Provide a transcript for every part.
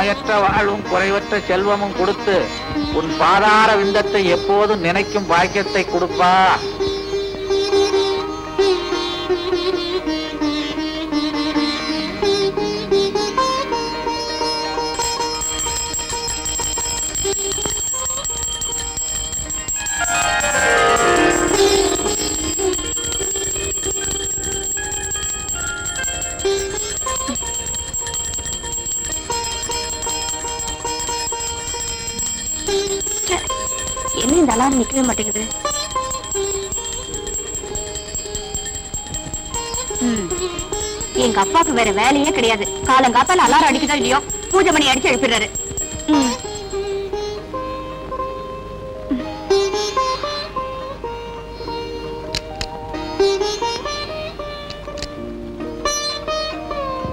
நோயற்ற வாழ்வும் குறைவற்ற செல்வமும் கொடுத்து உன் பாதார விந்தத்தை எப்போதும் நினைக்கும் பாக்கியத்தை கொடுப்பா. என்ன இந்த அலாரம் நிக்கவே மாட்டேங்குது? எங்க அப்பாவுக்கு வேற வேலையே கிடையாது. காலங்காத்தால அலாரம் அடிக்குதோ இல்லையோ பூஜை மணி அடிச்சு எழுப்பிடுறாரு.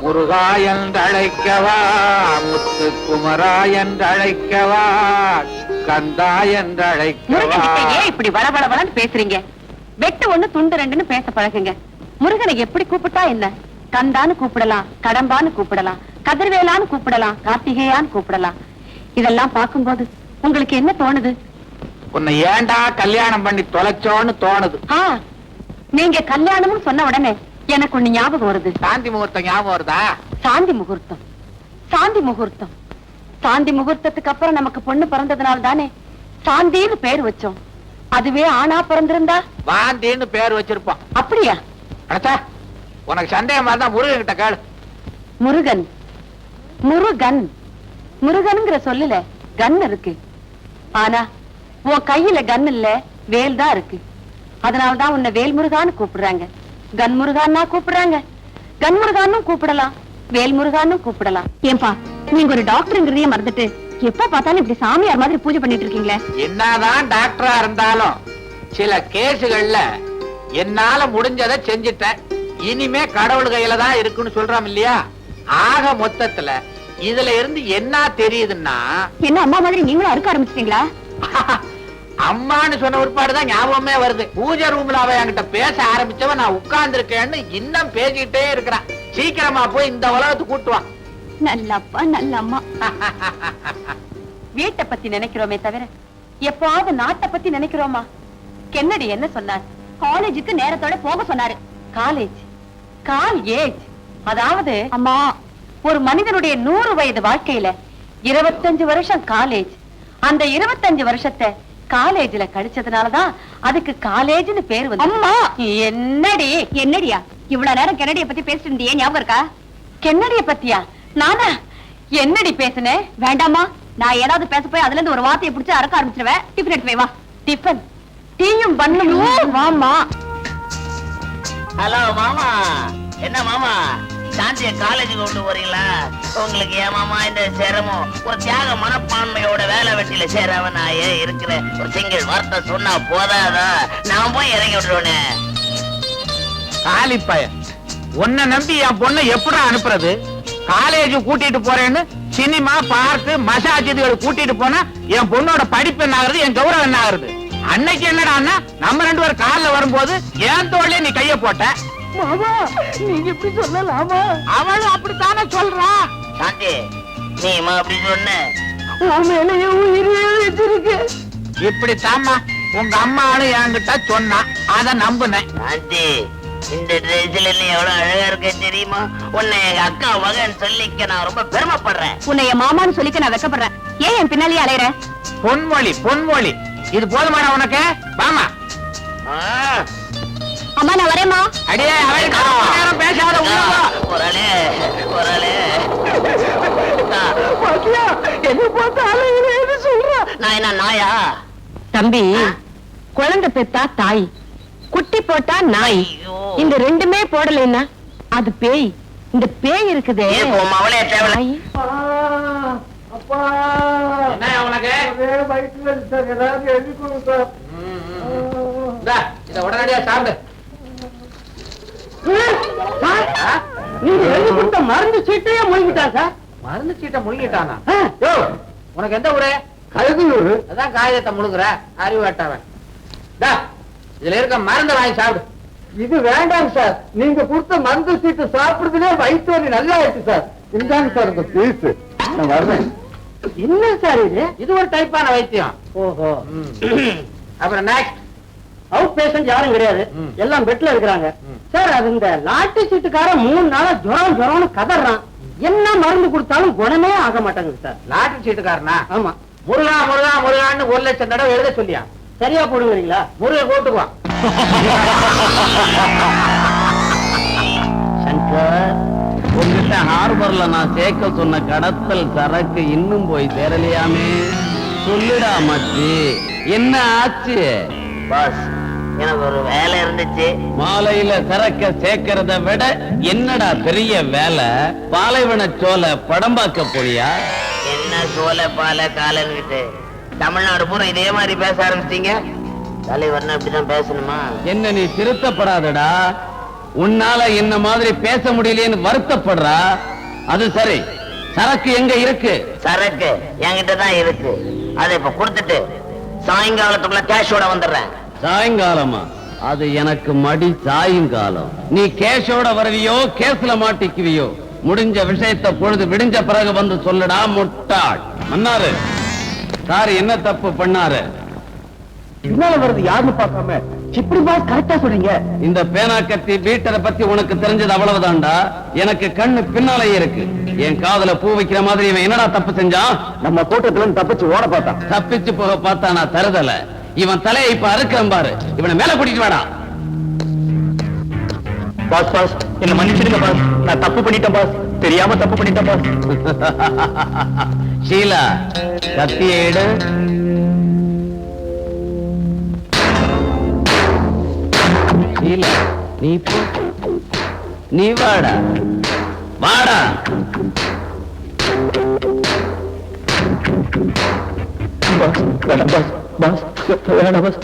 முருகா என்றழைக்கவா, முத்துக்குமரா என்றழைக்கவா, கந்தா என்றழைக்கவா. ஏன் இப்படி வளவளவளன்னு பேசுறீங்க? வெட்டு ஒண்ணு துண்டு ரெண்டுன்னு பேச பழகுங்க. முருகனை எப்படி கூப்பிட்டா என்ன? கந்தான்னு கூப்பிடலாம், கடம்பான்னு கூப்பிடலாம், கதிர்வேலான்னு கூப்பிடலாம், கார்த்திகேயான்னு கூப்பிடலாம். இதெல்லாம் பார்க்கும்போது உங்களுக்கு என்ன தோணுது? உன்னை ஏண்டா கல்யாணம் பண்ணி தொலைச்சோன்னு தோணுது. நீங்க கல்யாணம்னு சொன்ன உடனே எனக்கு ஒண்ணு ஞாபகம் வருது. சாந்தி முகூர்த்தம் ஞாபகம் வருதா? சாந்தி முகூர்த்தம், சாந்தி முகூர்த்தம். சாந்தி முகூர்த்தத்துக்கு அப்புறம் நமக்கு பொண்ணு பிறந்ததுனால தானே சாந்தின்னு பேர் வச்சோம். அதுவே ஆணா பிறந்திருந்தா வாந்தின்னு பேர் வச்சிருப்போம். அப்படியா? அடச்சா, உனக்கு சந்தேகமா இருந்தா முருகன் கிட்ட கேளு. முருகன், முருகன், முருகன்ங்கிற சொல்லல கன் இருக்கு. ஆனா உன் கையில கன் இல்ல, வேல் தான் இருக்கு. அதனாலதான் உன்னை வேல் முருகான்னு கூப்பிடுறாங்க. கன் முருகான்னா கூப்பிடுறாங்க. கன் முருகான்னு கூப்பிடலாம், வேல் முருகான்னு கூப்பிடலாம். ஏன்பா நீங்க ஒரு டாக்டருங்கிறதையே மறந்துட்டு எப்ப பார்த்தாலும் இப்படி சாமியார் மாதிரி பூஜை பண்ணிட்டு இருக்கீங்களே? என்னதான் டாக்டரா இருந்தாலும் சில கேசுகள்ல என்னால முடிஞ்சதை செஞ்சுட்டேன். இனிமே கடவுள் கையில தான் இருக்குன்னு சொல்றோம் இல்லையா? ஆக மொத்தத்துல இதுல இருந்து என்ன தெரியுதுன்னா, என்ன அம்மா மாதிரி நீங்களும் அறுக்க ஆரம்பிச்சிட்டீங்களா? அம்மான்னு சொன்ன ஒருபாடுதான் ஞாபகமே வருது. பூஜை ரூம்ல அவ என்கிட்ட பேச ஆரம்பிச்சவ நான் உட்கார்ந்து இருக்கேன்னு இன்னும் பேசிக்கிட்டே இருக்கிறான். சீக்கிரமா போய் இந்த உலகத்துக்கு கூட்டுவான். நல்ல அப்பா, நல்ல அம்மா. வீட்டை பத்தி நினைக்கிறோமே தவிர எப்பாவது நாட்டை பத்தி நினைக்கிறோமா? கென்னடி என்ன சொன்னார்? காலேஜுக்கு நேரத்தோட போக சொன்னாரு. காலேஜ், கால் ஏஜ். அதாவது அம்மா, ஒரு மனிதனுடைய 100 வயது வாழ்க்கையில 25 வருஷம் காலேஜ். அந்த 25 வருஷத்தை காலேஜ்ல கழிச்சதுனாலதான் அதுக்கு காலேஜ்னு பேர் வந்து. அம்மா என்னடி? என்னடியா இவ்வளவு நேரம் கென்னடிய பத்தி பேசிட்டு இருந்தியே, ஞாபகம் இருக்கா? கென்னடிய பத்தியா? நானா என்னடி பேசுனேன்? வேண்டாமா, நான் ஏதாவது பேச போய் அதுல இருந்து ஒரு வார்த்தையை பிடிச்சு அறக்க ஆரம்பிச்சிருவேன். டிஃபன் எடுத்து போய் வா. டிஃபன் டீயும் பண்ணும். வாமா. ஹலோ மாமா. என்ன மாமா, சாந்திய காலேஜுக்கு கொண்டு போறீங்களா? உங்களுக்கு ஏன் மாமா இந்த சிரமம்? ஒரு தியாக மனப்பான்மையோட வேலை வெட்டியில சேராம நான் ஏன் இருக்கிறேன்? ஒரு சிங்கிள் வார்த்தை சொன்னா போதாதா? நான் போய் இறங்கி விட்டுருவேனே. காலிப்பய, உன்னை நம்பி என் பொண்ணை எப்படா அனுப்புறது? காலேஜ் கூட்டிட்டு போறேன்னு சினிமா, பார்க்கு, மசாஜ் இதுகள் கூட்டிட்டு போனா என் பொண்ணோட படிப்பு என்ன ஆகுறது? என் கௌரவம் என்ன ஆகுறது? அன்னைக்கு என்னடான்னா நம்ம 2 பேரும் காலில் வரும்போது என் தோல்ல நீ கைய போட்ட. மாமா நீங்க இப்படி சொல்லலாமா? அவளும் அப்படித்தானே சொல்றா. சாந்தி நீ அப்படி சொன்ன வச்சிருக்கு. இப்படித்தாம்மா உங்க அம்மாவும் என்கிட்ட சொன்னா, அத நம்புனேன். சாந்தி, இந்த ட்ரெஸ்ல நீ எவ்வளவு அழகா இருக்க தெரியுமா? உன்னை எங்க அக்கா மகன் சொல்லிக்க நான் ரொம்ப பெருமைப்படுறேன். உன்னை என் மாமான்னு சொல்லிக்க நான் வெக்கப்படுறேன். ஏன் என் பின்னாலேயே அலையற? பொன்மொழி, பொன்மொழி. இது போதுமாடா உனக்கு? வாமா. அம்மா நான் வரேம்மா. அடியே அவன் பேசாத. ஒரே ஒரே என்ன பார்த்து சொல்ற? நான் என்ன நாயா? தம்பி, குழந்தை பெத்தா தாய், குட்டி போட்டா நாய். இந்த ரெண்டுமே போடலைன்னா அது பேய். இந்த பேய் இருக்குதே அவளே தேவை. உடனடியா சாப்பிடு. மருந்து சீட்டையே முழுங்கிட்டான் சார். மருந்து சீட்டை முழுங்கிட்டானா? உனக்கு எந்த ஊரு? கழுகுயூர். அதான் காகிதத்தை முழுங்குற அறிவாட்டவன். இதுல இருக்க மருந்து வாங்கி சாப்பிடு. இது வேண்டாம் சார், நீங்க கொடுத்த மருந்து சீட்டு சாப்பிடுறதுலே வயிற்று வலி நல்லா ஆயிடுச்சு சார். இந்தாங்க சார் இந்த பீஸ். நான் வர்றேன். என்ன சார் இது? இது ஒரு டைப்பான வைத்தியம். ஓஹோ. அப்புறம் நெக்ஸ்ட். அவுட் பேஷண்ட் யாரும் கிடையாது, எல்லாம் பெட்ல இருக்கிறாங்க. சார் அது இந்த லாட்டி சீட்டுக்காரன் 3 நாளா ஜுரம்னு கதறான். என்ன மருந்து கொடுத்தாலும் குணமே ஆக மாட்டாங்க சார். லாட்டரி சீட்டுக்காரனா? ஆமா. முருகா முருகா முருகான்னு 1 லட்சம் தடவை எழுத சொல்லியா? சரியா போடுவீங்களா? முருகை கூட்டுக்குவான். சங்கர், உங்ககிட்ட ஹார்பர்ல நான் சேர்க்க சொன்ன கடத்தல் சரக்கு இன்னும் போய் சேரலையாமே. சொல்லுடா மச்சி, என்ன ஆச்சு? பாஸ், எனக்கு ஒரு வேலை இருந்துச்சு. மாலையில சரக்க சேர்க்கறத விட என்னடா பெரிய வேலை? பாலைவன சோலை படம் பார்க்க போறியா? என்ன சோலை பாலை காலன்கிட்டு தமிழ்நாடு பூரா இதே மாதிரி பேச ஆரம்பிச்சிட்டீங்க. தலைவர்னா இப்படிதான் பேசணுமா? என்ன நீ திருத்தப்படாதடா. உன்னால என்ன மாதிரி பேச முடியலையேன்னு வருத்தப்படுறா. அது சரி, சரக்கு எங்க இருக்கு? சரக்கு என்கிட்ட தான் இருக்கு. அதை இப்ப கொடுத்துட்டு சாயங்காலத்துக்குள்ள கேஷோட வந்துடுறேன். சாயங்காலமா? அது எனக்கு மடி சாயங்காலம். நீ கேஷோட வருவியோ கேஸ்ல மாட்டிக்குவியோ? முடிஞ்ச விஷயத்தை பொழுது விடிஞ்ச பிறகு வந்து சொல்லுடா முட்டாள். மன்னாரு சார் என்ன தப்பு பண்ணாரு? பின்னால வருது யாருன்னு பார்க்காம இப்படி பாஸ் கரெக்டா சொல்றீங்க. இந்த பேனா கத்தி பீட்டரை பத்தி உனக்கு தெரிஞ்சது அவ்வளவுதான்டா. எனக்கு கண்ணு பின்னாலேயே இருக்கு. என் காதுல பூ வைக்கிற மாதிரி இவன் என்னடா தப்பு செஞ்சான்? நம்ம கூட்டத்துல தப்பிச்சு ஓட பார்த்தான். தப்பிச்சு போக பார்த்தா நான் தருதல. இவன் தலையை இப்ப அறுக்கிறேன் பாரு. இவனை மேல கூட்டிட்டு வாடா. பாஸ் பாஸ் என்ன மன்னிச்சிடுங்க பாஸ், நான் தப்பு பண்ணிட்டேன் பாஸ், தெரியாம தப்பு பண்ணிட்டேன் பாஸ். ஷீலா, கத்தியை எடு. ஷீலா, நீ போ. நீ வாடா வாடா. பாஸ் வேணாம் பாஸ், பாஸ் வேணாம் பாஸ்.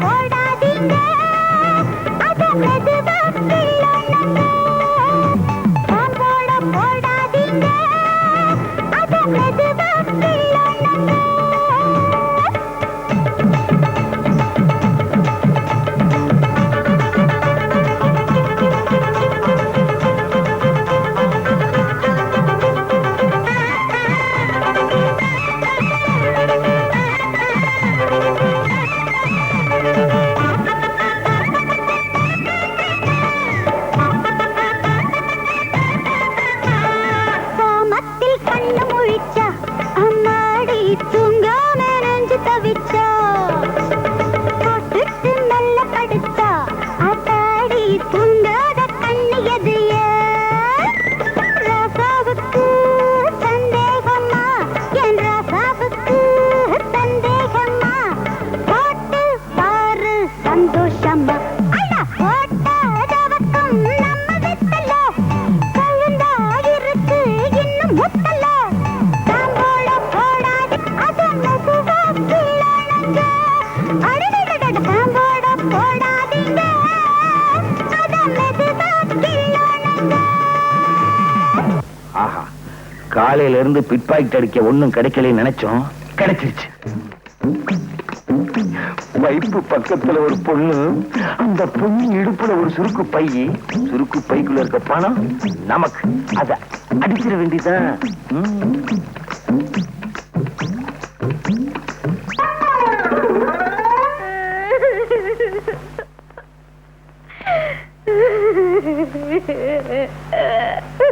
போடாதீங்க அத மெதுவா கிள்ளணும். போடாதீங்க அத மெதுவா கிள்ளணுங்க. ஆஹா, காலையில இருந்து பிட் பாக்கெட் அடிக்க ஒண்ணும் கிடைக்கலன்னு நினைச்சோம், கிடைச்சிருச்சு. வைப்பு பக்கத்துல ஒரு பொண்ணு, அந்த பொண்ணு இடுப்புல ஒரு சுருக்கு பை, சுருக்கு பைக்குள்ள இருக்க பணம் நமக்கு. அத அடிச்சிட வேண்டியதான்.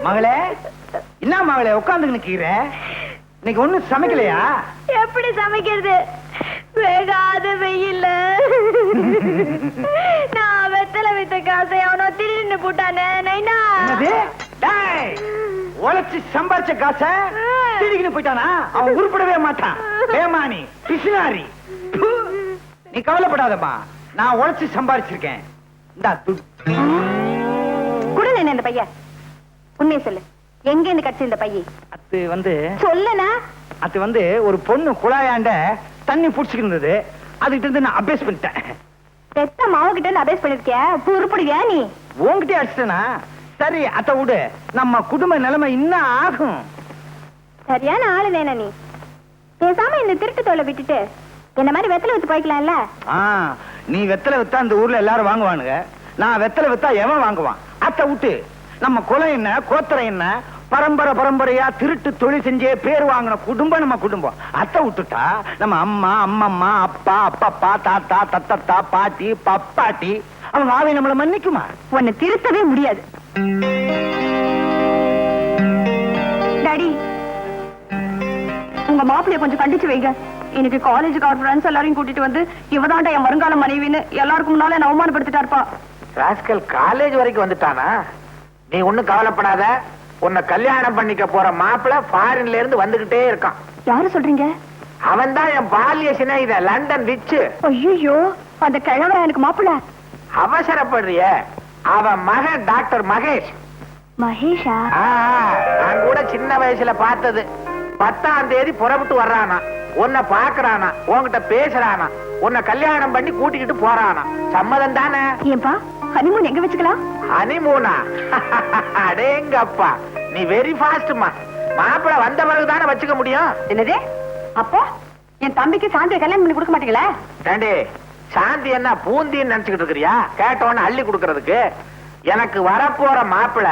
மகளே, என்ன மகளே உட்கார்ந்து நிக்கிற? இன்னைக்கு ஒண்ணும் சமைக்கலையா? எப்படி சமைக்கிறது? வேகாத வெயில்ல நான் வெத்தலை வித்த காசை அவனோ திருடின்னு போட்டானே. நைனா, உழைச்சி சம்பாரிச்ச காசை திருடிக்கிட்டு போயிட்டானா? அவன் உருப்படவே மாட்டான். ஏமானி பிசினாரி. நீ கவலைப்படாதம்மா, நான் உழைச்சி சம்பாரிச்சிருக்கேன். இந்தா துட்டு. குடுங்க என்ன இந்த பையன். உண்மையை சொல்லு, எங்க இருந்து கட்சி இந்த பைய? அது வந்து சொல்லுனா. அது வந்து ஒரு பொண்ணு குழாயாண்ட தண்ணி புடிச்சுக்கிட்டு இருந்தது, அதுகிட்ட இருந்து நான் அபேஸ் பண்ணிட்டேன். பெத்த மாவுகிட்ட இருந்து அபேஸ் பண்ணிருக்கிய, உருப்படியா நீ? உன்கிட்டே அடிச்சிட்டேனா? சரி அத்த விடு, நம்ம குடும்ப நிலைமை இன்னும் ஆகும். சரியான ஆளு வேணா நீ. பேசாம இந்த திருட்டு தோலை விட்டுட்டு என்ன மாதிரி வெத்தலை வித்து போய்க்கலாம்ல. நீ வெத்தலை வித்தா அந்த ஊர்ல எல்லாரும் வாங்குவானுங்க, நான் வெத்தலை வித்தா எவன் வாங்குவான்? அத்த விட்டு, நம்ம குலம் என்ன கோத்திரம் என்ன, பரம்பரை பரம்பரையா திருட்டு தொழில் செஞ்சே பேர் வாங்கின குடும்பம் நம்ம குடும்பம். அத்தை விட்டுட்டா நம்ம அம்மா அம்மம்மா அப்பா அப்பப்பா தாத்தா தத்தத்தா பாட்டி பப்பாட்டி அவங்க ஆவி நம்மளை மன்னிக்குமா? உன்னை திருத்தவே முடியாது. டாடி, உங்க மாப்பிளைய கொஞ்சம் கண்டிச்சு வைங்க. இன்னைக்கு காலேஜுக்கு அவர் ஃப்ரெண்ட்ஸ் எல்லாரையும் கூட்டிட்டு வந்து இவதாண்டா என் வருங்கால மனைவின்னு எல்லாருக்கும் முன்னால என்ன அவமானப்படுத்திட்டாருப்பா. ராஸ்கல் காலேஜ் வரைக்கும் வந்துட்டானா? நீ ஒண்ணும் கவலைப்படாத, உன்னை கல்யாணம் பண்ணிக்க போற மாப்பிள்ள ஃபாரின்ல இருந்து வந்துகிட்டே இருக்கான். யாரு சொல்றீங்க? அவன் தான் என் பால்ய சிநேகித லண்டன் ரிச்சு. ஐயோ, அந்த கிழவன் எனக்கு மாப்பிள்ள. அவசரப்படுறிய? அவன் மகன் டாக்டர் மகேஷ். மகேஷா? நான் கூட சின்ன வயசுல பார்த்தது. 10ஆம் தேதி புறப்பட்டு வர்றானா, உன்னை பாக்குறானா, உன்கிட்ட பேசுறானா, உன்னை கல்யாணம் பண்ணி கூட்டிக்கிட்டு போறானா. சம்மதம் தானே? ஏன்பா, ஹனிமூன் எங்க வச்சுக்கலாம்? ஹனிமூனா? அடேங்கப்பா, நீ வெரி ஃபாஸ்ட்மா. மாப்பிள்ள வந்த பிறகு தானே வச்சுக்க முடியும். என்னது? அப்போ என் தம்பிக்கு சாந்தியை கல்யாணம் பண்ணி கொடுக்க மாட்டீங்களா? ஏண்டி, சாந்தி என்ன பூந்தின்னு நினைச்சுக்கிட்டு இருக்கிறியா? கேட்டவன அள்ளி கொடுக்கறதுக்கு. எனக்கு வரப்போற மாப்பிள்ள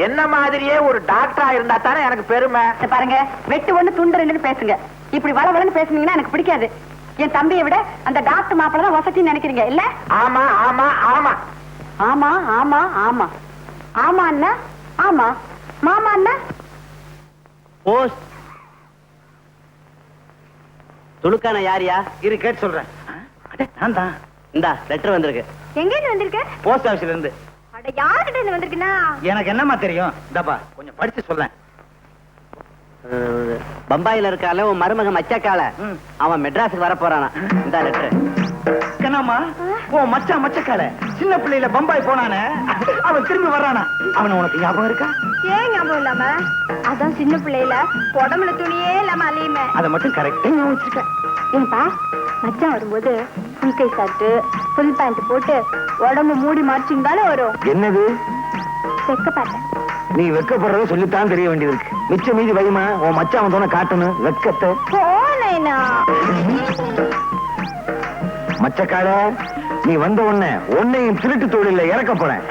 என்ன மாதிரியே ஒரு டாக்டரா இருந்தா தானே எனக்கு பெருமை. பாருங்க, வெட்டு ஒண்ணு துண்டு ரெண்டுன்னு பேசுங்க. இப்படி வளவளன்னு பேசுனீங்கன்னா எனக்கு பிடிக்காது. என் தம்பியை விட அந்த டாக்டர் மாப்பிள்ள தான் வசதின்னு நினைக்கிறீங்க இல்ல? ஆமா ஆமா ஆமா ஆமா ஆமா ஆமா ஆமா அண்ணா. ஆமா மாமா அண்ணா. போஸ்ட் துணுக்கான யாரியா? இரு கேட்டு சொல்றேன். நான் தான். இந்தா லெட்டர் வந்திருக்கு. எங்க இருந்து வந்திருக்க? போஸ்ட் ஆபீஸ்ல இருந்து. அட, யார்கிட்ட இருந்து வந்திருக்குன்னா? எனக்கு என்னமா தெரியும்? இந்தப்பா கொஞ்சம் படிச்சு சொல்றேன். பம்பாயில இருக்கால உன் மருமக மச்சக்கால, அவன் மெட்ராஸுக்கு வர போறானா. இந்த லெட்டர். என்னம்மா, உன் மச்சக்கால சின்ன பிள்ளையில பம்பாய் போனானே, அவன் திரும்பி வர்றானா? அவன் உனக்கு ஞாபகம் இருக்கா? ஏன் ஞாபகம் இல்லாம? அதான் சின்ன பிள்ளையில உடம்புல துணியே இல்லாம அலையுமே. அதை மட்டும் கரெக்டா ஞாபகம் வச்சிருக்கேன். ஏன்பா, மச்சான் வரும்போது ஃபுல் கை ஷர்ட் ஃபுல் பேண்ட் போட்டு உடம்பு மூடி மார்ச்சிங் வரும். என்னது? செக்க பார்த்தேன். நீ வெக்கப்படுறத சொல்லித்தான் தெரிய வேண்டியது இருக்கு. மிச்ச மீதி வைமா, உன் மச்சான் தோண காட்டணும் வெக்கத்தை. போனேனா மச்சக்கால, நீ வந்த உடனே உன்னையும் திருட்டு தொழில இறக்க போறேன்.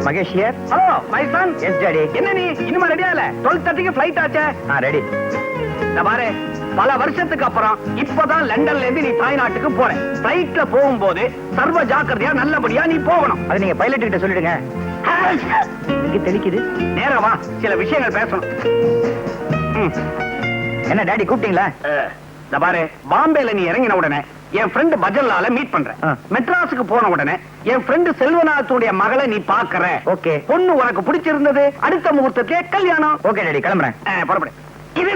Mahesh here. Hello my son. Yes daddy. என்ன நீ இன்னுமா ரெடியா இல்ல? 12:30க்கு ஃளைட் ஆச்சே. ரெடி. இந்த பாரு, பல வருஷத்துக்கு அப்புறம் இப்பதான் லண்டன்ல இருந்து நீ தாய்நாட்டுக்கு போற. ஃளைட்ல போகும்போது சர்வ ஜாக்கிரதையா நல்லபடியா நீ போகணும். அது நீங்க பைலட் கிட்ட சொல்லிடுங்க. இங்க தெளிக்குது. நேரமா சில விஷயங்கள் பேசணும். என்ன டாடி கூப்பிட்டீங்களா? இந்த பாரு, பாம்பேல நீ இறங்கின உடனே என் ஃப்ரெண்ட் பஜல்லால மீட் பண்றேன். மெட்ராஸுக்கு போன உடனே என் ஃப்ரெண்ட் செல்வநாதனுடைய மகளை நீ பாக்குற. ஓகே. பொண்ணு உனக்கு பிடிச்சிருந்தது. அடுத்த முகூர்த்தத்திலே கல்யாணம். ஓகே டாடி, கிளம்புறேன். புறப்படு. இது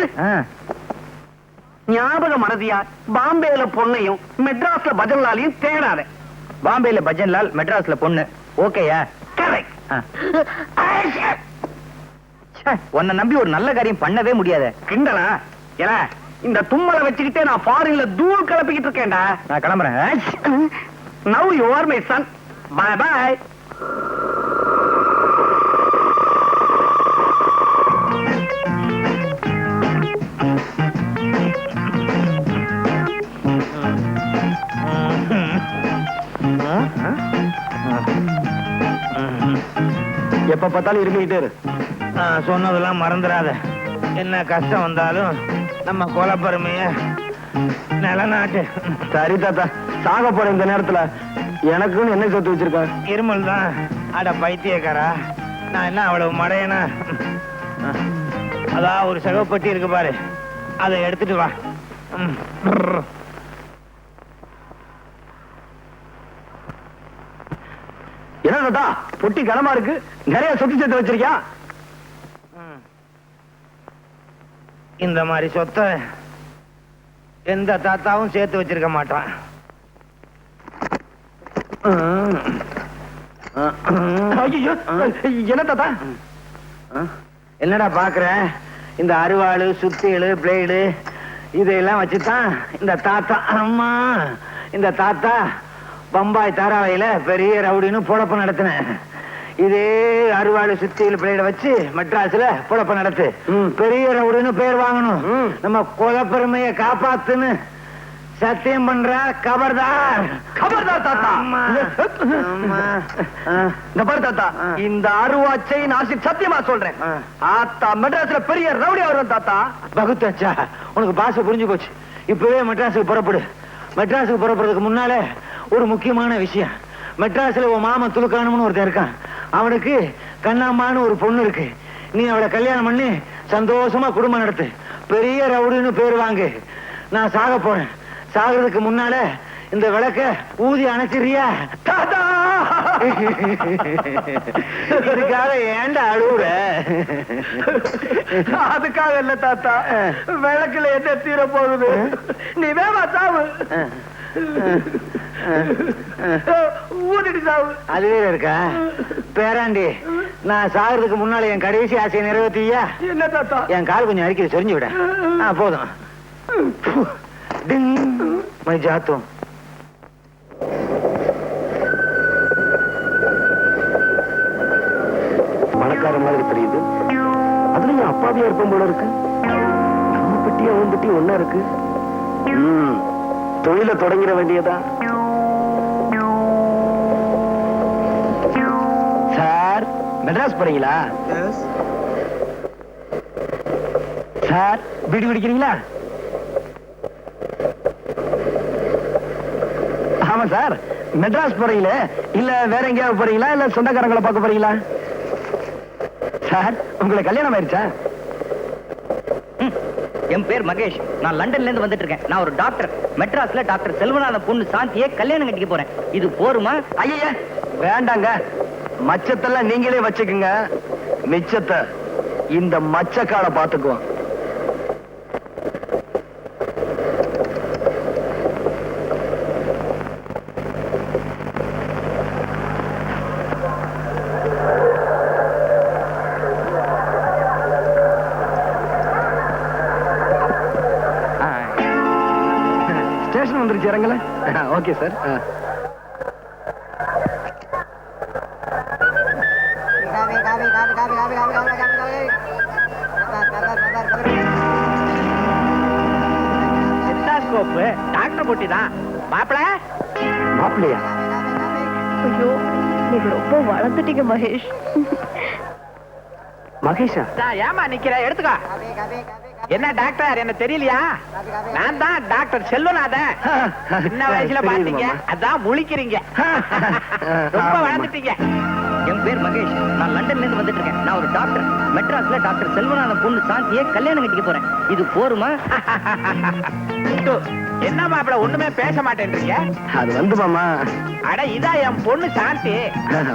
ஞாபக மறதியா பாம்பேல பொண்ணையும் மெட்ராஸ்ல பஜல்லாலையும் தேடாத. பாம்பேல பஜன்லால், மெட்ராஸ்ல பொண்ணு. ஓகேயா? கரெக்ட். உன்னை நம்பி ஒரு நல்ல காரியம் பண்ணவே முடியாது. கிண்டலா? ஏன்னா இந்த தும்மலை வச்சுக்கிட்டே நான் ஃபாரின்ல தூள் கிளப்பிக்கிட்டு இருக்கேன்டா. நான் கிளம்புறேன். Now you are my son. Bye bye. எப்ப பார்த்தாலும் இருந்துகிட்டே இரு. சொன்னதெல்லாம் மறந்துடாத. என்ன கஷ்டம் வந்தாலும் நம்ம கொலப்பெருமைய நிலநாட்டு. சரி தாத்தா, சாக போற இந்த நேரத்துல எனக்குன்னு என்ன சொத்து வச்சிருக்க? இருமல் தான். அட பைத்தியக்காரா, நான் என்ன அவ்வளவு மடையனா? அதான் ஒரு சகப்பட்டி இருக்கு பாரு, அதை எடுத்துட்டு வா. என்ன தாத்தா பொட்டி கனமா இருக்கு, நிறைய சொத்து சேர்த்து வச்சிருக்கியா? இந்த மாதிரி சொத்தை எந்த தாத்தாவும் சேர்த்து வச்சிருக்க மாட்டான். என்ன தாத்தா? என்னடா பாக்குற? இந்த அருவாளு, சுத்தியலு, பிளேடு இதெல்லாம் வச்சுதான் இந்த தாத்தா, அம்மா இந்த தாத்தா பம்பாய் தாராவையில பெரிய ரவுடின்னு பொழப்பு நடத்தினேன். இதே அருவாளு, சுத்தியல், பிளேட வச்சு மெட்ராஸ்ல பொழப்பு நடத்து. பெரிய ரவுடின்னு பேர் வாங்கணும். நம்ம கொலப்பெருமையை காப்பாத்துன்னு சத்தியம் பண்ற. கபர்தார். கபர்தார் தாத்தா. இந்த பாரு தாத்தா, இந்த அருவாச்சை நான் சத்தியமா சொல்றேன். ஆத்தா மெட்ராஸ்ல பெரிய ரவுடி வருவேன் தாத்தா. பகுத்தாச்சா, உனக்கு பாஷை புரிஞ்சு போச்சு. இப்பவே மெட்ராஸுக்கு புறப்படு. மெட்ராஸுக்கு புறப்படுறதுக்கு முன்னாலே ஒரு முக்கியமான விஷயம். மெட்ராஸ்ல உன் மாமன் துலுக்கானம்னு ஒருத்தன் இருக்கான். அவனுக்கு கண்ணாம்மான்னு ஒரு பொண்ணு இருக்கு. நீ அவளை கல்யாணம் பண்ணி சந்தோஷமா குடும்பம் நடத்து. பெரிய ரவுடின்னு பேர் வாங்கு. நான் சாக போறேன். சாகிறதுக்கு முன்னால இந்த விளக்க ஊதி அணைச்சிரியா? தாத்தா, இதுக்காக ஏன்டா அழுவுற? அதுக்காக இல்ல தாத்தா, விளக்குல என்ன தீர போகுது? நீ வேமா சாவு. ஊதிட்டு சாவு. அதுவே இருக்கா பேராண்டி? நான் சாகிறதுக்கு முன்னால என் கடைசி ஆசையை நிறைவேற்றியா? என்ன தாத்தா? என் கால் கொஞ்சம் அடிக்கடி சொரிஞ்சு விட. போதும். மை ஜாத்தும். பணக்கார மாதிரி தெரியுது. அதுல என் அப்பாவியா இருப்போம் போல இருக்கு. நம்ம பெட்டி அவன் பெட்டி ஒன்னா இருக்கு. தொழில தொடங்கிட வேண்டியதா? சார், மெட்ராஸ் போறீங்களா? சார், பீடி குடிக்கிறீங்களா? ஆமா சார். மெட்ராஸ் போறீங்களே, இல்ல வேற எங்கேயாவது போறீங்களா, இல்ல சொந்தக்காரங்களை பார்க்க போறீங்களா? சார், உங்களுக்கு கல்யாணம் ஆயிடுச்சா? என் பேர் மகேஷ். நான் லண்டன்ல இருந்து வந்துட்டு இருக்கேன். நான் ஒரு டாக்டர். மெட்ராஸ்ல டாக்டர் செல்வநாத பொண்ணு சாந்தியை கல்யாணம் கட்டிக்க போறேன். இது போருமா? ஐயா வேண்டாங்க. மச்சத்தெல்லாம் நீங்களே வச்சுக்குங்க. மிச்சத்தை இந்த மச்சக்கால பாத்துக்குவோம். ஸ்டேஷன் வந்துருச்சு, இறங்கல? Okay sir. டாக்டர் போட்டி தான். மாப்பிள மாப்பிள்ளையா? ஐயோ, நீங்க ரொம்ப வளர்ந்துட்டீங்க மகேஷ். மகேஷா? ஏமா நிக்கிற? எடுத்துக்கோ. என்ன டாக்டர், என்ன தெரியலையா? நான் தான் டாக்டர் செல்வநாதன். சின்ன வயசுல பாத்தீங்க, அதான் முழிக்கிறீங்க. ரொம்ப வளர்ந்துட்டீங்க. என் பேர் மகேஷ். நான் லண்டன்ல இருந்து வந்துட்டு இருக்கேன். நான் ஒரு டாக்டர். மெட்ராஸ்ல டாக்டர் செல்வநாத பொண்ணு சாந்தியை கல்யாணம் கட்டிக்க போறேன். இது போருமா? என்ன மாப்பிள ஒண்ணுமே பேச மாட்டேன்றீங்க? அது வந்து மாமா. அட இதான் என் பொண்ணு சாந்தி.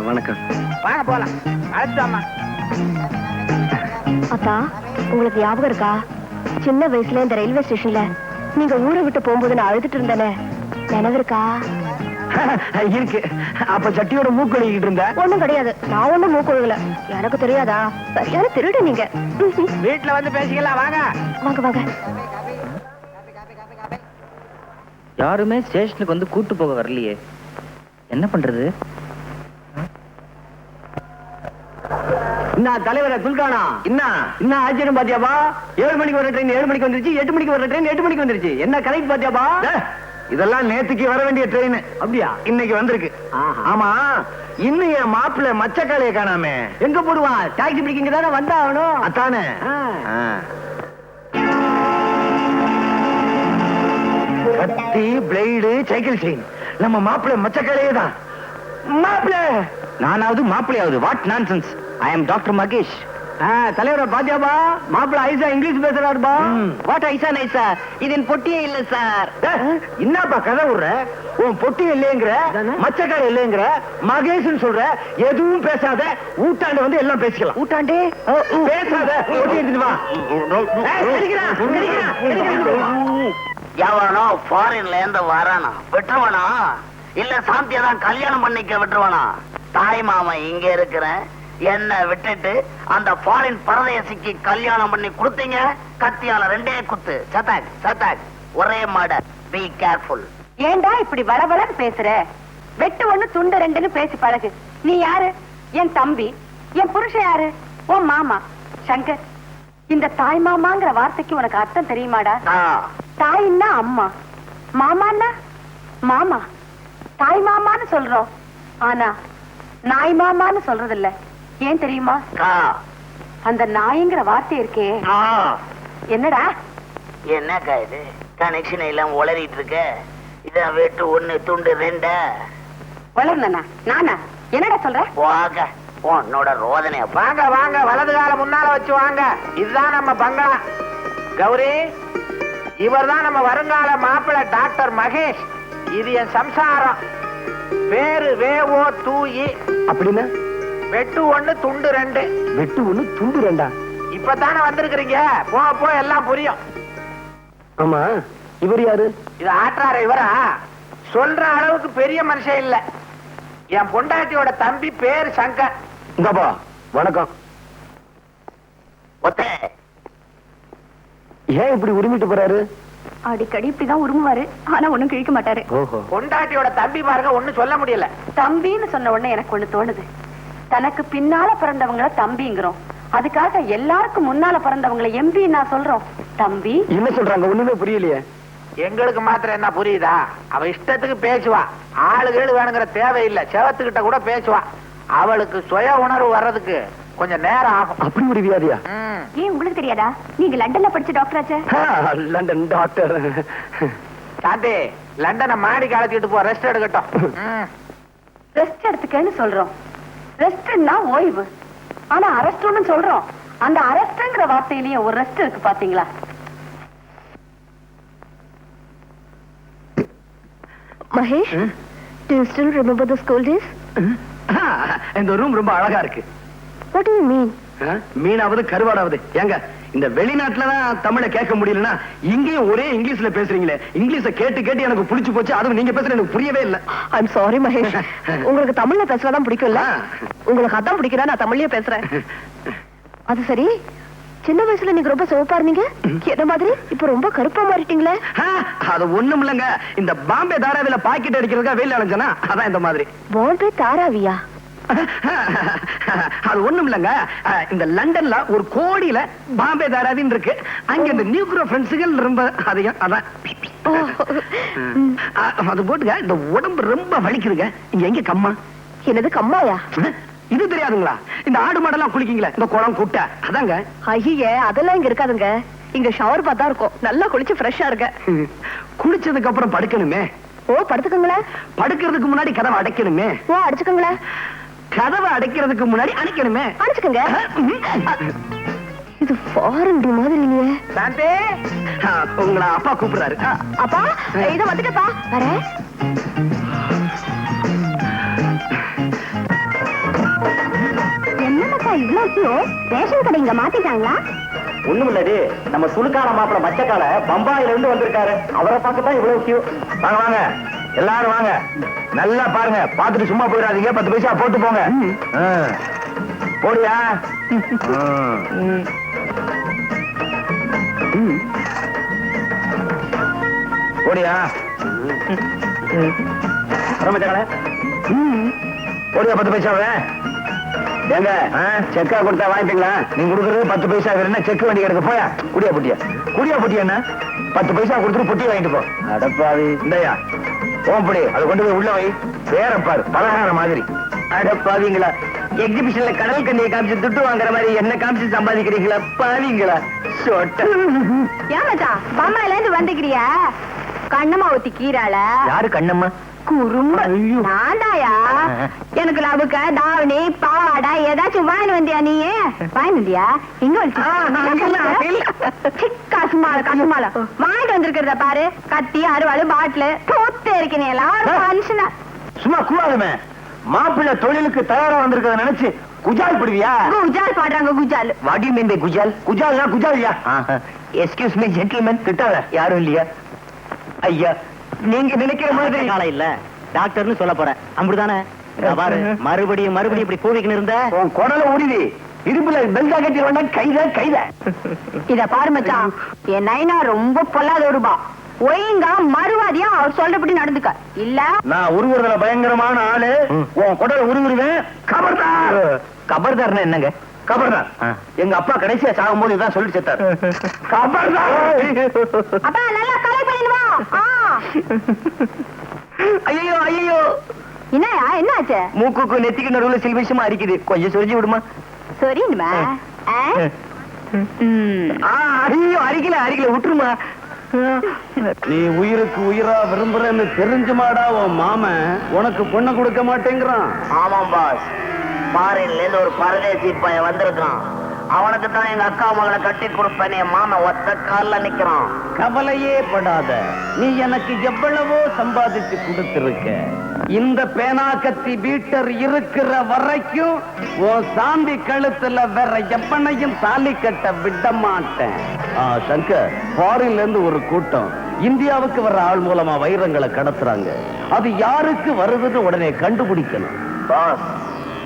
வணக்கம். வாங்க போலாம். அழைச்சாமா. அத்தா, உங்களுக்கு ஞாபகம் இருக்கா? சின்ன வயசுல இந்த ரயில்வே ஸ்டேஷன்ல நீங்க ஊரை விட்டு போகும்போது நான் அழுதுட்டு இருந்தேனே, நினைவு இருக்கா? இருக்கு. அப்ப சட்டியோட மூக்கு கழுவிக்கிட்டு இருந்த? ஒண்ணும் கிடையாது, நான் ஒண்ணும் மூக்குழுகல. எனக்கு தெரியாதா? சரியான திருடு நீங்க. வீட்டுல வந்து பேசிக்கலாம் வாங்க. வாங்க வாங்க. யாருமே ஸ்டேஷனுக்கு வந்து கூட்டு போக வரலையே, என்ன பண்றது? என்ன தலைவரை துல்கானா? என்ன ஆச்சரியம் பாத்தியாப்பா? 7 மணிக்கு வர ட்ரெயின் 7 மணிக்கு வந்துருச்சு, 8 மணிக்கு வர ட்ரெயின் 8 மணிக்கு வந்துருச்சு. என்ன கலைக்கு பாத்தியாப்பா? இதெல்லாம் நேத்துக்கு வர வேண்டிய ட்ரெயின். அப்படியா? இன்னைக்கு வந்திருக்கு. ஆமா, இன்னும் என் மாப்பிள்ள மச்சக்காலையை காணாமே. எங்க போடுவான்? டாக்ஸி பிடிக்கிங்க தானே வந்தாகணும். அதானே. கத்தி, பிளேடு, சைக்கிள் செயின், நம்ம மாப்பிள்ள மச்சக்காலையே தான். மாப்பிள்ள நானாவது மாப்பிள்ளையாவது? What nonsense. I am doctor Mahesh. தலைவர பாத்தியாபா? மாப்பிள்ள ஐசா இங்கிலீஷ் பேசுறாருபா. வாட் ஐசா நைசா? இது என் பொட்டியே இல்ல சார். என்னப்பா கதை விடுற? உன் பொட்டி இல்லைங்கிற, மச்சக்கார இல்லைங்கிற, மகேஷ்னு சொல்ற. எதுவும் பேசாத, ஊட்டாண்ட வந்து எல்லாம் பேசிக்கலாம். ஊட்டாண்டே பேசாத, பொட்டி எடுத்துட்டு வா. எவனோ ஃபாரின்ல இருந்து வரானா விட்டுருவானா, இல்ல சாந்தியா தான் கல்யாணம் பண்ணிக்க விட்டுருவானா? தாய் மாமன் இங்க இருக்கிறேன், என்ன விட்டுட்டு அந்த ஃபாரின் பரதேசிக்கு கல்யாணம் பண்ணி கொடுத்தீங்க. கத்தியால 2 குத்து. சட்டாக் சட்டாக், ஒரே மாட. Be careful. ஏண்டா இப்படி வளவளன்னு பேசுற? வெட்டு 1 துண்டு 2ன்னு பேசி பழகு. நீ யாரு? என் தம்பி. என் புருஷன் யாரு? உன் மாமா சங்கர். இந்த தாய் மாமாங்கிற வார்த்தைக்கு உனக்கு அர்த்தம் தெரியுமாடா? தாயின்னா அம்மா, மாமான்னா மாமா. தாய் மாமான்னு சொல்றோம், ஆனா நாய் மாமான்னு சொல்றது இல்ல. ஏன் தெரியுமா? அந்த நாய்ங்கிற வார்த்தை இருக்கே. என்னடா என்னக்கா இது? கனெக்ஷன் எல்லாம் உளறிட்டு இருக்க. இதான் வெட்டு 1 துண்டு 2. வளர்ந்தனா நானா? என்னடா சொல்ற? வாங்க, உன்னோட ரோதனை. வாங்க வாங்க, வலது கால முன்னால வச்சு வாங்க. இதுதான் நம்ம பங்களா. கௌரி, இவர் தான் நம்ம வருங்கால மாப்பிள்ள டாக்டர் மகேஷ். இது என் சம்சாரம். பேரு வேவோ தூயி. அப்படின்னா வெட்டு 1 துண்டு 2. வெட்டு 1 துண்டு 2. இப்பதானே வந்திருக்கிறீங்க, போ எல்லாம் புரியும். ஆமா, இவர் யாரு? இது ஆற்றார இவரா? சொல்ற அளவுக்கு பெரிய மனுஷன் இல்ல. என் பொண்டாட்டியோட தம்பி பேர் சங்கர். இங்கப்பா வணக்கம். ஏன் இப்படி உரிமிட்டு போறாரு? அடிக்கடி இப்படிதான் உருமுவாரு, ஆனா ஒண்ணும் கிழிக்க மாட்டாரு. பொண்டாட்டியோட தம்பி பாருங்க, ஒண்ணும் சொல்ல முடியல. தம்பின்னு சொன்ன உடனே எனக்கு ஒண்ணு தோணுது. தனக்கு பின்னால பிறந்தவங்கள தம்பிங்கிறோம், அதுக்காக எல்லாருக்கும் முன்னால பிறந்தவங்களை எம்பி நான் சொல்றோம். தம்பி என்ன சொல்றாங்க? ஒண்ணுமே புரியலையே. எங்களுக்கு மாத்திரம் என்ன புரியுதா? அவ இஷ்டத்துக்கு பேசுவா. ஆளுகள் வேணுங்கிற தேவையில்லை, செவத்துக்கிட்ட கூட பேசுவா. அவளுக்கு சுய உணர்வு வர்றதுக்கு கொஞ்சம் நேரம் ஆகும். அப்படி ஒரு வியாதியா? ஏன் உங்களுக்கு தெரியாதா? நீங்க லண்டன்ல படிச்ச டாக்டர் ஆச்சே. London doctor. சாந்தி, லண்டனை மாடி கலத்திட்டு போ, ரெஸ்ட் எடுக்கட்டும். ரெஸ்ட் எடுத்துக்கன்னு சொல்றோம். ரெஸ்ட்னா ஓய்வு, ஆனா அரெஸ்ட்னு சொல்றோம். அந்த அரெஸ்ட்ங்கிற வார்த்தையிலேயே ஒரு ரெஸ்ட் இருக்கு பாத்தீங்களா? Mahesh, do you still remember the school days? இந்த ரூம் ரொம்ப அழகா இருக்கு. What do you mean? மீனாவது கருவாடாவது. ஏங்க, இந்த வெளிநாட்டுலதான் தமிழை கேட்க முடியலன்னா இங்கேயும் ஒரே இங்கிலீஷ்ல பேசுறீங்களே. இங்கிலீஷ கேட்டு கேட்டு எனக்கு புடிச்சு போச்சு. அதுவும் நீங்க பேசுறது எனக்கு புரியவே இல்ல. I'm sorry Mahesh. உங்களுக்கு தமிழ்ல பேசுறதான் பிடிக்கும்ல? உங்களுக்கு அதான் பிடிக்கிறா, நான் தமிழ்லயே பேசுறேன். அது சரி, சின்ன வயசுல நீங்க ரொம்ப சிவப்பா இருந்தீங்க, என்ன மாதிரி இப்ப ரொம்ப கருப்பா மாறிட்டீங்களே? அது ஒண்ணும் இல்லங்க, இந்த பாம்பே தாராவில பாக்கெட் அடிக்கிறதுக்கா வெயில் அலைஞ்சனா, அதான் இந்த மாதிரி. பாம்பே தாராவியா? அது ஒண்ணும் இல்லங்க, இந்த லண்டன்ல ஒரு கோடியில பாம்பே தாராவின்னு இருக்கு. அங்க இந்த நியூக்ரோ ஃப்ரெண்ட்ஸுகள் ரொம்ப அதிகம். அதான் அது போட்டுங்க. இந்த உடம்பு ரொம்ப வலிக்குதுங்க. இங்க எங்க கம்மா? என்னது கம்மாயா? இது தெரியாதுங்களா? இந்த ஆடு மாடெல்லாம் குளிக்கீங்களா, இந்த குளம் குட்டை, அதாங்க. ஐயே, அதெல்லாம் இங்க இருக்காதுங்க. இங்க ஷவர் பார்த்தா இருக்கும். நல்லா குளிச்சு ஃப்ரெஷ்ஷா இருக்க. குளிச்சதுக்கு அப்புறம் படுக்கணுமே. ஓ, படுத்துக்கங்களேன். படுக்கிறதுக்கு முன்னாடி கதவை அடைக்கணுமே. ஓ, அடிச்சுக்கங்களேன். கதவை அடைக்கிறதுக்கு முன்னாடி அணைக்கணுமே. அடிச்சுக்கங்க. இது ஃபாரின் மாதிரி இல்லையே. சாந்தி, உங்களை அப்பா கூப்பிடுறாரு. அப்பா, இத வந்துட்டப்பா, வரேன். என்னப்பா இவ்வளவு ரேஷன் கடை இங்க மாத்திட்டாங்களா? ஒண்ணும் இல்லது, நம்ம சுழுக்கான மாப்பிள மச்சக்கால பம்பாயில இருந்து வந்திருக்காரு. அவரை பார்க்கத்தான் இவ்வளவு கியூ. வாங்க வாங்க, எல்லாரும் வாங்க, நல்லா பாருங்க, பார்த்துட்டு சும்மா போயிடாதீங்க. 10 பைசா போட்டு போங்க. போடியா? போடியா? போடியா 10 பைசாவே? எங்க செக்கா கொடுத்தா வாங்கிட்டீங்களா? நீங்க கொடுக்கறது 10 பைசா. என்ன செக் வண்டி எடுக்க போயா? குடியா பொட்டியா? குடியா பொட்டியா? என்ன 10 பைசா கொடுத்துட்டு பொட்டி வாங்கிட்டு போ. அடப்பாவி, இந்தயா ஓம்படி, அதை கொண்டு போய் உள்ள வை. வேற பாரு, பலகார மாதிரி. அடப்பாவீங்களா, எக்ஸிபிஷன்ல கடல் கண்ணியை காமிச்சு துட்டு வாங்குற மாதிரி என்ன காமிச்சு சம்பாதிக்கிறீங்களா? பாவீங்களா? ஏமாச்சா பம்மாயில இருந்து வந்துக்கிறியா? கண்ணம்மா ஊத்தி கீராள. யாரு கண்ணம்மா? குறும்ப நான்தாயா. எனக்கு லவுக்க தாவணி பாவாடா ஏதாச்சும் வாங்கி வந்தியா? நீ வாங்கி வந்தியா? இங்க கசுமால கசுமால வாங்கிட்டு வந்திருக்கிறத பாரு. கத்தி அருவாள் பாட்டிலு தோத்து இருக்கீங்க எல்லாரும் மனுஷனா. சும்மா கூடாதுமே. மாப்பிள்ளை தொழிலுக்கு தயாரா வந்திருக்கிறத நினைச்சு குஜால் பிடிவியா? குஜால் பாடுறாங்க குஜால். வாட் யூ மீன் பை குஜால்? குஜால்னா குஜாலியா? எக்ஸ்கியூஸ் மீ ஜென்டில்மேன், திட்டாத. யாரும் இல்லையா? ஐயா, நீங்க நினைக்கிற மாதிரி காலம் இல்ல, டாக்டர்னு சொல்ல போறேன். அப்படிதானே? பாரு, மறுபடியும் மறுபடியும் இப்படி கூவிக்கின்னு இருந்த உன் குடல உரிதி. இடுப்புல பெல்டா கட்டி வேண்டா. கைத கைத. இத பாரு மச்சான், என் நைனா ரொம்ப பொல்லாத ஒருபா. ஒழுங்கா மறுவாதியா அவர் சொல்றபடி நடந்துக்க. இல்ல நான் உருவுறதுல பயங்கரமான ஆளு. உன் குடல உருவுருவேன். கபர்தார். கபர்தார்னா என்னங்க? கபர்தார் எங்க அப்பா கடைசியா சாகும் போது இதான் சொல்லி செத்தார். கபர்தார். அப்பா நல்லா கலை பண்ணிடுவா. ஐயோ ஐயோ, என்னயா என்னாச்சு? மூக்குக்கு நெத்திக்கு நடுவுல சில விஷயமா அரிக்குது, கொஞ்சம் சொரிஞ்சு விடுமா? சரிமா. ஐயோ, அரிக்கல அரிக்கல, விட்டுருமா. நீ உயிருக்கு உயிரா விரும்புறன்னு தெரிஞ்சுமாடா உன் மாமன் உனக்கு பொண்ணு கொடுக்க மாட்டேங்கிறான். ஆமாம் பாஸ், ஃபாரின்ல இருந்து ஒரு பரதேசி பையன் வந்திருக்கான். அவனுக்கு தான் எங்க அக்கா மகளை கட்டி கொடுப்பேன். என் மாமன் ஒத்த கால்ல நிக்கிறான். கவலையே படாத, நீ எனக்கு எவ்வளவோ சம்பாதிச்சு கொடுத்திருக்க. இந்த பேனாக்கத்தி பீட்டர் இருக்கிற வரைக்கும் உன் சாந்தி கழுத்துல வேற எவனையும் தாலி கட்ட விட மாட்டேன். சங்கர், ஃபாரின்ல இருந்து ஒரு கூட்டம் இந்தியாவுக்கு வர்ற ஆள் மூலமா வைரங்களை கடத்துறாங்க. அது யாருக்கு வருதுன்னு உடனே கண்டுபிடிக்கணும். பாஸ்,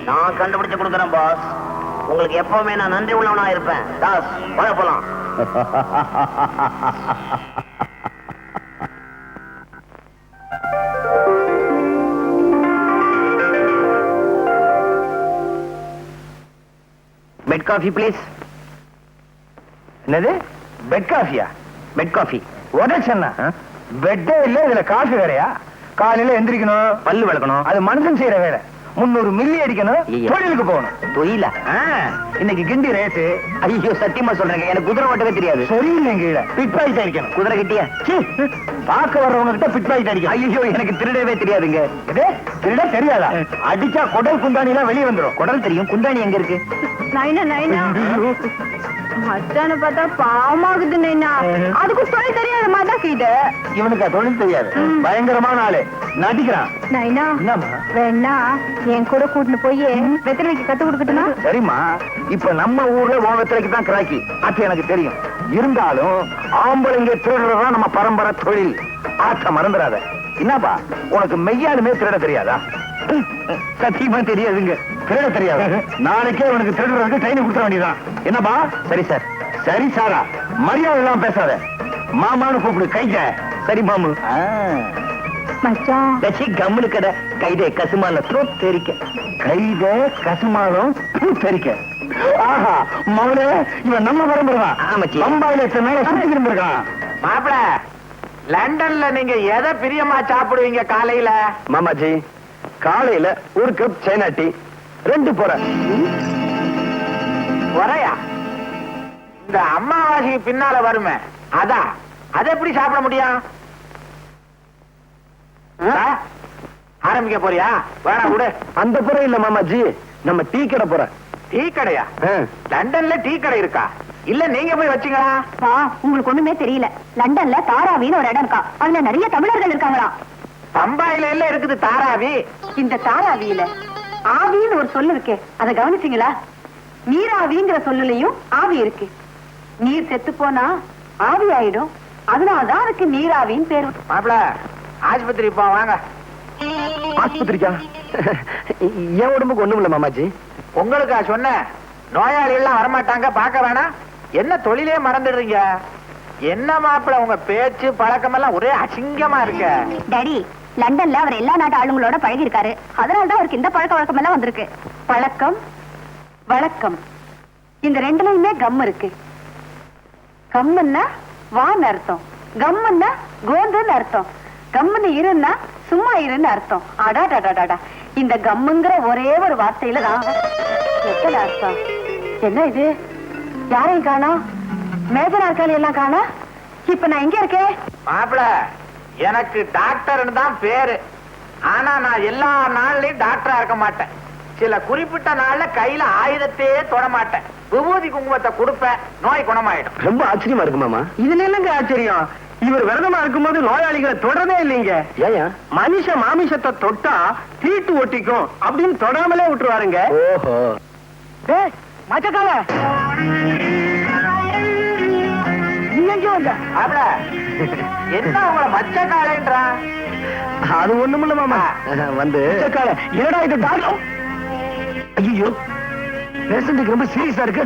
நான் கண்டுபிடிச்சு கொடுக்குறேன் பாஸ். உங்களுக்கு எப்பவுமே நான் நன்றி உள்ளவனா இருப்பேன். தாஸ், வர போலாம். Bed coffee please. என்னது பெட் காஃபியா? பெட் காஃபி உடச்சா? பெட்டே இல்ல, இதுல காஃபி வேறையா? காலையில எந்திரிக்கணும், பல்லு விளக்கணும், அது மனுஷன் செய்யற வேலை. 300 மில்லி அடிக்கணும், தொழிலுக்கு போகணும். தொழில இன்னைக்கு கிண்டி ரேட்டு. ஐயோ சத்தியமா சொல்றேங்க, எனக்கு குதிரை ஓட்டவே தெரியாது. சரியில்லைங்க, பிட் பாக்கெட் அடிக்கணும். குதிரை கிட்டியா? பார்க்க வர்றவங்க கிட்ட பிட் பாக்கெட் அடிக்கணும். ஐயோ எனக்கு திருடவே தெரியாதுங்க. திருட தெரியாதா? அடிச்சா குடல் குந்தாணி எல்லாம் வெளியே வந்துடும். குடல் தெரியும், குந்தாணி எங்க இருக்கு? நைனா நைனா மச்சான பார்த்தா பாவமாகுது நைனா. அதுக்கு தொழில் தெரியாத மாதிரி இது. இவனுக்கு தொழில் தெரியாது, பயங்கரமான ஆளு, நடிக்கிறான். நைனா வேணா என் கூட கூட்டிட்டு போய் வெத்தலைக்கு கத்து கொடுக்கட்டுமா? சரிம்மா, இப்ப நம்ம ஊர்ல உன் வெத்தலைக்கு தான் கிராக்கி, அது எனக்கு தெரியும். இருந்தாலும் ஆம்பளைங்க திருடுறதுதான் நம்ம பரம்பரை தொழில். ஆற்ற மறந்துடாத. என்னப்பா, உனக்கு மெய்யாலுமே திருட தெரியாதா? சத்தியமா தெரியாதுங்க. திருட தெரியாது. நாளைக்கே உனக்கு திருடுறதுக்கு ட்ரைனிங் கொடுத்துட வேண்டியதான். என்னப்பா? சரி சார். சரி சாரா, மரியாதை எல்லாம் பேசாத. மாமான்னு கூப்பிடு. கைத. சரி மாமு. மச்சான் கம்முனு கடை. கைதே கசுமால தெரிக்க. கைத கசுமாலம் தெரிக்க. ஆஹா மவனே, இவன் நம்ம பரம்பரைதான். பம்பாயில எத்தனை நாள சுத்தி இருந்திருக்கான். மாப்பிள, லண்டன்ல நீங்க எதை பிரியமா சாப்பிடுவீங்க காலையில? மாமாஜி, காலையில ஒரு கப் சைனா டீ, 2 போற. வரையா இந்த அம்மாவாசைக்கு பின்னால வருமே, அதான். அதை எப்படி சாப்பிட முடியும்? ஆரம்பிக்க போறியா? வேணா விடு. அந்த புற இல்ல மாமாஜி, நம்ம டீ கடை போற. டீ கடையா? லண்டன்ல டீ கடை இருக்கா? இல்ல நீங்க போய் வச்சீங்களா? உங்களுக்கு ஒண்ணுமே தெரியல. லண்டன்ல தாராவின்னு ஒரு இடம் இருக்கா, அதுல நிறைய தமிழர்கள் இருக்காங்களா. பம்பாயில எல்லாம் இருக்குது தாராவி. இந்த தாராவியில ஆவின்னு ஒரு சொல்லு இருக்கு, அதை கவனிச்சீங்களா? நீராவிங்கிற சொல்லுலயும் ஆவி இருக்கு. நீர் செத்து போனா ஆவி ஆயிடும், அதனாலதான் அதுக்கு நீராவின்னு பேரு. மாப்பிள, ஆஸ்பத்திரி போ வாங்க. ஆஸ்பத்திரிக்கா? என் உடம்புக்கு ஒண்ணும் இல்ல மாமாஜி. உங்களுக்கா சொன்ன? நோயாளிகள் எல்லாம் வரமாட்டாங்க, பார்க்க வேணாம். என்ன தொழிலே மறந்துடுறீங்க? என்ன மாப்பிள்ள உங்க பேச்சு பழக்கம் எல்லாம் ஒரே அசிங்கமா இருக்க. டாடி, லண்டன்ல அவர் எல்லா நாட்டு ஆளுங்களோட பழகி இருக்காரு. அதனாலதான் அவருக்கு இந்த பழக்க வழக்கம் எல்லாம் வந்திருக்கு. பழக்கம் வழக்கம் இந்த ரெண்டுலயுமே கம் இருக்கு. கம்முன்னா வான்னு அர்த்தம், கம்முன்னா கோந்துன்னு அர்த்தம், கம்முன்னு இருன்னா சும்மா இருன்னு அர்த்தம். அடாடாடாடா, இந்த கம்முங்கிற ஒரே ஒரு வார்த்தையில தான் எத்தனை அர்த்தம். என்ன இது? யாரையும் காணோம், மேஜ நாற்காலி எல்லாம் காணோம். இப்ப நான் எங்க இருக்கேன்? மாப்பிள்ள, எனக்கு டாக்டர்னு தான் பேரு. ஆனா நான் எல்லா நாள்லயும் டாக்டரா இருக்க மாட்டேன். சில குறிப்பிட்ட நாள்ல கையில ஆயுதத்தையே தொட மாட்டேன். விபூதி குங்குமத்தை கொடுப்பேன், நோய் குணமாயிடும். ரொம்ப ஆச்சரியமா இருக்கு மாமா. இதுல என்னங்க ஆச்சரியம்? இவர் விரதமா இருக்கும்போது நோயாளிகளை தொடரதே இல்லைங்க. ஏயா? மனுஷ மாமிசத்தை தொட்டா தீட்டு ஒட்டிக்கும் அப்படின்னு தொடாமலே விட்டுருவாருங்க. ஓஹோ. மச்சக்கால என்ன உங்களை மச்சக்காலன்றா? அது ஒண்ணுமில்ல மாமா. வந்து என்னடா இது டாக்டர்? ஐயோ, பேஷண்ட்டுக்கு ரொம்ப சீரியஸா இருக்கு.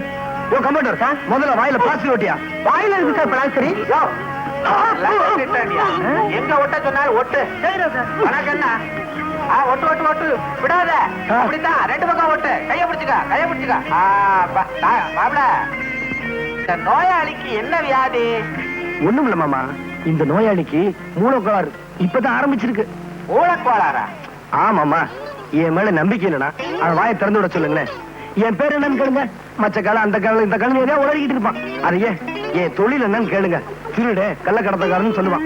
ஓ கமாண்டர், முதல்ல வாயில பிளாஸ்டர் ஓட்டியா? வாயில இருக்கு சார் பிளாஸ்டர். எங்க ஒட்ட சொன்னாலும் ஒட்டு. உனக்கு என்ன? ஒட்டு ஒட்டு ஒட்டு விடாத. அப்படித்தான், ரெண்டு பக்கம் ஒட்டு. கைய பிடிச்சுக்க, கைய பிடிச்சுக்க. மாப்பிள, இந்த நோயாளிக்கு என்ன வியாதி? ஒண்ணும் இல்ல மாமா, இந்த நோயாளிக்கு மூலக்கோளாறு இப்பதான் ஆரம்பிச்சிருக்கு. மூலக்கோளாரா? ஆமாமா. என் மேல நம்பிக்கை இல்லைனா அவன் வாயை திறந்து விட சொல்லுங்களேன். என் பேர் என்னன்னு கேளுங்க. மச்ச காலம், அந்த காலம், இந்த காலம் ஏதோ உளறிக்கிட்டு இருப்பான். அதையே என் தொழில் என்னன்னு கேளுங்க. திருடு, கள்ள கடத்தக்காரன்னு சொல்லுவான்.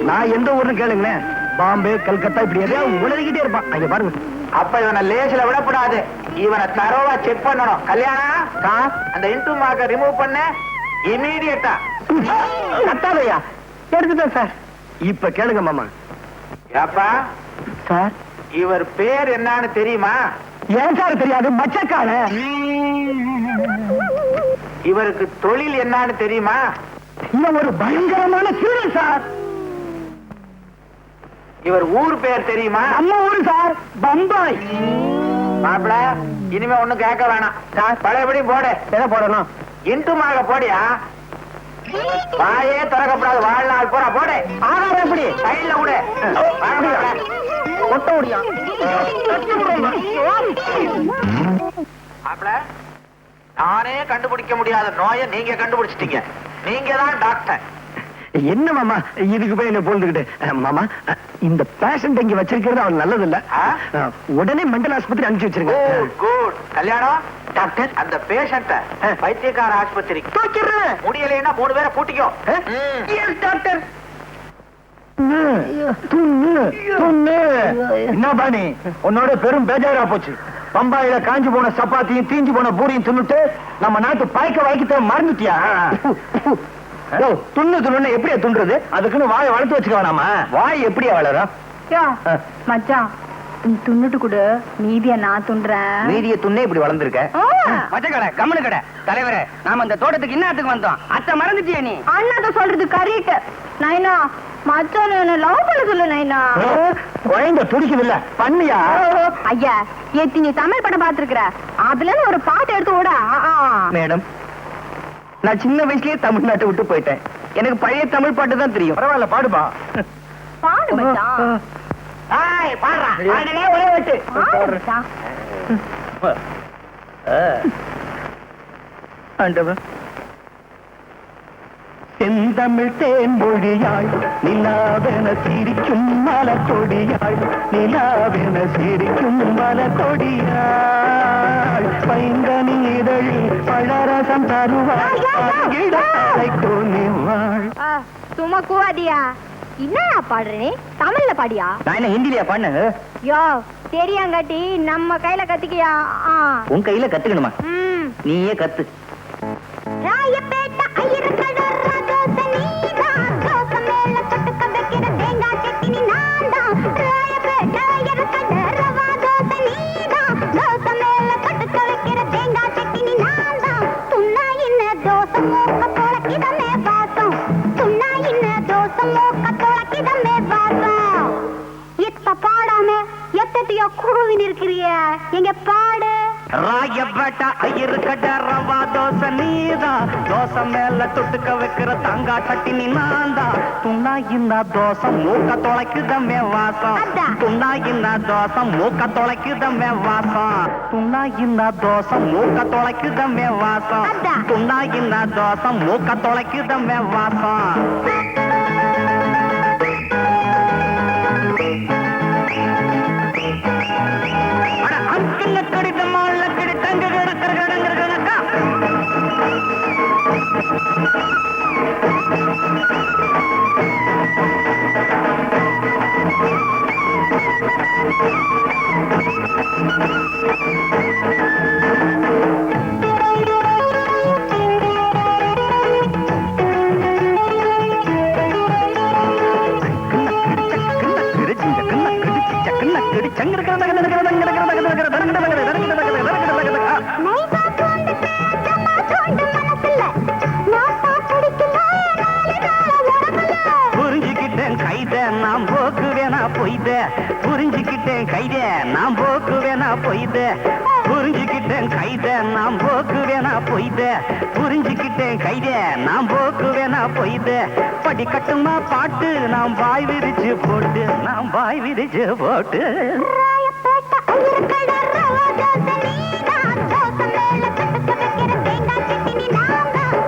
நான் எந்த ஊர்னு கேளுங்களேன். பாம்பே, கல்கத்தா, இப்படி எதையாவது உளறிக்கிட்டே இருப்பான். அங்க பாருங்க. அப்ப இவனை லேசில விடக்கூடாது. இவனை தரோவா செக் பண்ணணும். கல்யாணம், அந்த இன்டூ மார்க்க ரிமூவ் பண்ண இமீடியட்டா. கட்டாதையா? எடுத்துட்டேன் சார். இப்ப கேளுங்க மாமா. ஏப்பா சார், இவர் பேர் என்னன்னு தெரியுமா? ஏன் சார் தெரியாது? மச்சக்கால. இவருக்கு தொழில் என்னன்னு தெரியுமா? இவன் ஒரு பயங்கரமான திருடன் சார். இவர் ஊர் பேர் தெரியுமா? நம்ம ஊரு சார், பம்பாய். மாப்பிள, இனிமே ஒண்ணும் கேட்க வேணாம் சார். பழையபடி போடு. எதை போடணும்? இன்ட்டுமாக போடியா. வாயே திறக்கப்படாது வாழ்நாள் பூரா. போடு. ஆகாரம் எப்படி? சைட்ல விடு. ஒட்ட முடியும். மாப்பிள, நானே கண்டுபிடிக்க முடியாத நோயை நீங்க கண்டுபிடிச்சிட்டீங்க. நீங்க தான் டாக்டர். என்ன மாமா இதுக்கு போய் என்ன போந்துகிட்டு? மாமா, இந்த பேஷண்ட் இங்க வச்சிருக்கிறது அவன் நல்லது இல்ல. உடனே மெண்டல் ஆஸ்பத்திரி அனுப்பிச்சு வச்சிருங்க. குட். கல்யாணம் டாக்டர், அந்த பேஷண்ட வைத்தியக்கார ஆஸ்பத்திரிக்கு தூக்கிடுறேன். முடியலைன்னா 3 பேரை கூட்டிக்கோ. டாக்டர். என்ன பாணி, உன்னோட பெரும் பேஜாரா போச்சு. பம்பாயில காஞ்சு போன சப்பாத்தியும் தீஞ்சு போன பூரியும் தின்னுட்டு நம்ம நாட்டு பாய்க்க வாய்க்க மறந்துட்டியா? துண்ணு துண்ணு எப்படியா துண்டுறது? அதுக்குன்னு வாயை வளர்த்து வச்சுக்க வேணாமா? வாய் எப்படியா வளரும்? மச்சான், நீ துண்ணுட்டு கொடு, மீதிய நான் துண்டுறேன். மீதிய துண்ணே இப்படி வளர்ந்துருக்க. மச்சக்கடை, கம்முனு கடை. தலைவரே, நாம இந்த தோட்டத்துக்கு இன்னத்துக்கு வந்தோம். அத்தை மறந்துட்டியா நீ? அண்ணாத சொல்றது கரெக்ட். நைனா, மச்சான் என்ன லவ் பண்ண சொல்லு நைனா. குழந்தை துடிக்குது இல்ல, பண்ணியா? ஐயா, ஏத்தி நீ தமிழ் படம் பாத்துருக்கிற, அதுல ஒரு பாட்டு எடுத்து ஓட. மேடம், நான் சின்ன வயசுலயே தமிழ்நாட்டை விட்டு போயிட்டேன். எனக்கு பழைய தமிழ் பாட்டு தான் தெரியும். பரவாயில்ல, பாடுபா. பாடு மச்சான். பாடுறா. ஒரே வச்சு பாடு மச்சான். ஆண்டவன். செந்தமிழ் தேன்மொழியாள் நிலாவென சிரிக்கும் மலக்கொடியாள், நிலாவென சிரிக்கும் மலக்கொடியாள், பைங்கனி இதழில் பழரசம் தருவாள், சும்மா கூவாதியா? என்னடா பாடுறே? தமிழ்ல பாடியா? நான் என்ன ஹிந்திலியா பாடுனேன்? யோ, தெரியாங்காட்டி நம்ம கையில கத்துக்கியா? உன் கையில கத்துக்கணுமா? நீயே கத்து. ராயப்பேட்டை ஐயர்கடை ராஜோச நீதான், தோச மேல தொட்டுக்க வைக்கிற தேங்காய் சட்னி நான்தான். ராயப்பேட்டை ஐயர்கடை ரவா தோச நீதான், தோச மேல தொட்டுக்க வைக்கிற தேங்காய் சட்னி நான்தான். துண்ணா இன்ன தோசை மூக்க தொலைக்கிதமே வாசம், துண்ணா இன்ன தோசை மூக்க தொலைக்கிதமே வாசம். கூவின் இருக்கிறியா எங்க பாடு ராயப்பேட்டா ஐயரு கட்ட ரவா தோசை நீதான் தோசை மேல தொட்டுக்க வைக்கிற தங்கா சட்டினி நான்தா துண்ணா இந்த தோசை மூக்க தொலைக்குதமே வாசம் துண்ணா இந்த தோசை மூக்க தொலைக்குதமே வாசம் துண்ணா இந்த தோசை மூக்க தொலைக்குதமே வாசம் துண்ணா இந்த தோசை மூக்க தொலைக்குதமே வாசம் புரிஞ்சுக்கிட்டேன் கைதே நான் போக்கு வேணா பொய்தே புரிஞ்சுக்கிட்டேன் கைதே நான் போக்கு வேணா பொய்தே புரிஞ்சுக்கிட்டேன் கைதே நான் போக்கு வேணா பொய்தே புரிஞ்சுக்கிட்டேன் கைதே நான் போக்கு வேணா பொய்தே படி கட்டுமா பாட்டு நான் வாய் விரிச்சு போட்டு நான் வாய் விரிச்சு போட்டு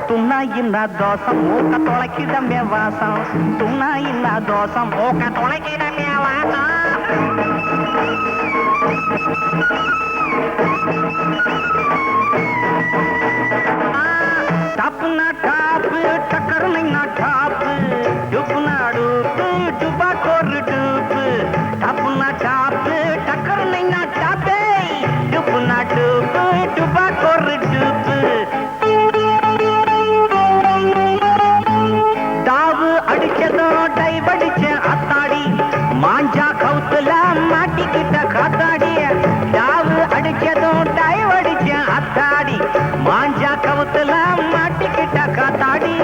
துண்ணா இல்ல தோசை மூக்க தொலைக்கிடமே வாசம் துண்ணா இல்ல தோசை மூக்க தொலைக்கிடமே வாசம் டாப்புனா டாப்பு டக்கருனா டாப்பு டுப்புனா டூப்பு டுபா கோரு டூப்பு டாப்புனா டாப்பு டக்கருனா டாப்பே டுப்புனா டூப்பு டுபா கோரு டூப்பு தாவு அடிச்சதும் டைவ் அடிச்சேன் அத்தாடி மாஞ்சா கவுத்துல மாட்டிக்கிட்ட காத்தாடி தாவு அடிச்சதும் டைவ் அடிச்சேன் அத்தாடி மாஞ்சா கவுத்துல மாட்டிக்கிட்ட காத்தாடி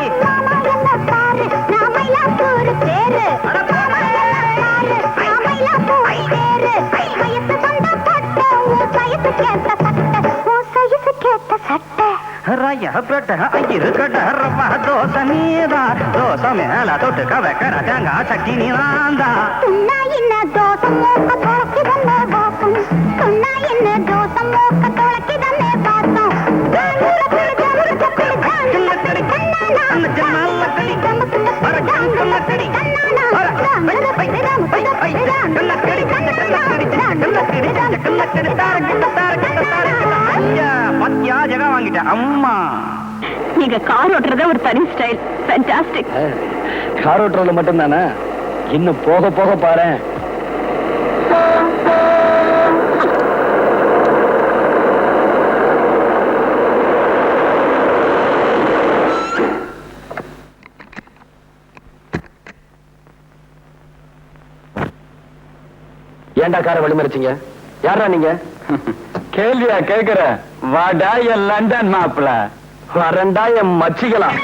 ராயப்பேட்டை ஐயரு கட்ட ரவா தோசை நீதா தோசை மேல தொட்டுக்க வைக்கிற தேங்காய் சட்டினி நான்தா துண்ணா என்ன தோசை மூக்க தொலைக்குதமே வாசம் துண்ணா என்ன தோசை மூக்க தொலைக்குதமே வாசம் பத்தியா ஜகா வாங்கிட்ட அம்மா நீங்க கார் ஓட்டுறத ஒரு தனி ஸ்டைல் ஃபேண்டாஸ்டிக் கார் ஓட்டுறதுல மட்டும் தானே இன்னும் போக போக பாரு ஏண்டா காரை வழிமறிச்சீங்க யாரா நீங்க கேள்வியா கேக்குற வாடா என் லண்டன் மாப்பிள வரண்டா என் மச்சிக்கலாம்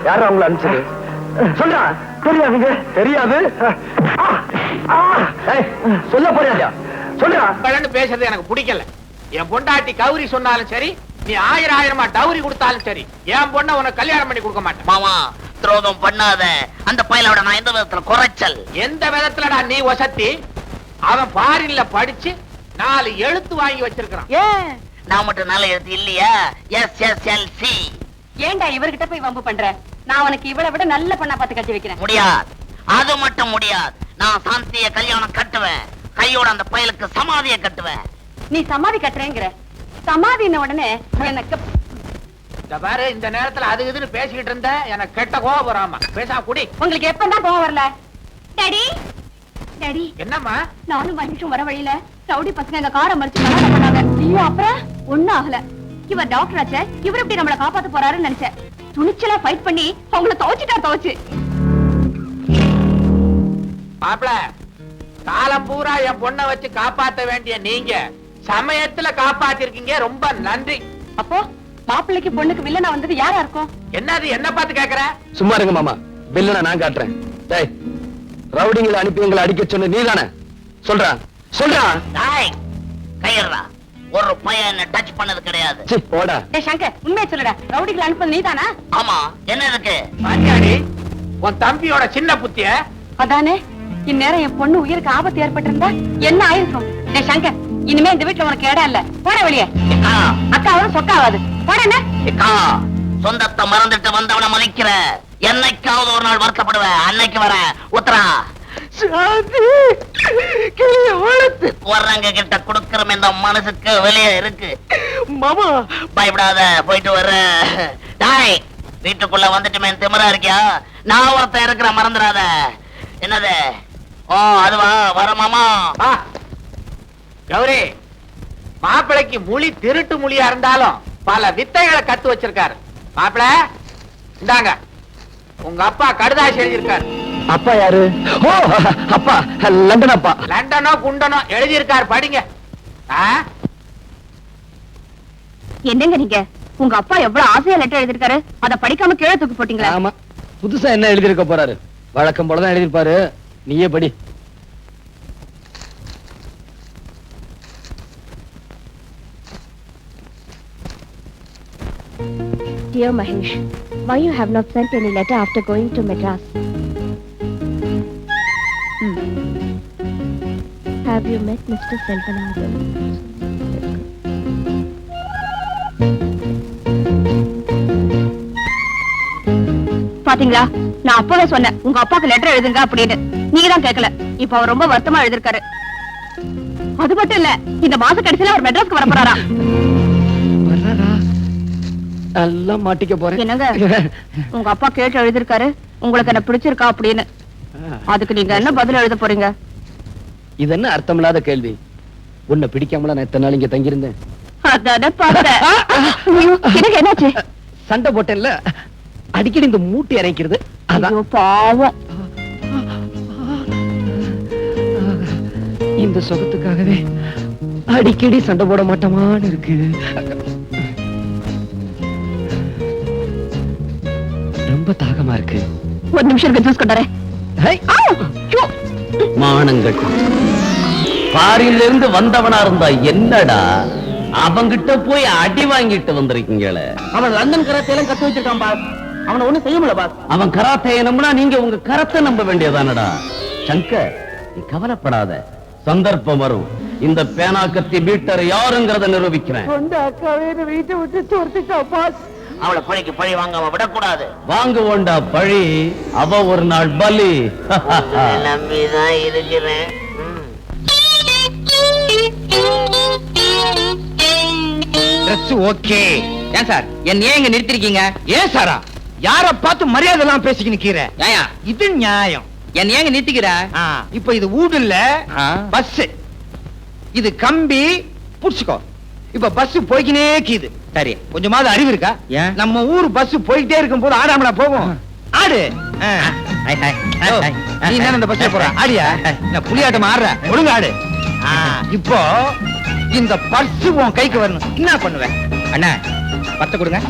யாரும் அவங்கள அனுப்பிச்சது சொல்றா. தெரியாதுங்க. தெரியாது. சொல்ல போறியா? சொல்றா. பேசுறது எனக்கு பிடிக்கல. என் பொண்டாட்டி கௌரி சொன்னாலும் சரி, நீ 1000 டவுரி கொடுத்தாலும் சரி, என் பொண்ண உனக்கு கல்யாணம் பண்ணி கொடுக்க மாட்டேன். மாமா துரோகம் பண்ணாத. அந்த பையலோட நான் எந்த விதத்துல குறைச்சல்? எந்த விதத்துலடா நீ வசத்தி? அவன் ஃபாரின்ல படிச்சு 4 எழுத்து வாங்கி வச்சிருக்கான். ஏன் நான் மட்டும் நல்ல எழுத்து இல்லையா? SSLC. ஏன்டா இவர்கிட்ட போய் வம்பு பண்ற? நான் உனக்கு இவளை விட நல்ல பொண்ணா பார்த்து கட்டி வைக்கிறேன். முடியாது, அது மட்டும் முடியாது. நான் சாந்திய கல்யாணம் கட்டுவேன். கையோட அந்த பயலுக்கு சமாதிய கட்டுவேன். நீ சமாதி கட்டுறேங்கிற. சமாதின உடனே எனக்கு இந்த பாரு, இந்த நேரத்துல அது இதுன்னு பேசிக்கிட்டு இருந்த எனக்கு கெட்ட கோபம் வராமா. பேசாம குடி. உங்களுக்கு எப்பதான் கோவம் வரல? டாடி டாடி, என்னம்மா? நானும் மனுஷன் வர வழியில ரவுடி பசங்க எங்க காரை மறிச்சு கல்யாணம் பண்ணாங்க. ஐயோ, அப்புறம் ஒண்ணும் ஆகல. இவர் டாக்டர் ஆச்சே, இவர் எப்படி நம்மளை காப்பாத்த போறாருன்னு நினைச்சேன். துணிச்சலா ஃபைட் பண்ணி அவங்கள துவச்சு மாப்பிள, காலம் பூரா என் பொண்ணை வச்சு காப்பாத்த வேண்டிய நீங்க சமயத்துல காப்பாத்திருக்கீங்க. ரொம்ப நன்றி. அப்போ மாப்பிள்ளைக்கு பொண்ணுக்கு வில்லனா வந்தது யாரா இருக்கும்? என்னது என்ன பார்த்து கேக்குற? சும்மா இருங்க மாமா. வில்லனை நான் காட்டுறேன். டேய், ரவுடிங்களை அனுப்பி எங்களை அடிக்க சொன்ன நீதானே? சொல்றா. சொல்றா. டாய், கையறா. ஒரு பையன் என்ன டச் பண்ணது கிடையாது. சி போடா. டேய் சங்கர், உண்மையை சொல்லுடா. ரவுடிகளை அனுப்புறது நீதானா? ஆமா, என்ன இருக்கு? பாத்தியாடி உன் தம்பியோட சின்ன புத்திய? அதானே, இந்நேரம் என் பொண்ணு உயிருக்கு ஆபத்து ஏற்பட்டிருந்தா என்ன ஆயிருக்கும்? டேய் சங்கர், இனிமே இந்த வீட்டுல உனக்கு இடம் இல்ல. போட வெளியே. ஏக்கா, அக்காவும் சொக்காவாது. போட. ஏக்கா, சொந்தத்தை மறந்துட்டு வந்தவனை மதிக்கிற. என்னைக்காவது ஒரு நாள் வருத்தப்படுவேன். அன்னைக்கு வர உத்தரா. வர்றவங்க கிட்ட கொடுக்கிற இந்த மனசுக்கு வெளியே இருக்கு மாமா. பயப்படாத, போயிட்டு வர்ற. டாய், வீட்டுக்குள்ள வந்துட்டுமே திமிரா இருக்கியா? நான் ஒருத்தன் இருக்கிற, மறந்துடாத. என்னது? ஓ அதுவா, வர மாமா. கௌரி, மாப்பிளைக்கு மொழி திருட்டு மொழியா இருந்தாலும் பல வித்தைகளை கத்து வச்சிருக்காரு. மாப்பிள, இந்தாங்க, உங்க அப்பா கடுதாசி எழுதியிருக்காரு. அப்பா யாரு? ஓ, அப்பா லண்டன் அப்பா. லண்டனோ குண்டனோ எழுதியிருக்காரு, படிங்க. என்னங்க நீங்க? உங்க அப்பா எவ்வளவு ஆசையா லெட்டர் எழுதிருக்காரு, அத படிக்காம கீழே தூக்கி போட்டீங்களா? ஆமா, புதுசா என்ன எழுதிருக்க போறாரு? வழக்கம் போலதான் எழுதிருப்பாரு. நீயே படி. Dear Mahesh, why you have not sent any letter after going to Madras? Have you met Mr. Selvanathan? பாத்தீங்களா, நான் அப்பவே சொன்னேன் உங்க அப்பாக்கு லெட்டர் எழுதுங்க அப்படின்னு. நீங்க தான் கேட்கல. இப்ப அவர் ரொம்ப வருத்தமா எழுதிருக்காரு. அது மட்டும் இல்ல, இந்த மாச கடைசியில அவர் மெட்ராஸ்க்கு வர போறாரா. எல்லாம் மாட்டிக்க போறேன். என்னங்க, உங்க அப்பா கேட்டு எழுதிருக்காரு உங்களுக்கு என்ன பிடிச்சிருக்கா அப்படின்னு. அதுக்கு நீங்க என்ன பதில் எழுத போறீங்க? இது என்ன அர்த்தமில்லாத கேள்வி? உன்னை பிடிக்காமல நான் எத்தனை நாள் இங்க தங்கியிருந்தேன்? அதானே பார்த்தேன். எனக்கு என்னாச்சு? சண்டை போட்டேன்ல, அடிக்கடி இந்த மூட்டை இறக்கிறது. ஐயோ பாவம். இந்த சுகத்துக்காகவே அடிக்கடி சண்டை போட மாட்டோமான்னு இருக்கு. ரொம்ப தாகமா இருக்கு. ஒரு நிமிஷம் இருக்கு, ஜூஸ் கொண்டாரேன். மானங்கள் பாரில இருந்து வந்தவனா இருந்தா என்னடா, அவங்கிட்ட போய் அடி வாங்கிட்டு வந்திருக்கீங்களே. அவன் லண்டன் கராத்தையெல்லாம் கத்து வச்சிருக்கான் பாஸ். அவனை ஒண்ணும் செய்ய முடியல பாஸ். அவன் கராத்தையை நம்பினா நீங்க உங்க கரத்தை நம்ப வேண்டியதானடா. சங்கர், நீ கவலைப்படாத, சந்தர்ப்பம் வரும். இந்த பேனா கத்தி பீட்டர் யாருங்கிறத நிரூபிக்கிறேன். வீட்டை விட்டு துரத்துட்டா பாஸ். அவளை பழிக்கு பழி வாங்காம விடக்கூடாது. வாங்குவோண்டா பழி, அவ ஒரு நாள் பலி. நம்பிதான் இருக்கிறேன். ஓகே. ஏன் சார் என்ன ஏன் இங்க நிறுத்திருக்கீங்க? ஏன் சாரா, யார பார்த்து மரியாதை எல்லாம் பேசிக்கிட்டு நிக்கிற? இது நியாயம். என்ன ஏங்க நிறுத்திக்கிற? இப்ப இது ஊடு இல்ல, பஸ். இது கம்பி, புடிச்சுக்கோ. இப்ப பஸ் போய்க்கினே கீது. சரி, கொஞ்சமாவது அறிவு இருக்கா? நம்ம ஊர் பஸ் போய்கிட்டே இருக்கும் போது ஆடாமலா போகும்? ஆடு. நீ என்ன இந்த பஸ்ல போற? ஆடியா? என்ன புலியாட்டம் ஆடுற? ஒழுங்கு ஆடு. இப்போ இந்த பர்ஸ் உன் கைக்கு வரணும். என்ன பண்ணுவேன்? அண்ணா 10 கொடுங்க.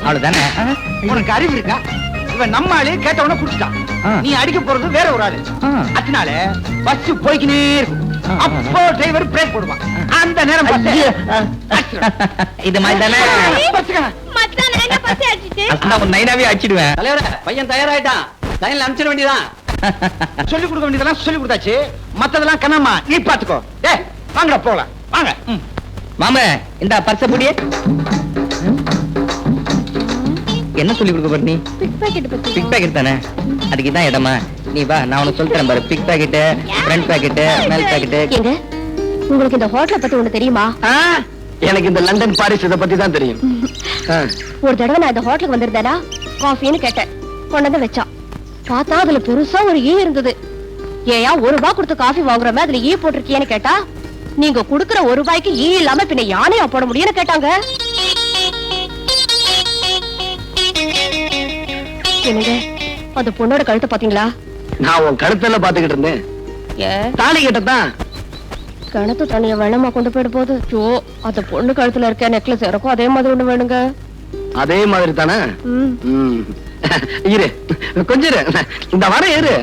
அவ்வளவுதானே? உனக்கு அறிவு இருக்கா? இவன் நம்ம ஆளு கேட்டவன குடிச்சிட்டான். நீ அடிக்க போறது வேற ஒரு ஆளு. அதனால பஸ் போய்க்கினே இருக்கும். அப்போ டிரைவர் பிரேக் போடுவான். அந்த நேரம் இது மாதிரி தானே நைனாவே அடிச்சிடுவேன். தலைவரே, பையன் தயாராயிட்டான். லைன்ல அனுப்பிச்சிட வேண்டியதான். சொல்லி கொடுக்க வேண்டியதெல்லாம் சொல்லி கொடுத்தாச்சு. மத்ததெல்லாம் கண்ணம்மா நீ பாத்துக்கோ. ஏய் வாங்கடா போலாம் வாங்க. மாமா இந்த பர்ச புடியே. என்ன சொல்லி கொடுக்க போற நீ? பிக் பாக்கெட் பத்தி. பிக் பாக்கெட் தானே? அதுக்கு தான் இடமா? நீ வா, நான் உனக்கு சொல்றேன் பாரு. பிக் பாக்கெட், ஃப்ரண்ட் பாக்கெட், மேல் பாக்கெட். ஏங்க உங்களுக்கு இந்த ஹோட்டலை பத்தி ஒண்ணு தெரியுமா? எனக்கு இந்த லண்டன் பாரிஸ் இத பத்தி தான் தெரியும். ஒரு தடவை நான் இந்த ஹோட்டலுக்கு வந்திருந்தேனா காஃபின்னு கேட்டேன். கொண்டு வச்சான். பார்த்தா அதுல பெருசா ஒரு ஈ இருந்தது. ஏயா ₹1 கொடுத்து காஃபி வாங்குறமே அதுல ஈ போட்டிருக்கியேன்னு கேட்டா, நீங்க குடுக்கற ₹1 ஈ இல்லாம பின்ன யானையா போட முடியும்னு கேட்டாங்க. என்னங்க அந்த பொண்ணோட கழுத்தை பாத்தீங்களா? நான் உன் கழுத்துல பாத்துக்கிட்டு இருந்தேன். தாலி கட்டத்தான். கிணத்து தண்ணிய வெள்ளமா கொண்டு போயிட போது. ஜோ அந்த பொண்ணு கழுத்துல இருக்க நெக்லஸ் இருக்கும் அதே மாதிரி ஒண்ணு வேணுங்க. அதே மாதிரி தானே? இரு கொஞ்சம் இரு. இந்த வர இரு.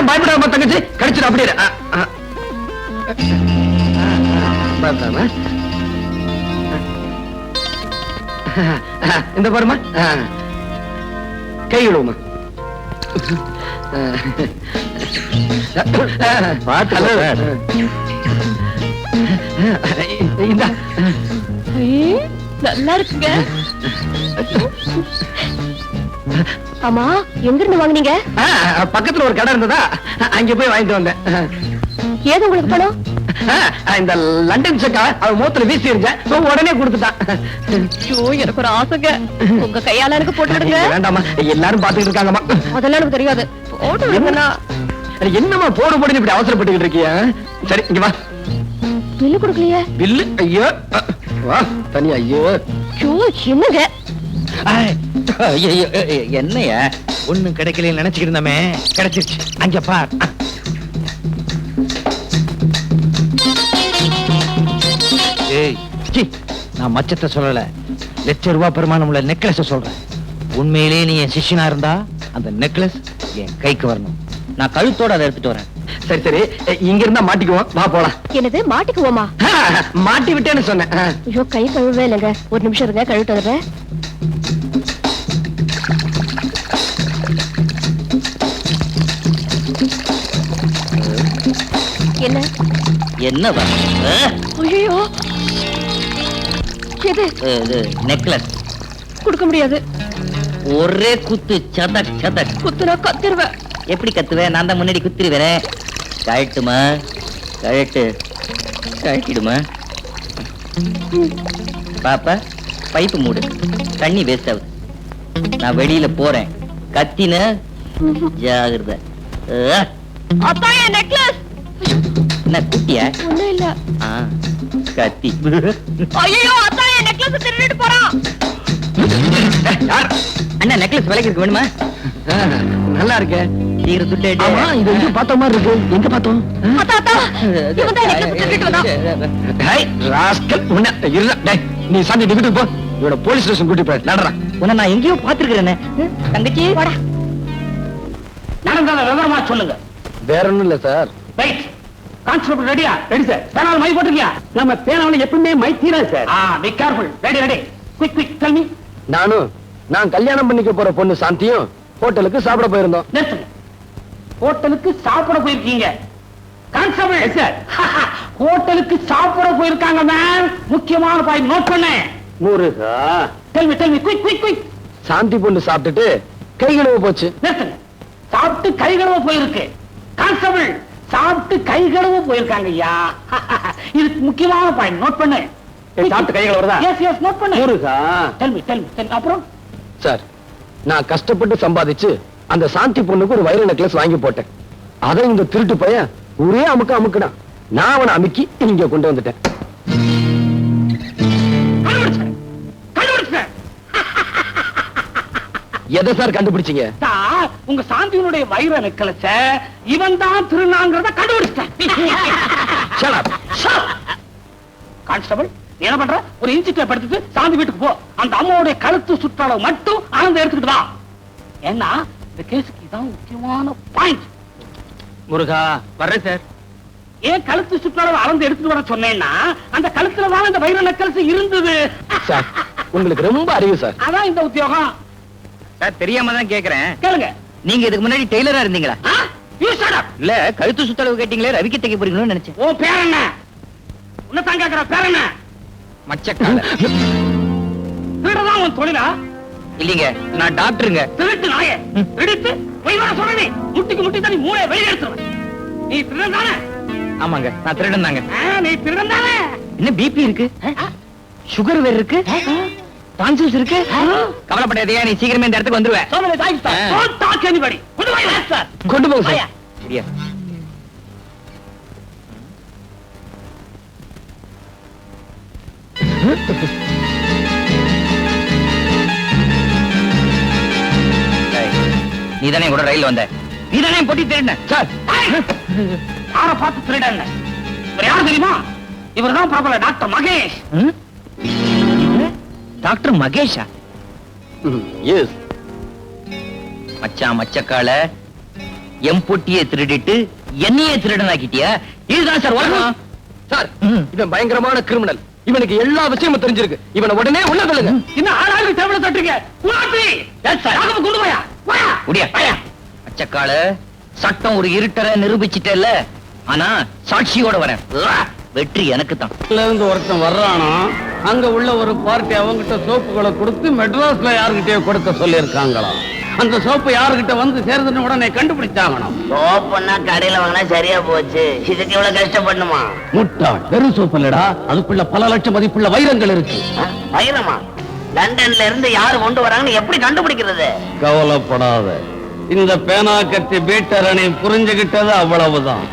பயப்படாம தங்கச்சி, கடிச்சிடும். அப்படியே இந்த பாருமா, கை விடுவோமா. நல்லா இருக்குங்க. ஆமா எங்க இருந்து வாங்குனீங்க? பக்கத்துல ஒரு கடை இருந்ததா, அங்க போய் வாங்கிட்டு வந்தேன். ஏது உங்களுக்கு பணம்? இந்த லண்டன் செக்கா அவன் மூத்துல வீசி இருந்தேன், உடனே கொடுத்துட்டான். எனக்கு ஒரு ஆசைங்க, உங்க கையால எனக்கு போட்டு விடுங்க. வேண்டாமா, எல்லாரும் பாத்துக்கிட்டு இருக்காங்கம்மா. அதெல்லாம் எனக்கு தெரியாது. போட்டு விடுங்கண்ணா. என்னம்மா போடு போடுன்னு இப்படி அவசரப்பட்டுக்கிட்டு இருக்கிய? சரி இங்க வா. பில்லு கொடுக்கலையே? பில்லு? ஐயோ வா தனியா. ஐயோ என்னங்க என்னையா ஒண்ணும் கிடைக்கல நினைச்சுக்கிட்டு இருந்தமே, கிடைச்சிருச்சு. அங்க பார். ஏய் சி, நான் மச்சத்தை சொல்லல, ₹1,00,000 பெருமானம் உள்ள நெக்லஸ் சொல்றேன். உண்மையிலேயே நீ என் சிஷ்யனா இருந்தா அந்த நெக்லஸ் என் கைக்கு வரணும். நான் கழுத்தோட அதை எடுத்துட்டு வரேன். சரி சரி, இங்க இருந்தா மாட்டிக்குவோம், வா போலாம். என்னது மாட்டிக்குவோமா? மாட்டி விட்டேன்னு சொன்னேன். ஐயோ கை கழுவே இல்லைங்க, ஒரு நிமிஷம் இருங்க, கழுவிட்டு வந்துடுறேன். என்ன என்னவா? ஐயோ எது? நெக்லஸ் கொடுக்க முடியாது. ஒரே குத்து, சதக் சதக். குத்துனா கத்திருவேன். எப்படி கத்துவேன்? நான் தான் முன்னாடி குத்திருவேன். கழட்டுமா? கழட்டு. கழட்டிடுமா? பாப்பா பைப்பு மூடு, தண்ணி வேஸ்ட் ஆகுது. நான் வெளியில போறேன், கத்தின ஜாகிரதை. அத்தாயே நெக்லஸ். என்ன குட்டியா? ஒண்ணும் இல்ல. கத்தி. ஐயோ அத்தாயே நெக்லஸ் திருடிட்டு போறான். அண்ணா நெக்லஸ் விலைக்கு இருக்கு, வேணுமா? நல்லா இருக்கு. சீக்கிரம் சுட்டு. ஆமா, இது எங்க பார்த்த மாதிரி இருக்கு. எங்க பார்த்தோம்? அத்தா அத்தா இவன் தான் நெக்லஸ் திருடிட்டு வந்தான். டேய் ராஸ்கல், உன்ன இருடா. டேய் நீ சாந்தி வீட்டுக்கு போ, இவன போலீஸ் ஸ்டேஷன் கூட்டி போய் நடறா. உன்னை நான் எங்கேயோ பாத்துருக்கிறேனே. தங்கச்சி போடா. நடந்தத விவரமா சொல்லுங்க. வேற ஒண்ணும் இல்ல சார். ரைட். கான்ஸ்டபிள் ரெடியா? Ready sir. பேனால மை போட்டுக்கியா? நம்ம பேனால எப்பவுமே மை தீரா sir. Be careful. Ready ready. Quick quick tell me. நான் கல்யாணம் பண்ணிக்க போற பொண்ணு சாந்தியும் ஹோட்டலுக்கு சாப்பிட போயிருந்தோம். நிறுத்துங்க. ஹோட்டலுக்கு சாப்பிட போயிருக்கீங்க? கான்ஸ்டபிள் சார், ஹோட்டலுக்கு சாப்பிட போயிருக்காங்க மேம். முக்கியமான பாயிண்ட் நோட் பண்ணேன். முருகா, tell me quick quick quick. Shanthi பொண்ணு சாப்பிட்டுட்டு கை கழுவ போச்சு. நிறுத்துங்க. சாப்பிட்டு கை கழுவ போயிருக்கு. கான்ஸ்டபிள், சாப்பிட்டு கை கழுவ போயிருக்காங்க ஐயா. இது முக்கியமான பாயிண்ட் நோட் பண்ணு. சாப்பிட்டு கை கழுவுறதா? எஸ் எஸ் நோட் பண்ணு. முருகா, டெல் மீ. அப்புறம் சார், நான் கஷ்டப்பட்டு சம்பாதிச்சு அந்த சாந்தி பொண்ணுக்கு ஒரு வைர நெக்லஸ் வாங்கி போட்டேன். அதை இந்த திருட்டு பையன் ஒரே அமுக்குடான். நான் அவனை அமுக்கி இங்க கொண்டு வந்துட்டேன். எதை சார் கண்டுபிடிச்சீங்க? உங்க சாந்தியினுடைய வைர நெக்லஸ இவன் தான் திருநாங்கிறத கண்டுபிடிச்சிட்டேன். கான்ஸ்டபிள், நீ என்ன பண்ற? ஒரு இன்சிட்டை படுத்துட்டு சாந்தி வீட்டுக்கு போ. அந்த அம்மாவுடைய கழுத்து சுற்றளவு மட்டும் ஆனந்த எடுத்துக்கிட்டு வா. ஏன்னா இந்த கேஸுக்கு இதான் முக்கியமான பாயிண்ட். முருகா, வர்றேன் சார். ஏன் கழுத்து சுற்றளவு அளந்து எடுத்துட்டு வர சொன்னேன்னா, அந்த கழுத்துல தான் இந்த வைர நெக்லஸ் இருந்தது. சார், உங்களுக்கு ரொம்ப அறிவு சார். அதான் இந்த உத்தியோகம். சார், தெரியாம தான் கேக்குறேன். கேளுங்க. நீங்க இதுக்கு முன்னாடி டெய்லரா இருந்தீங்களா? இல்ல, கழுத்து சுத்தளவு கேட்டீங்களே, ரவிக்கு தைக்க போறீங்களோன்னு நினைச்சேன். ஓ பேர் என்ன? உன்ன தான் கேக்குற, பேர் என்ன? மச்சக்கால. திருடதான் உன் தொழிலா? இல்லீங்க, நான் டாக்டருங்க. திருட்டு நாயே, எடுத்து போய் வர சொல்றேன். முட்டிக்கு முட்டி தான் நீ மூளை வெளியே எடுத்துருவேன். நீ திருடன் தானே? ஆமாங்க, நான் திருடன் தாங்க. நீ திருடன் தானே? என்ன பிபி இருக்கு, சுகர் வேற இருக்கு, டான்சில்ஸ் இருக்கு. கவலைப்படாதே, நீ சீக்கிரமே இந்த இடத்துக்கு வந்துருவேன். சோமலே தாய் சார், டோன்ட் டாக் எனிபடி. கொண்டு போய் சார். கொண்டு போங்க சார். சரியா? நீதானே கூட ரயில் வந்த, நீதானே பொட்டி திருட சார். யாரை பார்த்து திருடன்? இவர் யார் தெரியுமா? இவர் தான் பிரபல டாக்டர் மகேஷ். டாக்டர் மகேஷா? எஸ். மச்சான் மச்சக்கால எம் பொட்டியை திருடிட்டு என்னையே திருடன் ஆக்கிட்டியா? இதுதான் சார் உலகம். சார், இவன் பயங்கரமான கிரிமினல். இவனுக்கு எல்லா விஷயமும் தெரிஞ்சிருக்கு. இவனை உடனே உள்ள தள்ளுங்க. இன்னும் ஆளாளுக்கு தேவலை தட்டுறீங்க. கொண்டு போயா முடியா? மச்சக்கால சட்டம் ஒரு இருட்டரை நிரூபிச்சிட்டல, ஆனா சாட்சியோட வரேன். வெற்றி எனக்கு தான். இருந்து ஒருத்தன் வர்றானா, அங்க உள்ள ஒரு பார்ட்டி அவங்கிட்ட சோப்புகளை கொடுத்து மெட்ராஸ்ல யாருகிட்டயோ கொடுக்க சொல்லியிருக்காங்களாம். அந்த சோப்பு யாருகிட்ட வந்து சேர்ந்துன்னு உடனே கண்டுபிடிச்சாங்கணும். சோப்புன்னா கடையில வாங்கினா சரியா போச்சு. இதுக்கு இவ்வளவு கஷ்டப்படணுமா? முட்டாள், வெறும் சோப்பு இல்லடா, அதுக்குள்ள பல லட்சம் மதிப்புள்ள வைரங்கள் இருக்கு. வைரமா? லண்டன்ல இருந்து யாரு கொண்டு வராங்கன்னு எப்படி கண்டுபிடிக்கிறது? கவலைப்படாத, இந்த பேனா கத்தி பீட்டரணி புரிஞ்சுகிட்டது அவ்வளவுதான்.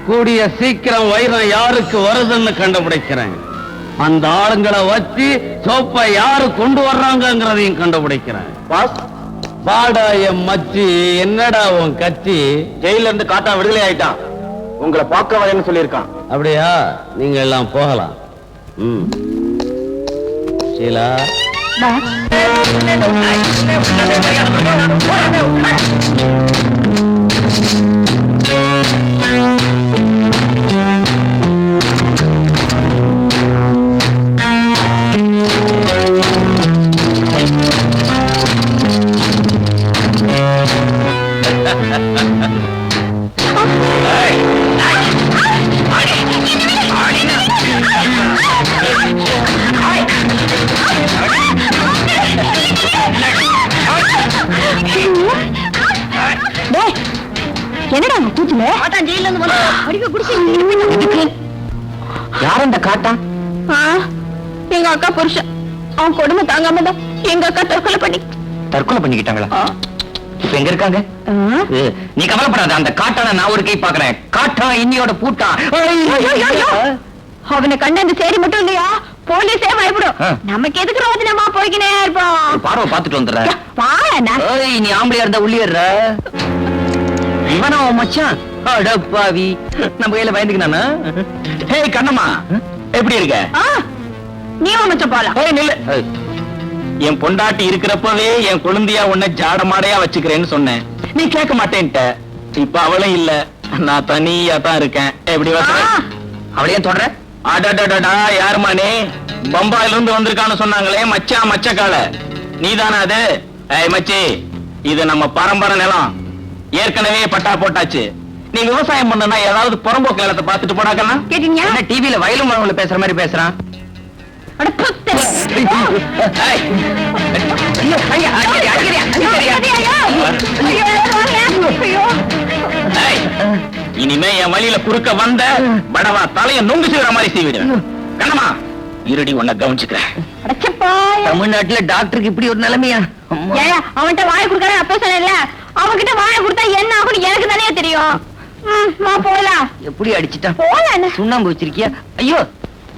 கூடிய சீக்கிரம் வைரம் யாருக்கு வருதுன்னு கண்டுபிடிக்கிறேன். அந்த ஆளுங்களை வச்சு சோப்பை யாரு கொண்டு வர்றாங்கிறதையும் கண்டுபிடிக்கிறேன். பாடா என் மச்சி, என்னடா உன் கட்சி? ஜெயில இருந்து காட்டா விடுதலை ஆயிட்டான். உங்களை பார்க்க வரேன்னு சொல்லியிருக்கான். அப்படியா? நீங்க எல்லாம் போகலாம். ஷீலா, என்னடா உங்க கூத்துல? யார் அந்த காட்டா? எங்க அக்கா புருஷன். அவன் கொடுமை தாங்காம தான் எங்க அக்கா தற்கொலை பண்ணிக்கிட்டாங்களா? இப்ப எங்க இருக்காங்க? நீ கவலைப்படாத, அந்த காட்டான நான் ஒரு கை பாக்குறேன். காட்டா இன்னியோட பூட்டா. அவனை கண்ட அந்த சேரி மட்டும் இல்லையா, போலீஸே பயப்படும். நமக்கு எதுக்கு ரோதனமா போய்க்கினே இருப்போம். பார்வை பாத்துட்டு வந்துடுற. நீ ஆம்பளையா இருந்தா உள்ளிடுற. இவனா மச்சான்? அடப்பாவி, நம்ம கையில பயந்துக்கினானா? ஹே கண்ணம்மா, எப்படி இருக்க? நீ ஒண்ணு போலாம். என் பொண்டாட்டி இருக்கிறப்பவே என் குழந்தையா உன்னை ஜாடமாடையா வச்சுக்கிறேன்னு சொன்னேன். நீ கேட்க மாட்டேன்ட்ட. இப்ப அவளும் இல்ல, நான் தனியா தான் இருக்கேன். எப்படி அவளையும் தொடர? அடடடா, யாருமானே? பம்பாயில இருந்து வந்திருக்கான்னு சொன்னாங்களே மச்சான் மச்சக்கால, நீதானா அது? மச்சி, இது நம்ம பரம்பரை நிலம். ஏற்கனவே பட்டா போட்டாச்சு. நீ விவசாயம் பண்ணனா ஏதாவது புறம்போக்கு நிலத்தை பார்த்துட்டு போடாக்கன்னா? கேட்டீங்க? டிவில வயலும் மரவுல பேசுற மாதிரி பேசுறான். இனிமே என் வழியில குறுக்க வந்த படவா தலைய நொங்கு செய்யற மாதிரி செய்விடுவேன். கண்ணமா, இருடி உன்னை கவனிச்சுக்கிறேன். தமிழ்நாட்டுல டாக்டருக்கு இப்படி ஒரு நிலைமையா? ஏன் அவன்கிட்ட வாயை கொடுக்காத அப்ப சொன்னேன்ல, அவன்கிட்ட வாயை கொடுத்தா என்ன ஆகும்னு எனக்கு தானே தெரியும். போலாம். எப்படி அடிச்சுட்டான்? போலாம். சுண்ணாம்பு வச்சிருக்கியா? ஐயோ,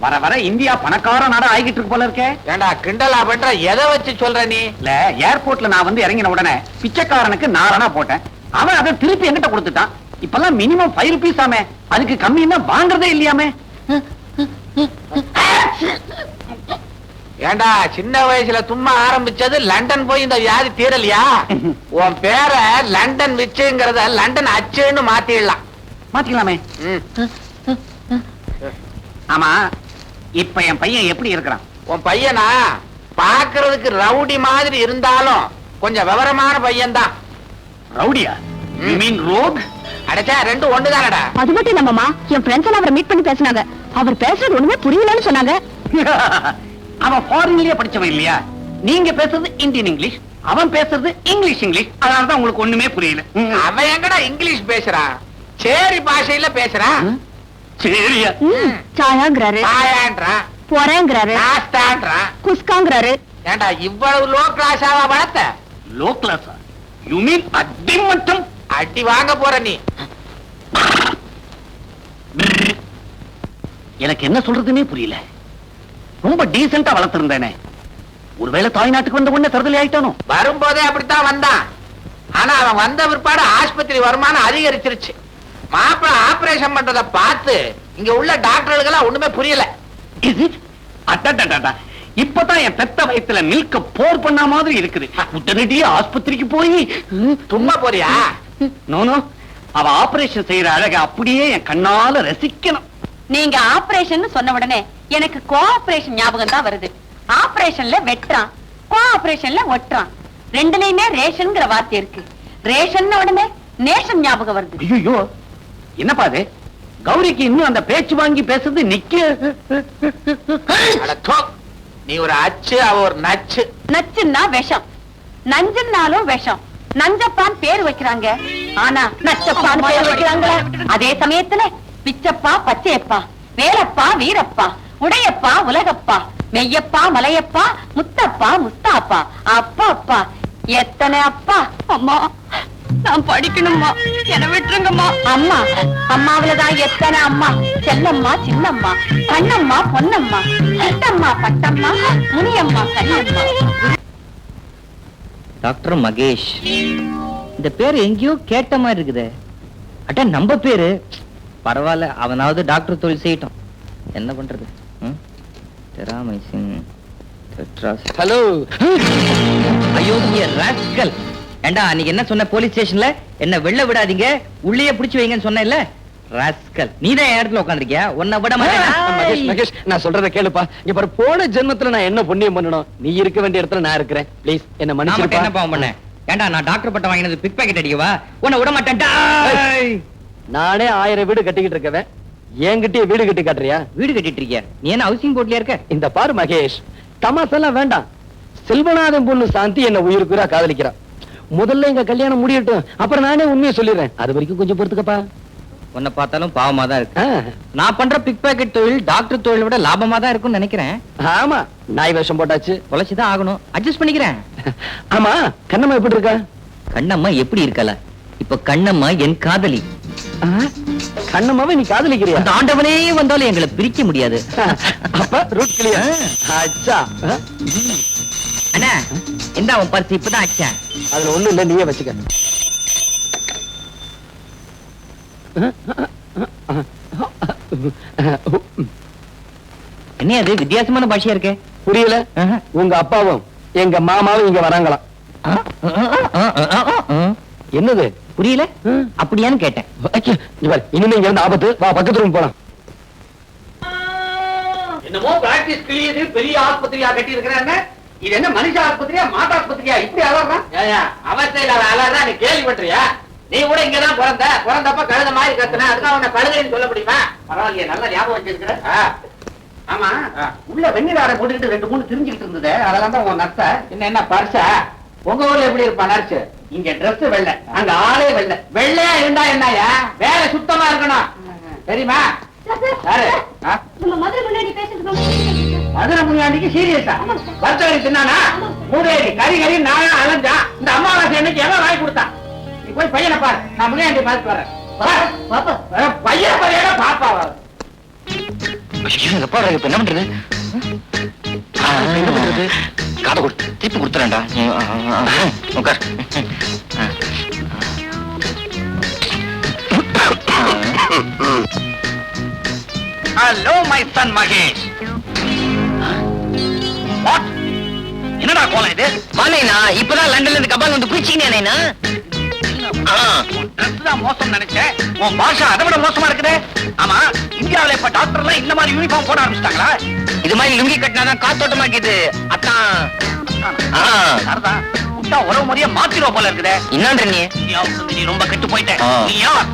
வர வர இந்தியா பணக்கார நாடா ஆகிட்டு இருக்கு போல இருக்கே. ஏண்டா கிண்டலா பண்ற? எதை வச்சு சொல்ற நீ? இல்ல, ஏர்போர்ட்ல நான் வந்து இறங்கின உடனே பிச்சைக்காரனுக்கு 4 போட்டேன். அவன் அதை திருப்பி என்கிட்ட கொடுத்துட்டான். இப்பெல்லாம் மினிமம் 5 ரூபீஸ் ஆமே, அதுக்கு கம்மின்னா வாங்குறதே இல்லையாமே. ஏண்டா சின்ன வயசுல தும்மா ஆரம்பிச்சது லண்டன் போய் இந்த வியாதி தீரலையா? உன் பேரை லண்டன் விச்சுங்கிறத லண்டன் அச்சுன்னு மாத்திடலாம். மாத்திக்கலாமே. ஆமா, இப்ப என் பையன் எப்படி இருக்கிறான்? உன் பையனா பாக்குறதுக்கு ரவுடி மாதிரி இருந்தாலும் கொஞ்சம் விவரமான பையன் தான். ரவுடியா? You mean rogue? அடைச்சா ரெண்டும் ஒண்ணுதானடா. அது மட்டும் இல்லம்மா, என் ஃப்ரெண்ட்ஸ் எல்லாம் அவரை மீட் பண்ணி பேசினாங்க. அவர் பேசுறது ஒண்ணுமே புரியலன்னு சொன்னாங்க. அவன் ஃபாரின்லயே படிச்சவன் இல்லையா? நீங்க பேசுறது இந்தியன் இங்கிலீஷ், அவன் பேசுறது இங்கிலீஷ். அதனாலதான் உங்களுக்கு ஒண்ணுமே புரியல. அவன் எங்கடா இங்கிலீஷ் பேசுறான்? சேரி பாஷையில பேசுறான். சரியா? சாயாங்கிறாரு, ஆயான்றான், பொறேங்கிறாரு, நாஸ்தான்றான், குஸ்காங்கிறாரு. ஏண்டா இவ்வளவு லோ கிளாஸாவா வளர்த்த? லோ கிளாஸா? யூ மீன் அடி மட்டும்? அடி வாங்க போற நீ. எனக்கு என்ன சொல்றதுன்னே புரியல. ரொம்ப டீசெண்டா வளர்த்திருந்தேனே, ஒருவேளை தாய்நாட்டுக்கு வந்த உடனே தருதலை ஆயிட்டானோ? வரும்போதே அப்படித்தான் வந்தான். ஆனா அவன் வந்த பிற்பாடு ஆஸ்பத்திரி வருமானம் அதிகரிச்சிருச்சு. மாப்பிள்ள ஆபரேஷன் பண்றத பார்த்து இங்க உள்ள டாக்டர்களுக்கெல்லாம் ஒண்ணுமே புரியல. இப்பதான் என் பெத்த வயத்துல மில்க போர் பண்ண மாதிரி இருக்குது. உடனடியே ஆஸ்பத்திரிக்கு போய் சும்மா போறியா? நோனோ, அவ ஆபரேஷன் செய்யற அழக அப்படியே என் கண்ணால ரசிக்கணும். நீங்க ஆபரேஷன் சொன்ன உடனே எனக்கு கோஆபரேஷன் ஞாபகம் தான் வருது. ஆபரேஷன்ல வெட்டுறான், கோஆபரேஷன்ல ஒட்டுறான். ரெண்டுலயுமே ரேஷன்ங்கிற வார்த்தை இருக்கு. ரேஷன் உடனே நேஷன் ஞாபகம் வருது. ஐயோ, என்னப்பா அது? கௌரிக்கு இன்னும் அந்த பேச்சு வாங்கி பேசுறது நிக்க. அட தோ, நீ ஒரு அச்சு, அவ ஒரு நச்சு. நச்சுன்னா விஷம், நஞ்சுன்னாலும் விஷம். நஞ்சப்பான் பேர் வைக்கிறாங்க, ஆனா நச்சப்பான் பேர் வைக்கிறாங்க. அதே சமயத்துல பிச்சப்பா, பச்சையப்பா, வேலப்பா, வீரப்பா, உடையப்பா, உலகப்பா, மெய்யப்பா, மலையப்பா, முத்தப்பா, முஸ்தாப்பா, அப்பா அப்பா, எத்தனை அப்பா. அம்மா, நான் படிக்கணும்மா, என்ன விட்டுருங்கம்மா. அம்மா, அம்மாவிலதான் எத்தனை அம்மா. செல்லம்மா, சின்னம்மா, கண்ணம்மா, பொன்னம்மா, சித்தம்மா, பட்டம்மா, முனியம்மா, கண்ணம்மா. டாக்டர் மகேஷ், இந்த பேரு எங்கேயோ கேட்ட மாதிரி இருக்குது. அட்ட நம்ம பேரு. பரவாயில்ல, அவனாவது டாக்டர் தொழில் செய்யட்டும். என்ன பண்றது? ஹலோ, அயோக்கிய ராஸ்கல். ஏண்டா, அன்னைக்கு என்ன சொன்ன போலீஸ் ஸ்டேஷன்ல? என்ன வெளில விடாதீங்க, உள்ளே பிடிச்சு வைங்கன்னு சொன்னேன்ல. ராஸ்கல், நீதான் என் இடத்துல உட்காந்துருக்கியா? உன்னை விட மகேஷ், மகேஷ், நான் சொல்றத கேளுப்பா. இங்க பாரு, போன ஜென்மத்துல நான் என்ன புண்ணியம் பண்ணணும்? நீ இருக்க வேண்டிய இடத்துல நான் இருக்கிறேன். ப்ளீஸ் என்ன மன்னிச்சிருப்பா. என்ன பாவம் பண்ண? ஏண்டா, நான் டாக்டர் பட்டம் வாங்கினது பிக் பாக்கெட் அடிக்கவா? உன்னை விட மாட்டேன்டா. நானே 1000 வீடு கட்டிக்கிட்டு இருக்கவன், என்கிட்டயே வீடு கட்டி காட்டுறியா? வீடு கட்டிட்டு இருக்கியா? நீ என்ன ஹவுசிங் போர்ட்லயா இருக்க? இந்த பாரு மகேஷ், தமாசெல்லாம் வேண்டாம். செல்வநாதன் பொண்ணு சாந்தி என்ன உயிருக்குறா காதலிக்கிறா. முதல்ல எங்க கல்யாணம் முடியட்டும், அப்புறம் நானே உண்மையை சொல்லிடுறேன். அது வரைக்கும் கொஞ்சம் பொறுத்துக்கப்பா. உன்னை பார்த்தாலும் பாவமா தான் இருக்கு. நான் பண்ற பிக் பாக்கெட் தொழில் டாக்டர் தொழிலை விட லாபமா தான் இருக்கும்னு நினைக்கிறேன். ஆமா, நாய் வேஷம் போட்டாச்சு, உழைச்சுதான் ஆகணும். அட்ஜஸ்ட் பண்ணிக்கிறேன். ஆமா, கண்ணம்மா எப்படி இருக்கா? கண்ணம்மா எப்படி இருக்கல? இப்ப கண்ணம்மா என் காதலி. கண்ணம்மாவை நீ காதலிக்கிறியா? அந்த ஆண்டவனே வந்தாலும் எங்களை பிரிக்க முடியாது. அப்ப ரூட் கிளியர். அச்சா, அண்ணா, என்ன அவன் பரிசு இப்பதான் ஆச்சா? அதுல ஒண்ணும் இல்ல, நீயே வச்சுக்க. என்ன அது வித்தியாசமான பாஷையா இருக்கு? புரியல? உங்க அப்பாவும் எங்க மாமாவும் இங்க வராங்களாம். என்னது புரியல? அப்படியான்னு கேட்டேன். இனிமே இங்க இருந்து ஆபத்து. வா, பக்கத்து ரூம் போலாம். என்னமோ பிராக்டிஸ் கிளியது பெரிய ஆஸ்பத்திரியா கட்டி இருக்கிறாங்க. இது என்ன மனுஷ ஆஸ்பத்திரியா, மாட்டு ஆஸ்பத்திரியா? இப்படி அலறான். அவஸ்தையில அலறா நீ கேள்விப்பட்டியா? நீ கூட இங்கதான் பிறந்தப்ப கழுத மாதிரி கத்துன, அதுதான் உன்னை கழுதைன்னு சொல்ல முடியுமா? பரவாயில்லையே, நல்ல ஞாபகம் வச்சிருக்கிற. ஆமா, உள்ள வெண்ணிலாரை போட்டுக்கிட்டு 2-3 திரிஞ்சுக்கிட்டு இருந்தது. அதெல்லாம் தான் உன் நர்ஸ. என்ன பர்சா? உங்க ஊர்ல எப்படி இருப்பா நர்ஸ்? இங்க டிரெஸ் வெள்ளை, அங்க ஆளே வெள்ளை. வெள்ளையா இருந்தா என்னயா? வேலை சுத்தமா இருக்கணும், தெரியுமா? யாரு? ஆ? நம்ம மதுரை முன்னாடி பேசுறது மதுரை முன்னாடிக்கு சீரியஸா வர்த்தகரி தின்னானா மூதேவி கறி கறி நானும் அலைஞ்சா இந்த அமாவாசை என்னைக்கு எவன் வாங்கி கொடுத்தான் நீ போய் பையனை பாரு நான் முன்னாடி பார்த்து வரேன் பையன் பையனா பாப்பாவா என்ன பண்றது என்ன பண்றது காடை கொடுத்து திருப்பி கொடுத்துறேன்டா உட்கார் hello my son Mahesh what என்னடா கோலம் இது வானேனா இப்பதான் லண்டன்ல இருந்து கபால் வந்து குளிச்சிக்கினேனா தான் மோசம் நினைச்சேன் உன் பாஷா அதை விட மோசமா இருக்குது ஆமா இந்தியாவில இப்ப டாக்டர்லாம் இந்த மாதிரி யூனிஃபார்ம் போட ஆரம்பிச்சிட்டாங்களா இது மாதிரி லுங்கி கட்டினாதான் காத்தோட்டமாக்கிது அத்தான் சரிதான் விட்டா உறவு முறைய மாத்திருவா போல இருக்குது என்னன்ற நீ ரொம்ப கெட்டு போயிட்ட நீ யார்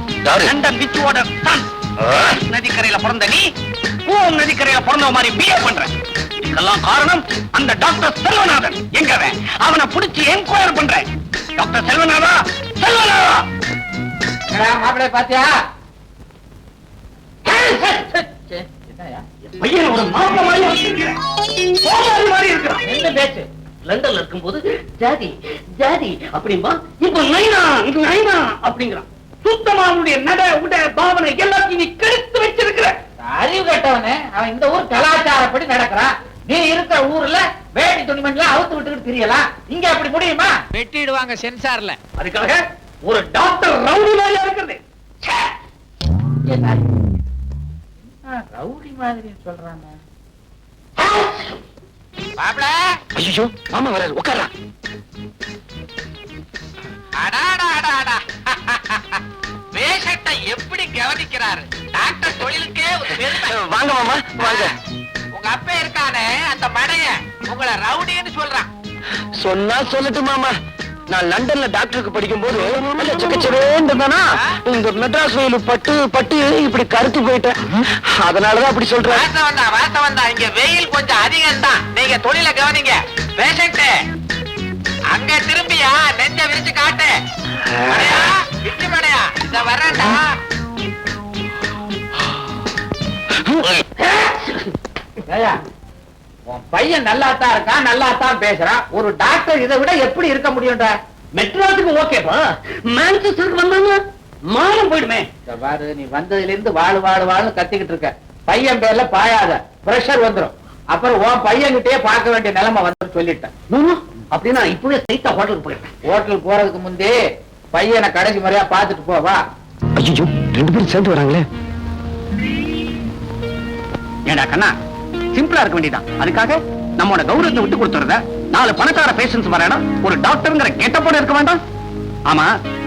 லண்டன் விச் வாட்டர் சன் நதிக்கரையில பிறந்த நீ நதிக்கரையில பிறந்த மாதிரி பிஹேவ் பண்ற இதுக்கெல்லாம் காரணம் அந்த டாக்டர் செல்வநாதன் எங்கவன் அவனை பிடிச்சி என்கொயர் பண்றேன் டாக்டர் செல்வநாதா செல்வநாதா மாப்பிள்ளை பாத்தியா பையனோட மாப்பிள்ளை மாதிரி இருக்கிறான் எந்த பேச்சு லண்டன்ல இருக்கும்போது ஜாதி ஜாதி அப்படிம்பா இப்ப நைனா இது நைனா அப்படிங்கிறான் சுத்தமா அவனுடைய நட உட பாவனை எல்லாத்தையும் நீ கெடுத்து வச்சிருக்கிற அறிவு கட்டவனே அவன் இந்த ஊர் கலாச்சாரப்படி நடக்கிறான் நீ இருக்கிற ஊர்ல வேட்டி துணிமணிலாம் அவுத்து விட்டுக்கிட்டு தெரியலாம் இங்க அப்படி முடியுமா வெட்டிடுவாங்க சென்சார்ல அதுக்காக ஒரு டாக்டர் ரவுடி மாதிரியா இருக்கிறது ரவுடி மாதிரி சொல்றாங்க மாப்பிள ஐயோ மாமா வராது உட்காரா பேஷண்ட்டை எப்படி கவனிக்கிறாரு டாக்டர் தொழிலுக்கே ஒரு பெருமை வாங்க மாமா வாங்க உங்க அப்பா இருக்கானே அந்த மடைய உங்களை ரவுடின்னு சொல்றான் சொன்னா சொல்லட்டு மாமா நான் லண்டன்ல டாக்டருக்கு படிக்கும் போது இந்த மெட்ராஸ் வெயில் பட்டு பட்டு இப்படி கருத்து போயிட்டேன் அதனாலதான் அப்படி சொல்றேன் வாசம் வந்தா இங்க வெயில் கொஞ்சம் அதிகம் தான் நீங்க தொழில கவனிங்க பேஷண்ட் அங்க திரும்பியா நெஞ்ச விரிச்சு காட்டு மடையா விட்டு மடையா இத வரேன்டா உன் பையன் நல்லாத்தான் இருக்கான் நல்லாத்தான் பேசுறான் ஒரு டாக்டர் இதை விட எப்படி இருக்க முடியும்டா மெட்ராஸுக்கு ஓகேப்பா மான்செஸ்டருக்கு வந்தாங்க மானம் போயிடுமே பாரு நீ வந்ததுல இருந்து வாழு வாழு வாழு கத்திக்கிட்டு இருக்க பையன் பேர்ல பாயாத பிரஷர் வந்துரும் அப்புறம் உன் பையன்கிட்டயே பார்க்க வேண்டிய நிலைமை வந்து சொல்லிட்டேன் அப்படின்னா இப்பவே சைட்டா ஹோட்டலுக்கு போயிட்டேன் ஹோட்டல் போறதுக்கு முந்தே பையனை கடைசி முறையா பாத்துட்டு போவா ஐயோ 2 பேரும் சேர்ந்து வராங்களே ஏண்டா கண்ணா சிம்பிளா இருக்க வேண்டியதான் அதுக்காக நம்மோட கௌரவத்தை விட்டு கொடுத்துறத 4 பணக்கார பேஷன்ஸ் வரேனா ஒரு டாக்டர்ங்கிற கெட்டப்போட இருக்க வேண்டாம் ஆமா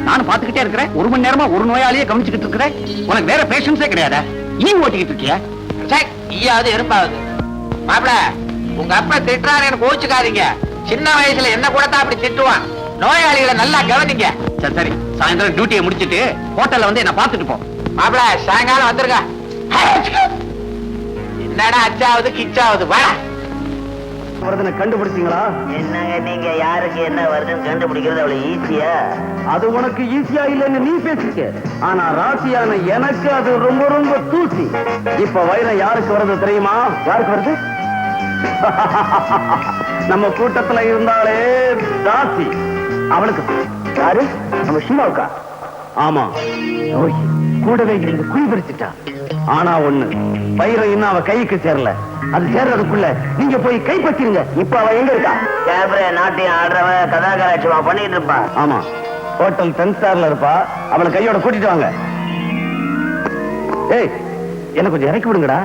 நானும் பாத்துக்கிட்டே இருக்கிறேன் 1 மணி நேரமா ஒரு நோயாளியே கவனிச்சுக்கிட்டு இருக்கிறேன் உனக்கு வேற பேஷன்ஸே கிடையாது நீ ஓட்டிக்கிட்டு இருக்கிய ஈயாவது எறும்பாவது மாப்பிள உங்க அப்பா திட்டுறாரு எனக்கு கோச்சுக்காதீங்க சின்ன வயசுல என்ன கூட தான் அப்படி திட்டுவான் நோயாளிகளை நல்லா கவனிங்க சரி சரி சாயந்தரம் டியூட்டியை முடிச்சிட்டு ஹோட்டல்ல வந்து என்ன பாத்துட்டு போ மாப்பிள சாயங்காலம் வந்துருங்க என்னடா அச்சாவது கிச்சாவது வா கண்டுபிடிச்சீங்களா என்னங்க நீங்க யாருக்கு என்ன வருதுன்னு கண்டுபிடிக்கிறது அவ்வளவு ஈஸியா அது உனக்கு ஈஸியா இல்லைன்னு நீ பேசிக்க ஆனா ராசியான எனக்கு அது ரொம்ப ரொம்ப தூசி இப்ப வைரம் யாருக்கு வருது தெரியுமா யாருக்கு வருது நம்ம கூட்டத்துல இருந்தாலே ராசி அவளுக்கு யாரு நம்ம சிவாவுக்கா ஆமா கூடவே இருந்து குழி பறிச்சுட்டா ஆனா ஒண்ணு வைரம் இன்னும் அவ கைக்கு சேரல அது சேர்றதுக்குள்ள நீங்க போய் கைப்பற்றிருங்க இப்ப அவ எங்க இருக்கா கேப்ரே நாட்டியம் ஆடுறவ கதாகராட்சிமா பண்ணிட்டு இருப்பா ஆமா ஹோட்டல் 10 ஸ்டார்ல இருப்பா அவளை கையோட கூட்டிட்டு வாங்க ஏய் என்ன கொஞ்சம் இறக்கி விடுங்கடா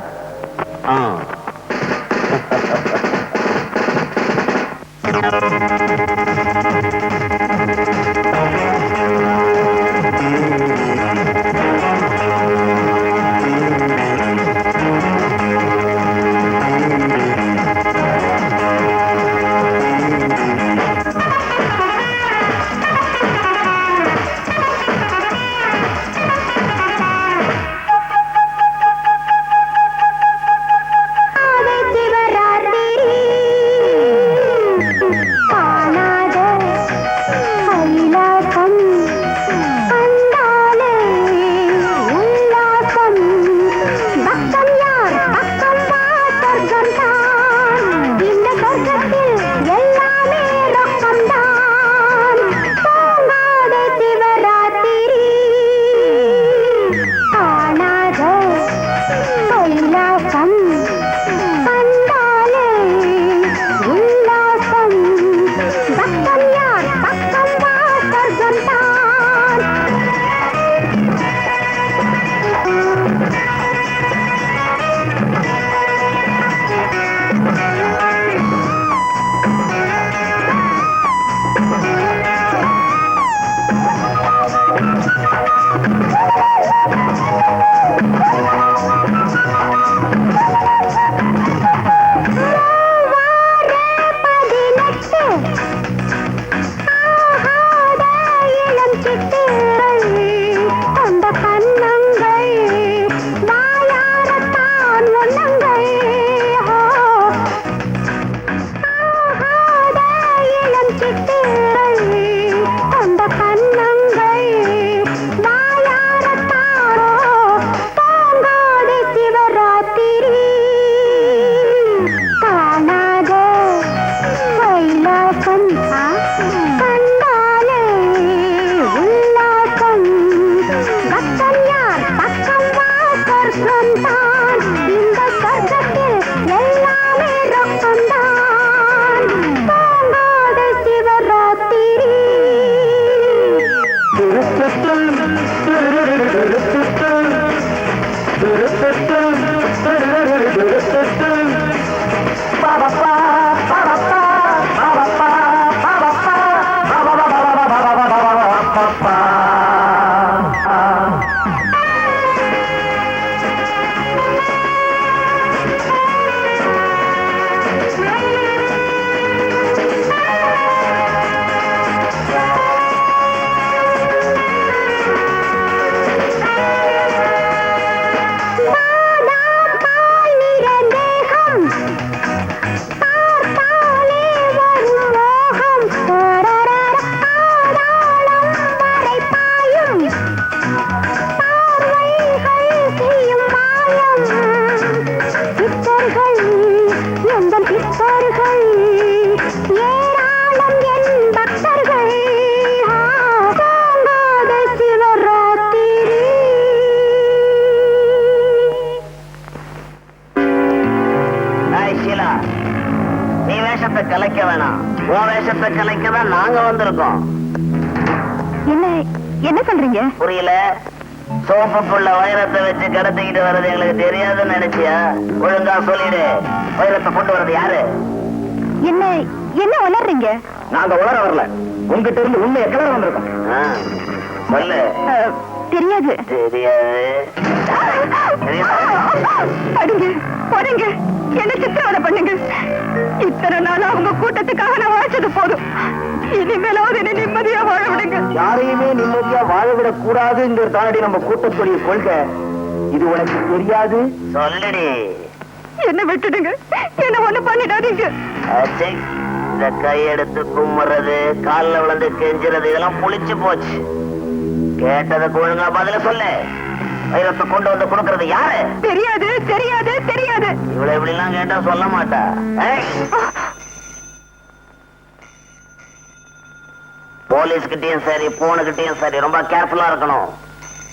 சிவராத்திரி என்ன என்ன சொல்றீங்க? புரியல? சோப்புக்குள்ள வைரத்தை வச்சு கடத்திக்கிட்டு வர்றது எங்களுக்கு தெரியாதுன்னு நினைச்சியா? ஒழுங்கா சொல்லிடு, வைரத்தை கொண்டு வர்றது யாரு? என்ன என்ன உளறீங்க? நாங்க உளர வரல, உங்ககிட்ட இருந்து உண்மையை கிளற வந்திருக்கோம். சொல்லு. தெரியாது. அடிங்க, போடுங்க, என்ன சித்திரவதை பண்ணுங்க. இத்தனை நாள் அவங்க கூட்டத்துக்காக நான் வாழ்ச்சது போதும். இனிமேலாவது என்ன நிம்மதியா வாழ விடுங்க. யாரையுமே நிம்மதியா வாழ விடக் கூடாதுங்கிற தாண்டி நம்ம கூட்டத்துடைய கொள்கை. இது உனக்கு தெரியாது? சொல்லடி. என்ன விட்டுடுங்க, என்ன ஒண்ணு பண்ணிடாதீங்க. இந்த கையெடுத்து கும்புறது, காலில் விழுந்து கெஞ்சுறது இதெல்லாம் புளிச்சு போச்சு. கேட்டதுக்கு ஒழுங்கா பதில சொல்லு. வைரத்தை கொண்டு வந்து கொடுக்கறது யாரு? தெரியாது தெரியாது தெரியாது. இவ்வளவு இப்படி எல்லாம் கேட்டா சொல்ல மாட்டா. போலீஸ் கிட்டயும் சரி, போனுகிட்டயும் சரி, ரொம்ப கேர்ஃபுல்லா இருக்கணும்.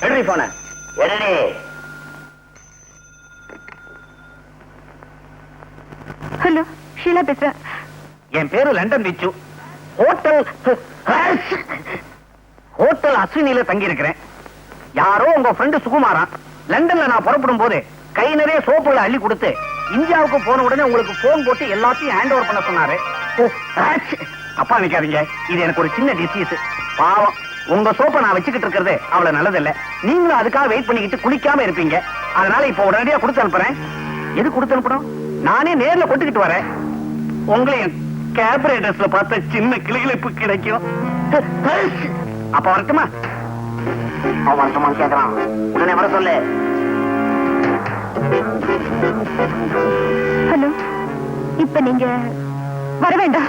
எடுறி போன. எடுடி. ஹலோ, ஷீலா பேசுறேன். என் பேரு லண்டன் விச்சு. ஹோட்டல் அஸ்வினியில தங்கி இருக்கிறேன். யாரோ உங்க ஃப்ரெண்டு சுகுமாரா லண்டன்ல நான் புறப்படும் போது கை நிறைய சோப்புகளை அள்ளி கொடுத்து இந்தியாவுக்கு போன உடனே உங்களுக்கு போன் போட்டு எல்லாத்தையும் ஹேண்ட் ஓவர் பண்ண சொன்னாரு. அப்பா நிக்காதீங்க, இது எனக்கு ஒரு சின்ன டிசீஸ். பாவம், உங்க சோப்பை நான் வச்சுக்கிட்டு இருக்கிறது அவ்வளவு நல்லதில்ல. நீங்களும் அதுக்காக வெயிட் பண்ணிக்கிட்டு குளிக்காம இருப்பீங்க. அதனால இப்ப உடனடியா கொடுத்து அனுப்புறேன். எது கொடுத்து அனுப்பணும்? நானே நேர்ல கொண்டுகிட்டு வரேன். உங்களையும் கேபரேட்டர்ஸ்ல பார்த்த சின்ன கிளிகளிப்பு கிடைக்கும். அப்ப வரட்டுமா? அவன் வருத்தமான்னு கேட்கறான், உடனே வர சொல்லு. ஹலோ, இப்ப நீங்க வர வேண்டாம்.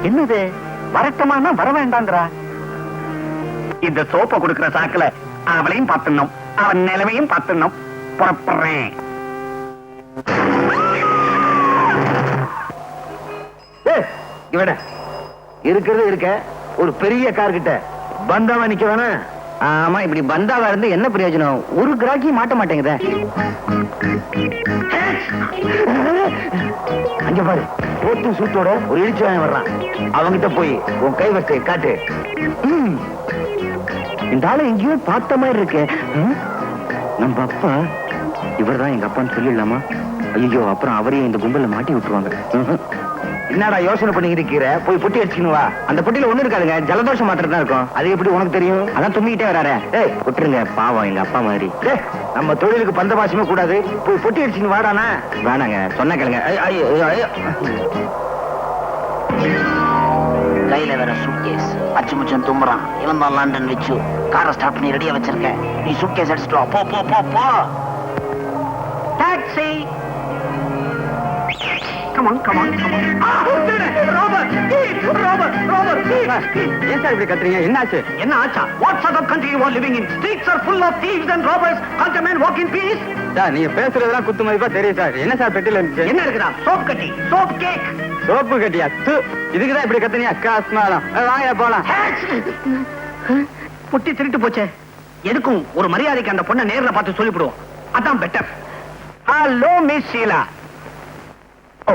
என்னது வரட்டமானா வர வேண்டாங்கிறா? இந்த சோப்பை கொடுக்கிற சாக்குல அவளையும் பார்த்துடணும், அவன் நிலைமையும் பார்த்துடணும். புறப்படுறேன். இவட இருக்கிறது இருக்க ஒரு பெரிய கார் கிட்ட பந்தாவா நிக்க வேணா? ஆமா, இப்படி பந்தாவா இருந்து என்ன பிரயோஜனம்? ஒரு கிராக்கி மாட்ட மாட்டேங்குதே. அங்க பாரு, போட்டு சூட்டோட ஒரு இழிச்சு வாங்க வர்றான். அவங்கிட்ட போய் உன் கைவசை காட்டு. இந்த ஆளை எங்கேயோ பார்த்த மாதிரி இருக்கு. நம்ம அப்பா இவர்தான் எங்க அப்பான்னு சொல்லிடலாமா? ஐயோ, அப்புறம் அவரையும் இந்த கும்பல மாட்டி விட்டுருவாங்க. என்னடா யோசனை பண்ணி இருக்கிற? போய் பொட்டி அடிச்சுன்னு வா. அந்த பொட்டியில ஒண்ணு இருக்காதுங்க, ஜலதோஷம் மாத்திரம் தான் இருக்கும். அது எப்படி உனக்கு தெரியும்? அதான் தும்பிக்கிட்டே வராரு. ஏய், விட்டுருங்க, பாவம் எங்க அப்பா மாதிரி. நம்ம தொழிலுக்கு பந்தபாசமே கூடாது. போய் பொட்டி அடிச்சுன்னு வாடானா? வேணாங்க, சொன்ன கேளுங்க. கையில வேற சூட்கேஸ், அச்சு முச்சம் தும்புறான். இவன் தான் லண்டன் விச்சு. காரை ஸ்டார்ட் பண்ணி ரெடியா வச்சிருக்கேன். நீ சூட்கேஸ் அடிச்சுட்டு வா. போ போ போ போ. Taxi. Come on, come on, come on. Robert! Robert! Robert! ஏன் சார் இப்படி கத்துறீங்க? என்னாச்சு? என்ன ஆச்சா? What sort of country you are living in? Streets are full of thieves and robbers. Can't a man walk in peace? Sir, நீங்க பேசுறதெல்லாம் குத்து மதிப்பா தெரியும் சார். என்ன சார் பெட்டில இருந்துச்சு? என்ன இருக்குடா? சோப் கட்டி, சோப் கேக். சோப்பு கட்டியா? இதுக்குதான் இப்படி கத்துறீங்க? காஸ்மாலம். வாங்க போலாம். புட்டி திருட்டு போச்சே. எதுக்கும் ஒரு மரியாதைக்கு அந்த பொண்ணை நேர்ல பார்த்து சொல்லிவிடுவோம். அதான் பெட்டர். Hello miss Sheela. ஓ,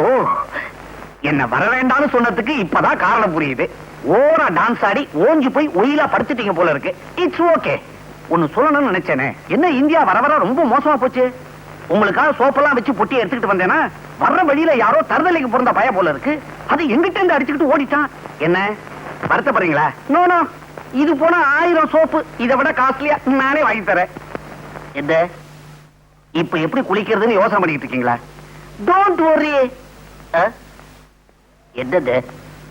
என்ன வர வேண்டாம்னு சொன்னதுக்கு இப்பதான் காரணம் புரியுது. ஓரா டான்ஸ் ஆடி ஓஞ்சு போய் ஒயிலா படுத்துட்டீங்க போல இருக்கு. It's okay. ஒன்னு சொல்லணும்னு நினைச்சேனே. என்ன இந்தியா வர வர ரொம்ப மோசமா போச்சு. உங்களுக்காக சோப்பெல்லாம் வச்சு பொட்டி எடுத்துக்கிட்டு வந்தேன்னா வர்ற வழியில யாரோ தருதலைக்கு பிறந்த பய போல இருக்கு. அது எங்கிட்ட இருந்து அடிச்சுக்கிட்டு ஓடிட்டான். என்ன வருத்தப்படுறீங்களா? நோ நோ, இது போனா 1000 சோப்பு இதை விட காஸ்ட்லியா நானே வாங்கி தரேன். என்ன இப்ப எப்படி குளிக்கிறதுன்னு யோசனை பண்ணிட்டு இருக்கீங்களா? Don't worry. என்னது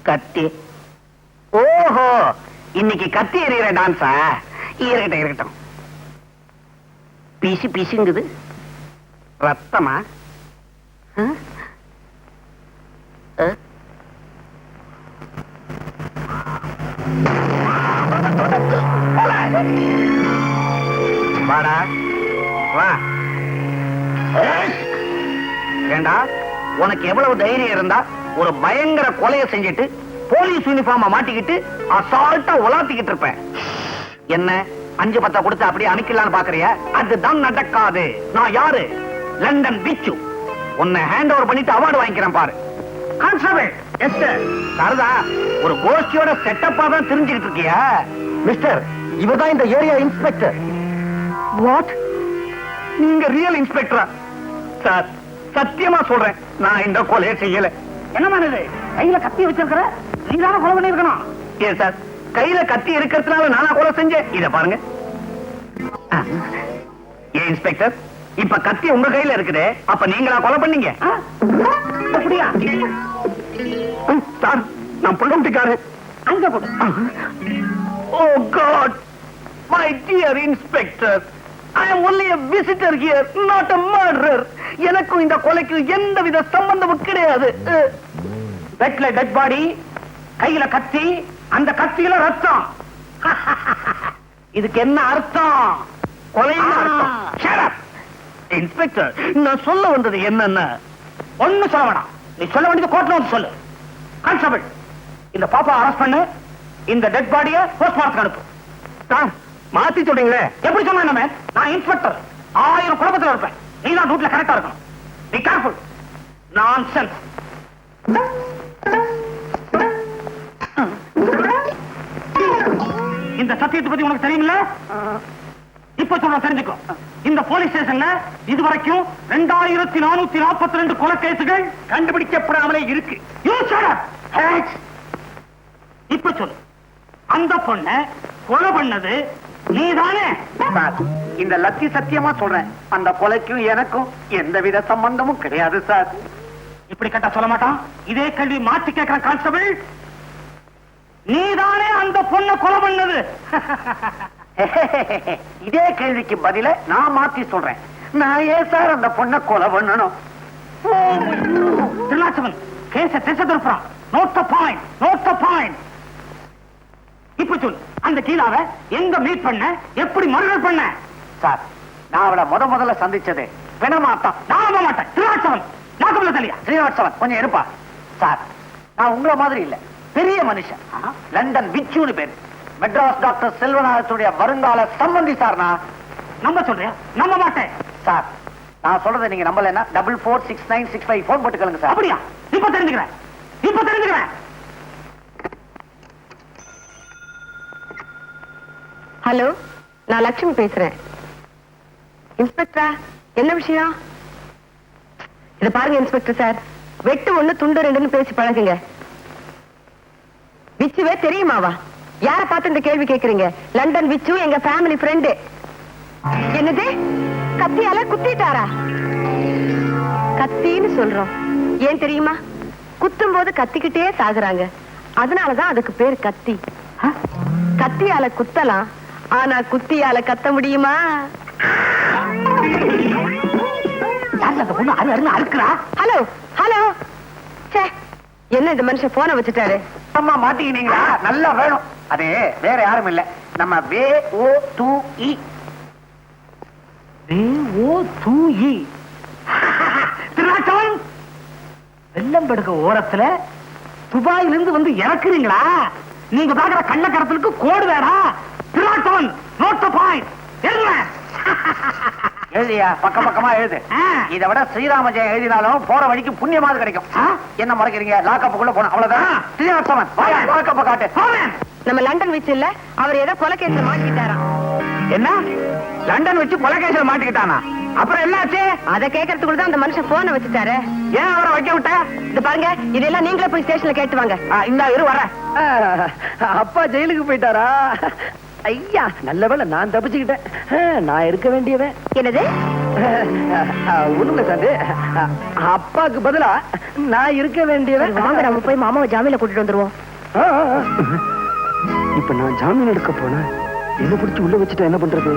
கத்தி? ஓஹோ, இன்னைக்கு கத்தி எறிகிற டான்ஸா? இருக்கட்டும் இருக்கட்டும். பீசி பீசிங்குது. ரத்தமா? வாடா வா. ஏண்டா, உனக்கு எவ்வளவு தைரியம் இருந்தா ஒரு பயங்கர கொலையை செஞ்சுட்டு போலீஸ் யூனிஃபார்ம மாட்டிக்கிட்டு அசால்ட்டா உலாத்திக்கிட்டு இருப்பேன். என்ன 5-10 கொடுத்து அப்படியே அனுக்கலான்னு பாக்குறியா? அதுதான் நடக்காது. நான் யாரு? லண்டன் விச்சு. உன்னை ஹேண்ட் ஓவர் பண்ணிட்டு அவார்டு வாங்கிக்கிறேன் பாரு. கான்ஸ்டபிள், சாரதா, ஒரு கோஷ்டியோட செட்டப்பா தான் தெரிஞ்சுக்கிட்டு இருக்கியா? மிஸ்டர், இவர்தான் இந்த ஏரியா இன்ஸ்பெக்டர். வாட்? நீங்க ரியல் இன்ஸ்பெக்டரா? சார், சத்தியமா சொல்றேன், நான் இந்த கொலையை செய்யல. என்ன இது? கையில கத்தி வச்சிருக்கிற, நீ தானே கொலை பண்ணிருக்கணும். ஏன் சார், கையில கத்தி இருக்கிறதுனால நானா கொலை செஞ்சேன்? இத பாருங்க. ஏன் இன்ஸ்பெக்டர், இப்ப கத்தி உங்க கையில இருக்குது, அப்ப நீங்களா கொலை பண்ணீங்க? அப்படியா? சார், நான் புள்ளம்பிக்காரன். அங்க போடு. Oh god, my dear inspector, I am only a visitor here, not a murderer. எனக்கும் இந்த கொலைக்கு எந்தவித சம்பந்தமும் கிடையாது. பெட்ல டெட் பாடி, கையில கத்தி, அந்த கத்தியில ரத்தம். இதுக்கு என்ன அர்த்தம்? கொலைன்னு அர்த்தம். Shut up. இன்ஸ்பெக்டர், நான் சொல்ல வந்தது என்னன்னா, ஒண்ணு சொல்ல வேணாம், நீ சொல்ல வேண்டியது கோர்ட்ல வந்து சொல்லு. கான்ஸ்டபிள், இந்த பாப்பா அரெஸ்ட் பண்ணு, இந்த டெட் பாடியை போஸ்ட்மார்ட்டம் அனுப்பு. சார், மாத்தி சொல்றீங்களே? எப்படி சொன்னா? நான் இன்ஸ்பெக்டர், 1000 குடும்பத்தில் இருப்பேன், நீ தான் ரூட்ல கரெக்டா இருக்கணும். Be careful. நான்சென்ஸ். இந்த சத்தியத்தை பத்தி உனக்கு தெரியுமில்ல? இப்ப சொல்ற தெரிஞ்சுக்கோ. இந்த போலீஸ் ஸ்டேஷன்ல இதுவரைக்கும் 2442 கொலை கேசுகள் கண்டுபிடிக்கப்படாமலே இருக்கு. இப்ப சொல்லு, அந்த பொண்ண கொலை பண்ணது நீதானே? இந்த லத்தி சத்தியமா சொல்றேன், அந்த கொலைக்கும் எனக்கும் எந்தவித சம்பந்தமும் கிடையாது சார். இப்படி கேட்டா சொல்ல மாட்டான். இதே கேள்வி மாற்றி கேட்கிற கான்ஸ்டபிள், நீதானே அந்த பொண்ணை கொலை பண்ணது? இதே கேள்விக்கு பதில நான் மாத்தி சொல்றேன், நான் ஏன் சார் அந்த பொண்ணை கொலை பண்ணணும்? திருநாச்சவன் கேச திசை திருப்புறான். Note the point, note the point. இப்ப சொல்லு, அந்த கீழாவை எங்க மீட் பண்ண, எப்படி மர்டர் பண்ண? சார், நான் அவளை முதல்ல சந்திச்சது பிணமாத்தான். நான் மாட்டேன். திருநாச்சவன் நாக்குள்ள தலையா? ஸ்ரீனிவாசவன் கொஞ்சம் இருப்பா. சார், நான் உங்களை மாதிரி இல்ல, பெரிய மனுஷன். லண்டன் விச்சுன்னு பேரு, மெட்ராஸ் டாக்டர் செல்வநாதனுடைய வருங்கால சம்பந்தி சார். நான் நம்ப சொல்றியா? நம்ப மாட்டேன் சார். நான் சொல்றதை நீங்க நம்பலன்னா 446965 போன் போட்டுக்கலுங்க சார். அப்படியா? இப்ப தெரிஞ்சுக்கிறேன், இப்ப தெரிஞ்சுக்கிறேன். ஹலோ, நான் லட்சுமி பேசுறேன். இன்ஸ்பெக்டரா, என்ன விஷயம்? இத பாருங்க இன்ஸ்பெக்டர் சார், வெட்டு 1 துண்டு 2ன்னு பேசி பழகுங்க. விச்சுவே தெரியுமாவா? யார பார்த்து இந்த கேள்வி கேக்குறீங்க? லண்டன் விச்சு எங்க ஃபேமிலி ஃப்ரெண்டு. என்னது, கத்தியால குத்திட்டாரா? கத்தின்னு சொல்றோம், ஏன் தெரியுமா? குத்தும் போது கத்திக்கிட்டே சாகுறாங்க, அதனாலதான் அதுக்கு பேர் கத்தி. கத்தியால குத்தலாம், ஆனா குத்தியால கத்த முடியுமா? ஹலோ ஹலோ, என்ன இந்த மனுஷன் போன வச்சுட்டாரு? அம்மா மாட்டிக்கினீங்களா? நல்லா வேணும். அது வேற யாரும் இல்ல, நம்ம VO2E. VO2E. திருநாட்டவன், வெள்ளம்படுக்க ஓரத்துல துபாயிலிருந்து வந்து இறக்குறீங்களா? நீங்க பாக்குற கள்ளக்கடத்தலுக்கு கோடு வேடா? திருநாட்டவன், நோட் தி பாயிண்ட். எழுதியா? பக்கம் பக்கமா எழுது. இதை விட ஸ்ரீராம ஜெயம் எழுதினாலும் போற வழிக்கு புண்ணியமாவது கிடைக்கும். என்ன முறைக்கிறீங்க? லாக்கப்புக்குள்ள போன அவ்வளவுதான். ஸ்ரீனிவாசவன், லாக்கப்ப காட்டு. நம்ம லண்டன் வச்சு இல்ல, அவர் ஏதோ கொலைகேஸ்ல மாட்டிக்கிட்டாராம். என்ன? லண்டன் வச்சு கொலைகேஸ்ல மாட்டிக்கிட்டானா? அப்புறம் என்னாச்சு? அதை கேட்கறதுக்குள்ள தான் அந்த மனுஷன் போன வச்சுட்டாரு. ஏன் அவரை வைக்க விட்ட? இது பாருங்க, இதெல்லாம் நீங்களே போய் ஸ்டேஷன்ல கேட்டு வாங்க. இந்த இரு வர. அப்பா ஜெயிலுக்கு போயிட்டாரா? ஐயா, நல்ல வேளை நான் தப்பிச்சுக்கிட்டேன். நான் இருக்க வேண்டியவன். என்னது? ஒண்ணுல சார், அப்பாக்கு பதிலா நான் இருக்க வேண்டியவன். வாங்க, நம்ம போய் மாமாவை ஜாமீன்ல கூட்டிட்டு வந்துருவோம். இப்ப நான் ஜாமீன் எடுக்க போனேன், என்ன பிடிச்சு உள்ள வச்சுட்டா என்ன பண்றது?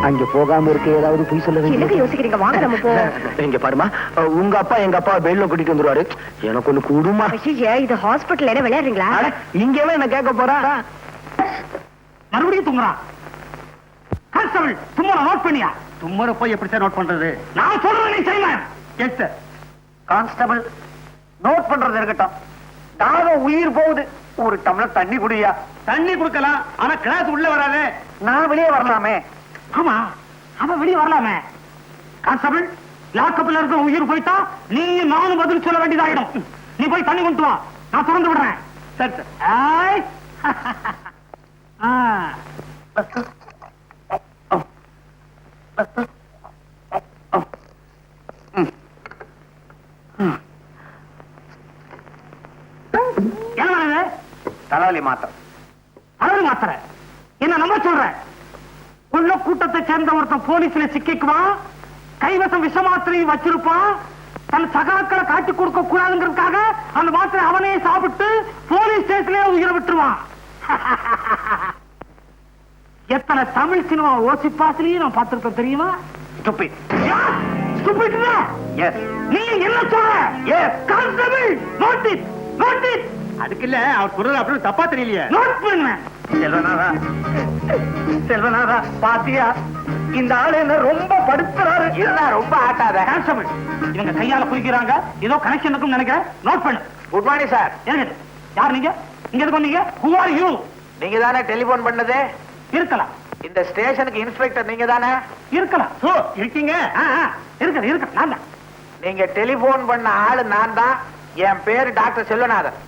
அங்க போகாம இருக்க ஏதாவது போய் சொல்ல என்னங்க யோசிக்கிறீங்க? வாங்க நம்ம போவோம். இங்க பாருமா, உங்க அப்பா எங்க அப்பா பெயில்ல கூட்டிட்டு வந்துருவாரு. எனக்கு ஒண்ணு கூடுமா? இது ஹாஸ்பிட்டல் என்ன விளையாடுறீங்களா? இங்கவே என்ன கேட்க போறா? மறுபடியும் தும்முறான். கான்ஸ்டபிள், தும்முற நோட் பண்ணியா? தும்முற போய் எப்படி சார் நோட் பண்றது? நான் சொல்றேன், நீ செய்யலாம். Yes sir. கான்ஸ்டபிள், நோட் பண்றது இருக்கட்டும், தாகம் உயிர் போகுது, ஒரு டம்ளர் தண்ணி குடியா. தண்ணி குடுக்கலாம், ஆனா கிளாஸ் உள்ள வராது. நான் வெளியே வரலாமே. ஆமா, அவன் வெளியே வரலாமே. கான்ஸ்டபிள், லாக்கப்ல இருக்க உயிர் போயிட்டா நீ நானும் பதில் சொல்ல வேண்டியதாயிடும். நீ போய் தண்ணி கொண்டு வா, நான் திறந்து விடுறேன். சரி சார். ஆய். தலைவலி மாத்திரை. தலைவலி மாத்திரை என்ன நம்ப சொல்ற? உள்ள கூட்டத்தை சேர்ந்த ஒருத்தன் போலீஸ்ல சிக்கிக்குவான், கைவசம் விஷ மாத்திரையும் வச்சிருப்பான். தன் சகாக்களை காட்டி கொடுக்க கூடாதுங்கிறதுக்காக அந்த மாத்திரை அவனே சாப்பிட்டு போலீஸ் ஸ்டேஷன்ல உயிரை விட்டுருவான். எத்தனை தமிழ் சினிமா ஓசிப்பாசிலையும் நான் பார்த்திருப்பேன் தெரியுமா? நீ என்ன சொல்ற? அதுக்கு இல்ல அவர் சொல்றது அப்படி தப்பா தெரியலையே. நோட் பண்ண செல்வநாதா, செல்வநாதா பாத்தியா இந்த ஆளு என்ன ரொம்ப படுத்துறாரு. என்ன ரொம்ப ஆட்டாத. கான்ஸ்டபிள் இவங்க கையால குடிக்கிறாங்க, ஏதோ கனெக்ஷன் இருக்குன்னு நினைக்கிறேன். நோட் பண்ணு. Good morning sir. யார் நீங்க? இங்க எதுக்கு வந்தீங்க? Who are you? நீங்க தானே டெலிபோன் பண்ணது? இருக்கலாம். இந்த ஸ்டேஷனுக்கு இன்ஸ்பெக்டர் நீங்க தானே? இருக்கலாம். ஓ இருக்கீங்க. இருக்க நான் தான். நீங்க டெலிபோன் பண்ண ஆளு நான் தான். என் பேரு டாக்டர் செல்வநாதன்.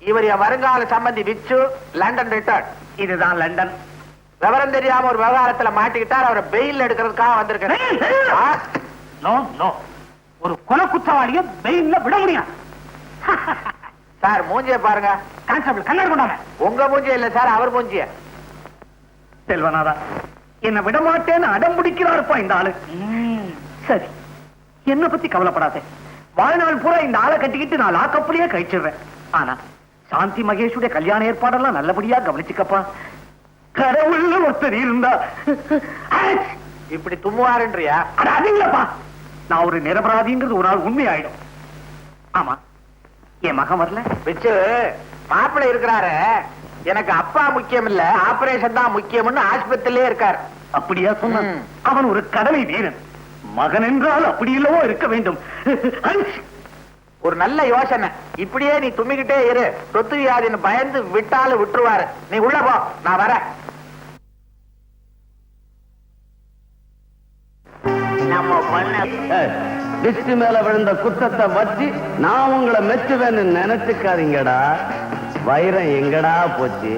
இவர் என் வருங்கால சம்பந்தி விச்சு, லண்டன் ரிட்டர்ன். இதுதான் லண்டன். விவரம் தெரியாம ஒரு விவகாரத்துல மாட்டிக்கிட்டார், அவரை பெயில் எடுக்கிறதுக்காக வந்திருக்கேன். ஒரு கொலை குற்றவாளிய பெயில்ல விட முடியும் சார். மூஞ்சிய பாருங்க. கான்ஸ்டபிள் கண்ணாடி கொண்டாங்க. உங்க மூஞ்சிய இல்ல சார், அவர் மூஞ்சிய. செல்வநாதா என்ன விட மாட்டேன்னு அடம் பிடிக்கிறாருப்பா இந்த ஆளு. சரி, என்ன பத்தி கவலைப்படாத. வாழ்நாள் பூரா இந்த ஆளை கட்டிக்கிட்டு நான் லாக்கப்லயே கழிச்சிடுறேன். ஆனா சாந்தி மகேஷுடைய கல்யாண ஏற்பாடெல்லாம் நல்லபடியா கவனிச்சுக்கப்பா. கடவுள்ல ஒருத்தர் இருந்தா இப்படி தும்முவாருன்றியா? அது இல்லப்பா, நான் ஒரு நிரபராதிங்கிறது ஒரு நாள் உண்மை ஆயிடும். ஆமா, என் மகன் வரல. வச்சு மாப்பிள்ளை இருக்கிறாரு. எனக்கு அப்பா முக்கியம் இல்ல, ஆபரேஷன் தான் முக்கியம்னு ஆஸ்பத்திரியிலே இருக்காரு. அப்படியா சொன்ன? அவன் ஒரு கடமை வீரன். மகன் என்றால் அப்படி இல்லவோ இருக்க வேண்டும். ஒரு நல்ல யோசனை. இப்படியே நீ தும்மிக்கிட்டே இரு, சொத்து வியாதின்னு பயந்து விட்டாலும் விட்டுருவாரு. நீ உள்ள போ, நான் வரேன். நம்ம பண்ண டிஸ்டி மேல விழுந்த குத்தத்தை வச்சு நான் உங்களை மெச்சுவேன்னு நினைச்சுக்காதீங்கடா. வைரம் எங்கடா போச்சு?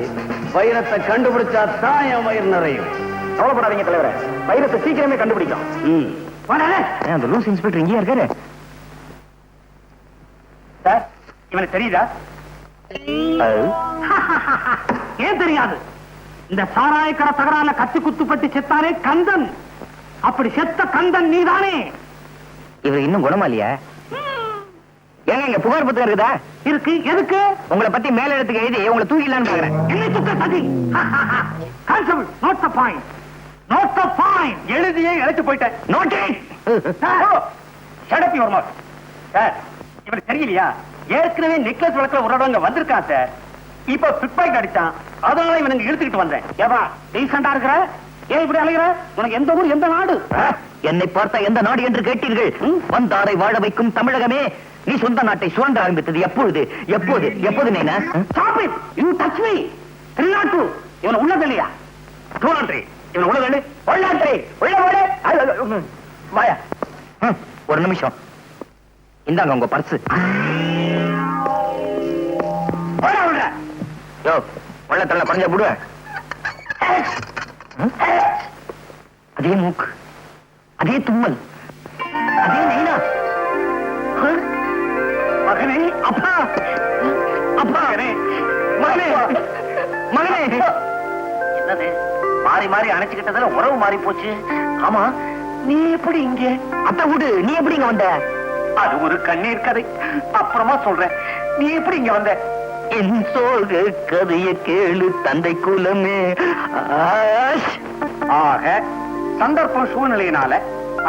வைரத்தை கண்டுபிடிச்சா தான் என் வயிறு நிறையும். கவலைப்படாதீங்க தலைவரே, வைரத்தை சீக்கிரமே கண்டுபிடிக்கும். அந்த லூஸ் இன்ஸ்பெக்டர் இங்கே இருக்காரு சார். இவனுக்கு தெரியுதா? ஏன் தெரியாது? இந்த சாராயக்கடை தகராறுல கத்தி குத்துப்பட்டு செத்தானே கந்தன், அப்படி செத்த கந்தன் நீதானே? இவர் இன்னும் குணமா இல்லையா? ஏங்க இங்க புகார் புத்தகம் இருக்குதா? இருக்கு. எதுக்கு? உங்களை பத்தி மேல இடத்துக்கு எழுதி உங்களை தூக்கிடலான்னு பாக்குறேன். என்ன தூக்க சதி? Constable note the point. Note the point. எழுதியே இழைச்சு போயிட்டேன். Note it. Shut up your mouth. Sir இவனுக்கு தெரியலையா? ஏற்கனவே நெக்லஸ் வழக்குல ஒரு இடங்க வந்திருக்கான் சார். இப்ப பிக் பாக்கெட் அடிச்சான், அதனால இவனுக்கு இழுத்துக்கிட்டு வந்தேன். ஏவா டீசெண்டா இருக்கிற? ஏன் இப்படி அலைகிற? உனக்கு எந்த ஊர் எந்த நாடு? என்னை பார்த்த எந்த நாடு என்று கேட்டீர்கள்? வந்தாரை வாழ வைக்கும் தமிழகமே. நீ சொந்த நாட்டை சுரண்ட ஆரம்பித்தது எப்பொழுது? எப்போது? எப்போது நீனா? Stop it! You touch me! 302. இவனை உள்ள தள்ளியா? 203. இவனை உள்ள தள்ளி. உள்ளான்றி. உள்ள ஓடு. வாயா. ஒரு நிமிஷம். இந்தாங்க உங்க பர்ஸ். ஓட உள்ள. யோ, உள்ள தள்ள பஞ்ச புடு. அதே மூக்கு, அதே தும்மல், அதே நைனா. மகனே, அப்பா, அப்பா, மகனே, மகனே. என்னது மாறி மாறி அணைச்சுக்கிட்டதுல உறவு மாறி போச்சு. ஆமா, நீ எப்படி இங்க? அத்தை விடு, நீ எப்படி இங்க வந்த? அது ஒரு கண்ணீர் கதை, அப்புறமா சொல்றேன். நீ எப்படி இங்க வந்த? என் சோக கதைய கேளு தந்தை குலமே. ஆக சந்தர்ப்பம் சூழ்நிலையினால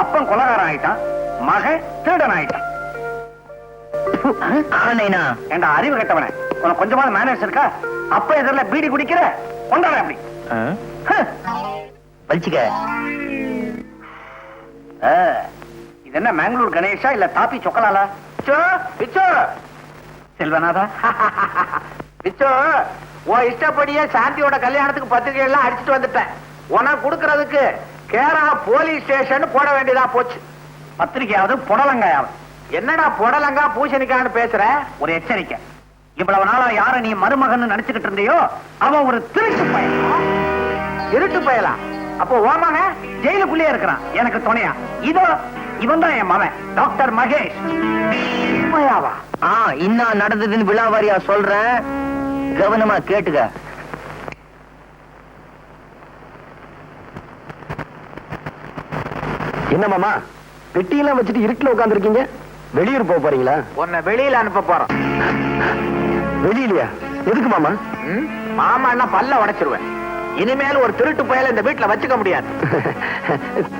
அப்பன் கொலகாரன் ஆயிட்டான், மகன் திருடன் ஆயிட்டான். என்ற அறிவு கட்டவன, உனக்கு கொஞ்சமாவது மேனேஜ் இருக்கா? அப்ப எதிரில் பீடி குடிக்கிற கொண்டாட அப்படி வலிச்சுக்க. இது என்ன மேங்களூர் கணேஷா இல்ல தாப்பி சொக்கலாலா? செல்வநாதா, பிச்சோ உன் இஷ்டப்படியே சாந்தியோட கல்யாணத்துக்கு பத்திரிகை எல்லாம் அடிச்சுட்டு வந்துட்டேன். உனக்கு கொடுக்கறதுக்கு கேரளா போலீஸ் ஸ்டேஷன் போட வேண்டியதா போச்சு. பத்திரிகையாவது புடலங்காயாவது என்னடா புடலங்கா பூசணிக்கான்னு பேசுற? ஒரு எச்சரிக்கை. இவ்வளவு நாளா யார நீ மருமகன் நினைச்சுக்கிட்டு இருந்தியோ அவன் ஒரு திருட்டு பையன். திருட்டு பயலா? அப்போ ஓமாங்க ஜெயிலுக்குள்ளே இருக்கிறான் எனக்கு துணையா. இதோ இவன் தான் என் மகன் டாக்டர் மகேஷ். உண்மையாவா? இன்னும் நடந்ததுன்னு விழாவாரியா சொல்றேன், கவனமா கேட்டுக்க. என்ன மாமா பெட்டியெல்லாம் வச்சுட்டு இருட்டுல உட்காந்துருக்கீங்க? வெளியூர் போக போறீங்களா? உன்னை வெளியில அனுப்ப போறோம். வெளியிலயா? எதுக்கு மாமா? மாமா என்ன பல்ல உடைச்சிருவேன். இனிமேல் ஒரு திருட்டு பயல இந்த வீட்டுல வச்சுக்க முடியாது.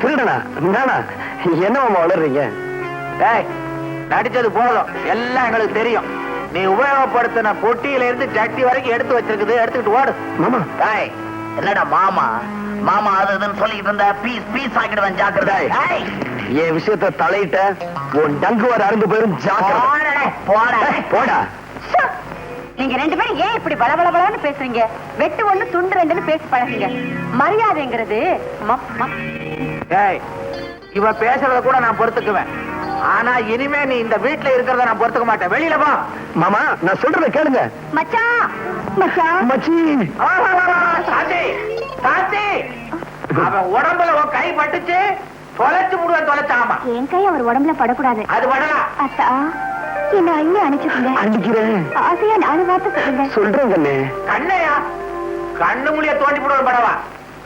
திருடனா? நானா? என்ன மாமா வளர்றீங்க? டேய், நடிச்சது போதும், எல்லாம் எங்களுக்கு தெரியும். நீ உபயோகப்படுத்தின பொட்டியில இருந்து சட்டி வரைக்கும் எடுத்து வச்சிருக்குது, எடுத்துக்கிட்டு ஓடு. மாமா டேய், என்னடா மாமா மாமா அது இதுன்னு சொல்லிட்டு இருந்த, பீஸ் பீஸ் ஆக்கிடுவேன், ஜாக்கிரதை. டேய், என் விஷயத்த தலையிட்ட உன் டங்கு வர அருந்து போயிரும், ஜாக்கிரதை. போடா. நீங்க ரெண்டு பேரும் ஏன் இப்படி பலபலபலன்னு பேசுறீங்க? வெட்டு ஒண்ணு துண்டு ரெண்டுன்னு பேசி பழகுங்க. மரியாதைங்கிறது டேய், இவ பேசுறத கூட நான் பொறுத்துக்குவேன். ஆனா இனிமே நீ இந்த வீட்டுல இருக்கிறத நான் பொறுத்துக்க மாட்டேன். வெளியில வா. மாமா நான் சொல்றத கேளுங்க. மச்சான் மச்சான் மச்சி. சாந்தி, சாந்தி, அவன் உடம்புல உன் கை பட்டுச்சு, தொலைச்சு முடுவேன். தொலைச்சாமா என் கை அவர் உடம்புல படக்கூடாது. அது படலாம். அத்தா என்ன அள்ளி அனுப்பிச்சுக்கோங்க. அடிக்கிறேன். ஆசையா நாலு வார்த்தை சொல்லுங்க. சொல்றேன் கண்ணே. கண்ணையா? கண்ணு முடிய தோண்டி போடுவேன் படவா?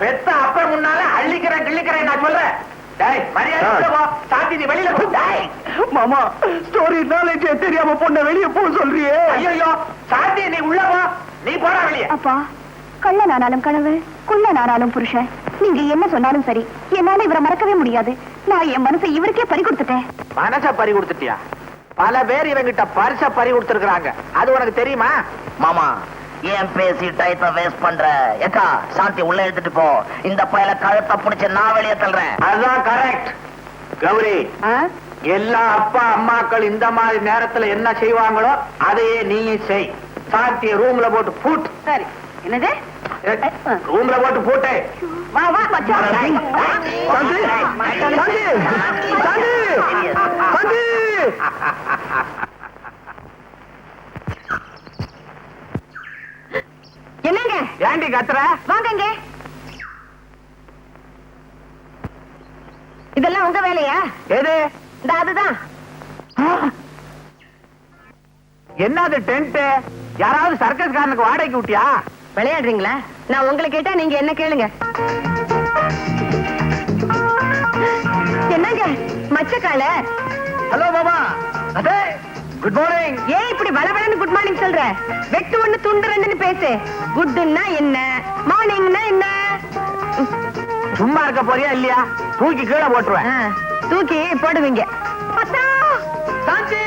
பெத்த அப்ப முன்னால அள்ளிக்கிறேன் கிள்ளிக்கிறேன் நான் சொல்றேன். டேய், மரியாதை உள்ள போ. சாந்தி, நீ வெளியில போ. டேய் மாமா ஸ்டோரி நாலேஜே தெரியாம பொண்ண வெளியே போக சொல்றியே. ஐயோ சாந்தி, நீ உள்ள போ. நீ போடா வெளியே. அப்பா, கள்ளனானாலும் கனவு, குள்ளனானாலும் புருஷன். நீங்க என்ன சொன்னாலும் சரி, என்னால இவரை மறக்கவே முடியாது. நான் என் மனசை இவருக்கே பறி கொடுத்துட்டேன். மனச பறி கொடுத்துட்டியா? பல பேர் இவங்கிட்ட பரிச பறி கொடுத்திருக்காங்க, அது உனக்கு தெரியுமா? மாமா ஏன் பேசி டைத்த வேஸ்ட் பண்ற? ஏக்கா, சாந்தி உள்ள எடுத்துட்டு போ. இந்த பயல கழுத்தை பிடிச்சு நான் வெளியே தள்ளுறேன். அதுதான் கரெக்ட். கௌரி, எல்லா அப்பா அம்மாக்கள் இந்த மாதிரி நேரத்துல என்ன செய்வாங்களோ அதையே நீயும் செய். சாந்திய ரூம்ல போட்டு பூட்டு. சரி. என்னது? ரூம்ல போட்டு பூட்டு. வா வா மச்சான். சாந்தி, சாந்தி, சாந்தி, சாந்தி. என்னங்க? ஏண்டி கத்துற? வாங்க இங்க. இதெல்லாம் உங்க வேலையா? எது? இந்த அதுதான். என்னது டென்ட்? யாராவது சர்க்கஸ் காரனுக்கு வாடகைக்கு விட்டியா? விளையாடுறீங்களா? நான் உங்களை கேட்டா நீங்க என்ன கேளுங்க. என்னங்க மச்சக்கால? ஹலோ மாமா. அதே குட் மார்னிங். ஏன் இப்படி வளவளன்னு குட் மார்னிங் சொல்ற? வெட்டு ஒண்ணு துண்டு ரெண்டுன்னு பேசு. குட்னா என்ன, மார்னிங்னா என்ன? சும்மா இருக்க போறியா இல்லையா? தூக்கி கீழே போட்டுருவேன். தூக்கி போடுவீங்க. சாந்தி,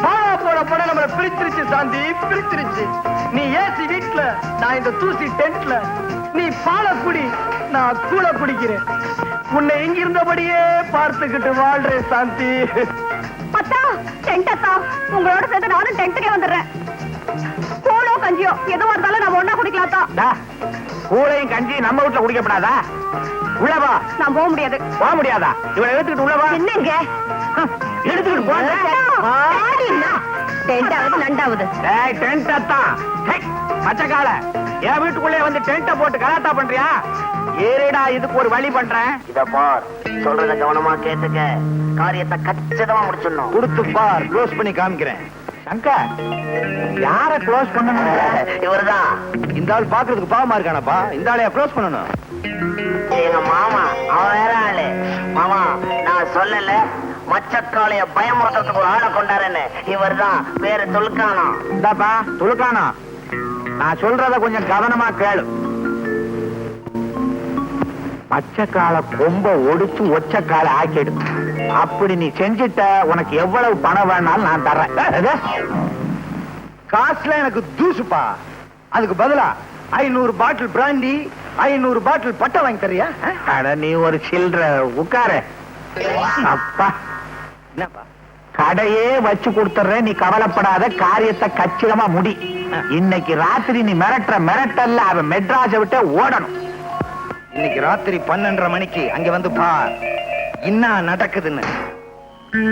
பாவா போட போட நம்மள பிரிச்சிருச்சு. சாந்தி பிரிச்சிருச்சு. நீ ஏசி வீட்ல, நான் இந்த தூசி டென்ட்ல. நீ பாலை குடி, நான் கூழ குடிக்கிறேன். உன்னை இங்க இருந்தபடியே பார்த்துக்கிட்டு வாழ்றேன் சாந்தி. அத்தா, டென்ட் அத்தா, உங்களோட சேர்த்து நானும் டென்ட்டுக்கே வந்துடுறேன். கூழோ கஞ்சியோ எதுவா இருந்தாலும் நம்ம ஒண்ணா குடிக்கலாத்தா. கூழையும் கஞ்சி நம்ம வீட்டுல குடிக்கப்படாதா? உள்ளவா? நான் போக முடியாது. போக முடியாதா? இவனை எடுத்துக்கிட்டு உள்ளவா. என்னங்க எடுத்துக்கிட்டு போங்க. டென்டாவது நண்டாவது. டேய், டென்ட் அத்தான். மச்சக்கால, என் வீட்டுக்குள்ளே வந்து டென்ட்ட போட்டு கலாட்டா பண்றியா? ஏறேடா, இதுக்கு ஒரு வழி பண்றேன். இத பார், சொல்றத கவனமா கேட்டுக்க. காரியத்தை கச்சிதமா முடிச்சிடணும். கொடுத்து பார், க்ளோஸ் பண்ணி காமிக்கிறேன். சங்கர், யார க்ளோஸ் பண்ணணும்? இவருதான் இந்த ஆள் பாக்குறதுக்கு பாவமா இருக்கானப்பா. இந்த ஆளையா க்ளோஸ் பண்ணணும்? எங்க மாமா, அவன் வேற ஆளு. மாமா, நான் சொல்லல மச்சக்காளைய பயமுறுத்துறதுக்கு ஒரு ஆளை கொண்டாருன்னு. இவர்தான், பேரு துலுக்கானா. இந்தாப்பா துலுக்கானா, நான் சொல்றத கொஞ்சம் கவனமா கேளு. பச்சைக்கால கொம்ப ஒடிச்சு ஒச்சக்கால ஆக்கிடு. அப்படி நீ செஞ்சிட்ட, உனக்கு எவ்வளவு பணம் வேணாலும் நான் தர்றேன். காசுல எனக்கு தூசுப்பா. அதுக்கு பதிலா 500 பாட்டில் பிராண்டி, 500 பாட்டில் பட்டை வாங்கி தரியா? அட, நீ ஒரு சில்லற உட்கார. அப்பா, என்னப்பா? கடையே வச்சு கொடுத்துறேன், நீ கவலைப்படாத. காரியத்தை கச்சிதமா முடி. இன்னைக்கு ராத்திரி நீ மிரட்டுற மிரட்டல்ல அவன் மெட்ராஸை விட்டு ஓடணும். இன்னைக்கு ராத்திரி 12:30 மணிக்கு அங்க வந்து பார் என்ன நடக்குதுன்னு. ஏண்டா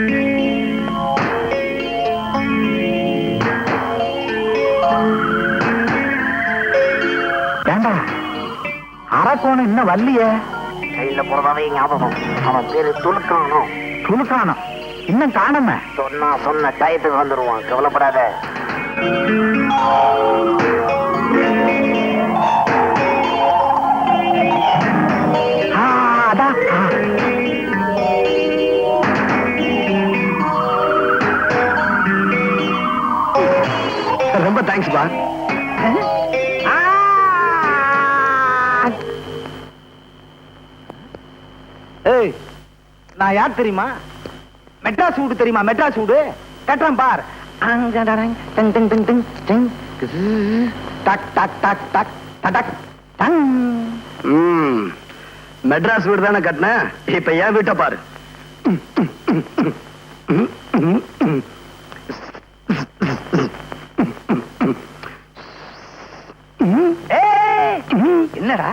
அரக்கோணம் இன்னும் வரலையே? கையில போறதாவே ஞாபகம். அவன் பேரு துணுக்கானோ. துணுக்கானோ இன்னும் காணாம? சொன்ன டயத்துக்கு வந்துருவான், கவலைப்படாத. அதான் ரொம்ப தேங்க்ஸ் பா. ஏய், நான் யார் தெரியுமா? மெட்ராஸ் வீடு தெரியுமா? மெட்ராஸ் வீடு கட்டுறேன் பார். மெட்ராஸ் வீடு தானே கட்டின, இப்ப ஏன் வீட்டை பாரு. என்னடா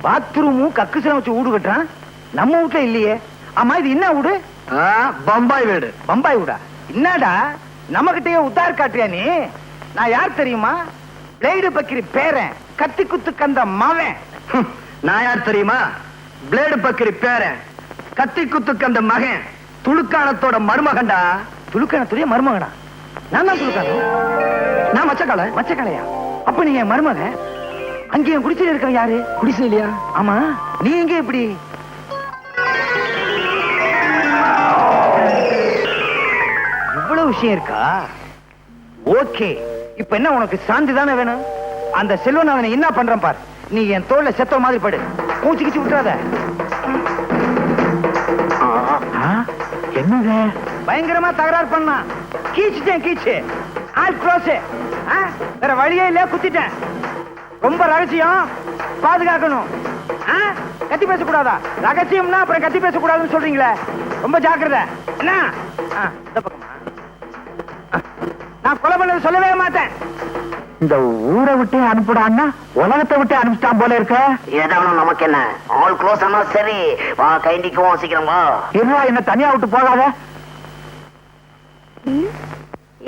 பாத்ரூமும் கக்குசலம் வச்சு வீடு கட்டுறான், நம்ம வீட்டுல இல்லையே. ஆமா இது என்ன வீடு? பம்பாய் வீடு. பம்பாய் வீடா? என்னடா நம்ம கிட்டயே உத்தார் காட்டுறியா நீ? நான் யார் தெரியுமா? பிளேடு பக்கிரி பேரன், கத்தி குத்து கந்த மவன். நான் யார் தெரியுமா? பிளேடு பக்கிரி பேரன், கத்தி குத்து கந்த மகன், துளுக்கானத்தோட மருமகன்டா. துளுக்கானத்துடைய மருமகனா? நான் தான் துளுக்கானம். நான் மச்சக்கால. மச்சக்காலையா? அப்ப நீ என் மருமகன். அங்கே என் குடிசையில இருக்க யாரு? குடிசையிலையா? ஆமா. நீ எங்க இப்படி? இவ்வளவு விஷயம் இருக்கா? ஓகே, இப்ப என்ன உனக்கு சாந்தி தானே வேணும்? அந்த செல்வன் அவனை என்ன பண்றான் பார். நீ என் தோல்ல செத்த மாதிரி படு, மூச்சு கிச்சு விட்டுறாத. என்னங்க பயங்கரமா தகராறு பண்ணா? கீச்சுட்டேன், கீச்சு ஆல் க்ளோஸ். வேற வழியே இல்ல, குத்திட்டேன். ரொம்ப ரகசியம், பாதுகாக்கணும். கத்தி பேசக்கூடாதா? ரகசியம்னா அப்புறம் கத்தி பேசக்கூடாதுன்னு சொல்றீங்களே, ரொம்ப ஜாக்கிரதை. என்ன இந்த பக்கமா? நான் கொலை பண்ணது சொல்லவே மாட்டேன். இந்த ஊரை விட்டு அனுப்பிடான்னா உலகத்தை விட்டு அனுப்பிட்டான் போல இருக்க. ஏதாவது நமக்கு என்ன, ஆல் க்ளோஸ் ஆனா சரி. வா கைண்டிக்குவோம், சீக்கிரம் வா. இருவா, என்ன தனியா விட்டு போகாத.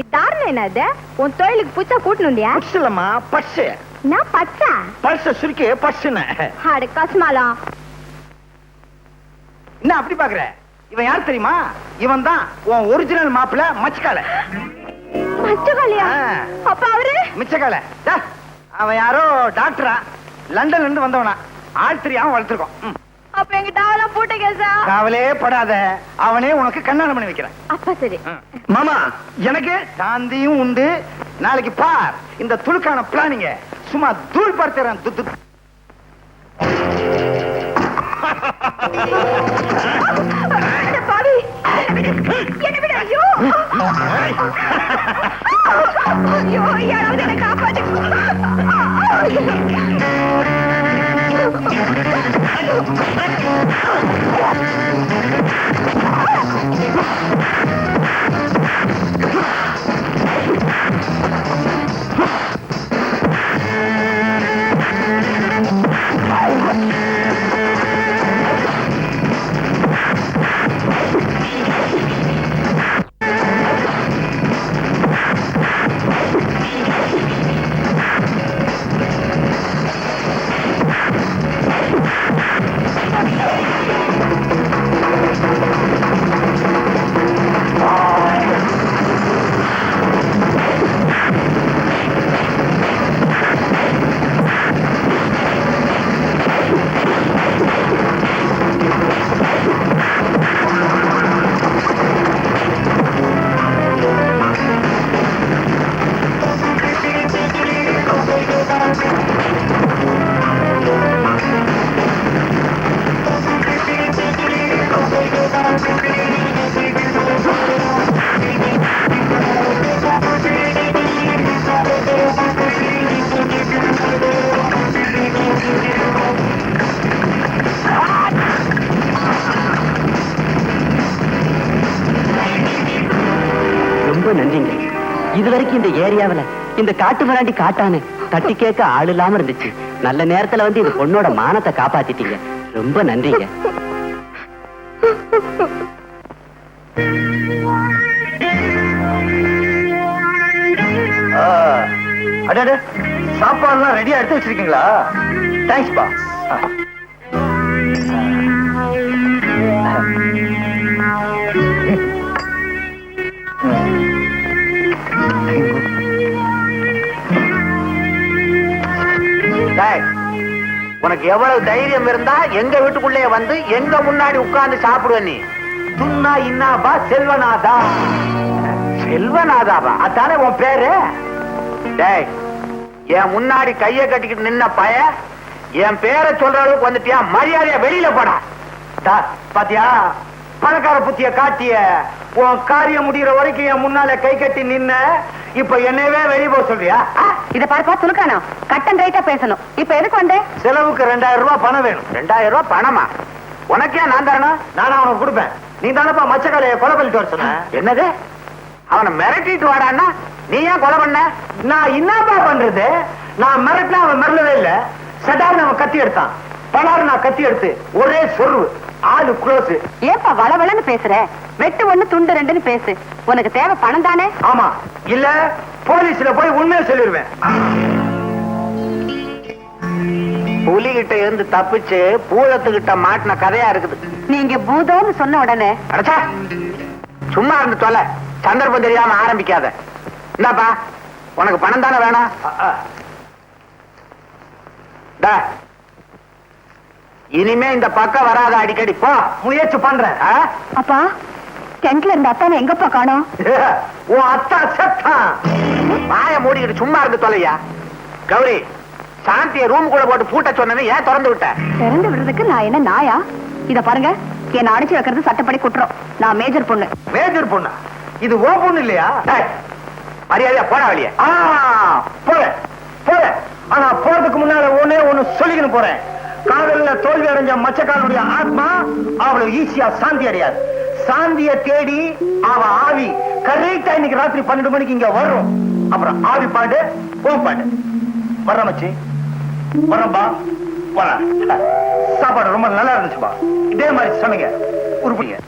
இதாரணம் என்னது? உன் தொழிலுக்கு புச்சா கூட்டணுண்டியா? பர்ஸ் இல்லம்மா, பர்ஸ். நான் பச்சா பர்ஸ் சுருக்கி பர்ஸ்னு. அட கஸ்மாலம். என்ன அப்படி பாக்குற? இவன் யார் தெரியுமா? இவன் தான் உன் ஒரிஜினல் மாப்பிள்ள மச்சக்கால. மச்சக்காலையா? அப்ப அவரு மிச்சக்கால. அவன் யாரோ டாக்டரா, லண்டன்ல இருந்து வந்தவனா. ஆழ்த்திரியாவும் வளர்த்திருக்கோம். அப்ப எங்க டாவெல்லாம் போட்ட கேசா? கவலையே படாத, அவனே உனக்கு கல்யாணம் பண்ணி வைக்கிறேன். அப்ப சரி. மாமா, எனக்கு சாந்தியும் உண்டு. நாளைக்கு பார் இந்த துளுக்கான பிளானிங்க. சும்மா தூள் படுத்துறேன். பாவி என்ன விட. ஐயோ ஐயோ, யாராவது என்ன காப்பாத்து. நன்றிங்க. இதுவரைக்கும் இந்த ஏரியாவில இந்த காட்டு மிராண்டி காட்டானு தட்டி கேட்க ஆள் இல்லாம இருந்துச்சு. நல்ல நேரத்துல வந்து இந்த பொண்ணோட மானத்தை காப்பாத்திட்டீங்க. ரொம்ப நன்றிங்க. அடடே, சாப்பாடுலாம் ரெடியா எடுத்து வச்சிருக்கீங்களா? தேங்க்ஸ் பா. உனக்கு எவ்வளவு தைரியம் இருந்தா எங்க வீட்டுக்குள்ளே வந்து எங்க முன்னாடி உட்கார்ந்து சாப்பிடுவ நீ? துன்னா இன்னாபா செல்வநாதா. செல்வநாதாவா? அதானே உன் பேரு? டேய், என் முன்னாடி கைய கட்டிக்கிட்டு நின்ன பய என் பேரை சொல்ற அளவுக்கு வந்துட்டியா? மரியாதையா வெளியில போடா. பாத்தியா, பணக்கார புத்திய காட்டிய உன் காரியம் முடிகிற வரைக்கும் என் முன்னால கை கட்டி நின்ன, இப்ப என்னவே வெளியே போக சொல்றியா? இத பார்ப்பா துலுக்கானா, கட்டன் ரைட்டா பேசணும். இப்ப எதுக்கு வந்தே? செலவுக்கு 2000 ரூபாய் பணம் வேணும். 2000 ரூபாய் பணமா? உனக்கே நான் தரணும்? நானும் அவனுக்கு கொடுப்பேன். நீ தானப்பா மச்சக்காலைய கொலை பண்ணிட்டு வர சொன்ன. என்னது? அவனை மிரட்டிட்டு வாடான்னா நீ ஏன் கொலை பண்ண? நான் என்னப்பா பண்றது? நான் மிரட்டினா அவன் மிரளவே இல்ல. சடார்னு அவன் கத்தி எடுத்தான். பலாறு நான் கத்தி எடுத்து ஒரே சொருவு. ஆளு க்ளோஸ். ஏப்பா வளவளன்னு பேசுற? வெட்டு ஒண்ணு துண்டு ரெண்டுன்னு பேசு. உனக்கு தேவை பணம் தானே? ஆமா, இல்ல போலீஸ்ல போய் உண்மையை சொல்லிடுவேன். புலிகிட்ட இருந்து தப்பிச்சு பூதத்துக்கிட்ட மாட்டின கதையா இருக்குது. நீங்க பூதம்னு சொன்ன உடனே அடச்சா, சும்மா இருந்து தொலை. சந்தர்ப்பம் தெரியாம ஆரம்பிக்காத. என்னப்பா, உனக்கு பணம் தானே வேணும்? இனிமே இந்த பக்கம் வராத, அடிக்கடி போ. முயற்சி பண்றேன். அப்பா, டென்ட்ல இருந்த அத்தானை எங்கப்பா காணோம்? உன் அத்தா செத்தான். வாய மூடிக்கிட்டு சும்மா இருந்து தொலையா. கௌரி, சாந்திய ரூம் கூட போட்டு பூட்ட சொன்னது ஏன் திறந்து விட்ட? திறந்து விடுறதுக்கு நான் என்ன நாயா? இத பாருங்க, என்ன அடிச்சு வைக்கிறது சட்டப்படி குற்றம். நான் மேஜர் பொண்ணு. மேஜர் பொண்ணா? இது ஓ பொண்ணு இல்லையா? மரியாதையா போட வெளியே. போறேன் போறேன். ஆனா போறதுக்கு முன்னால ஒண்ணு சொல்லிக்கணும் போறேன். காதல்ல தோல்வி அடைஞ்ச மச்சக்காரனுடைய ஆத்மா அவ்வளவு ஈஸியா சாந்தி அடையாது. சாந்திய தேடி அவ ஆவி கரெக்டா இன்னைக்கு ராத்திரி 12 மணிக்கு இங்க வரும். அப்புறம் ஆவி பாடு, ஓ பாடு. வர மச்சி, வரம்பா, வர. சாப்பாடு ரொம்ப நல்லா இருந்துச்சுப்பா. இதே மாதிரி சமைங்க, உருப்படிங்க.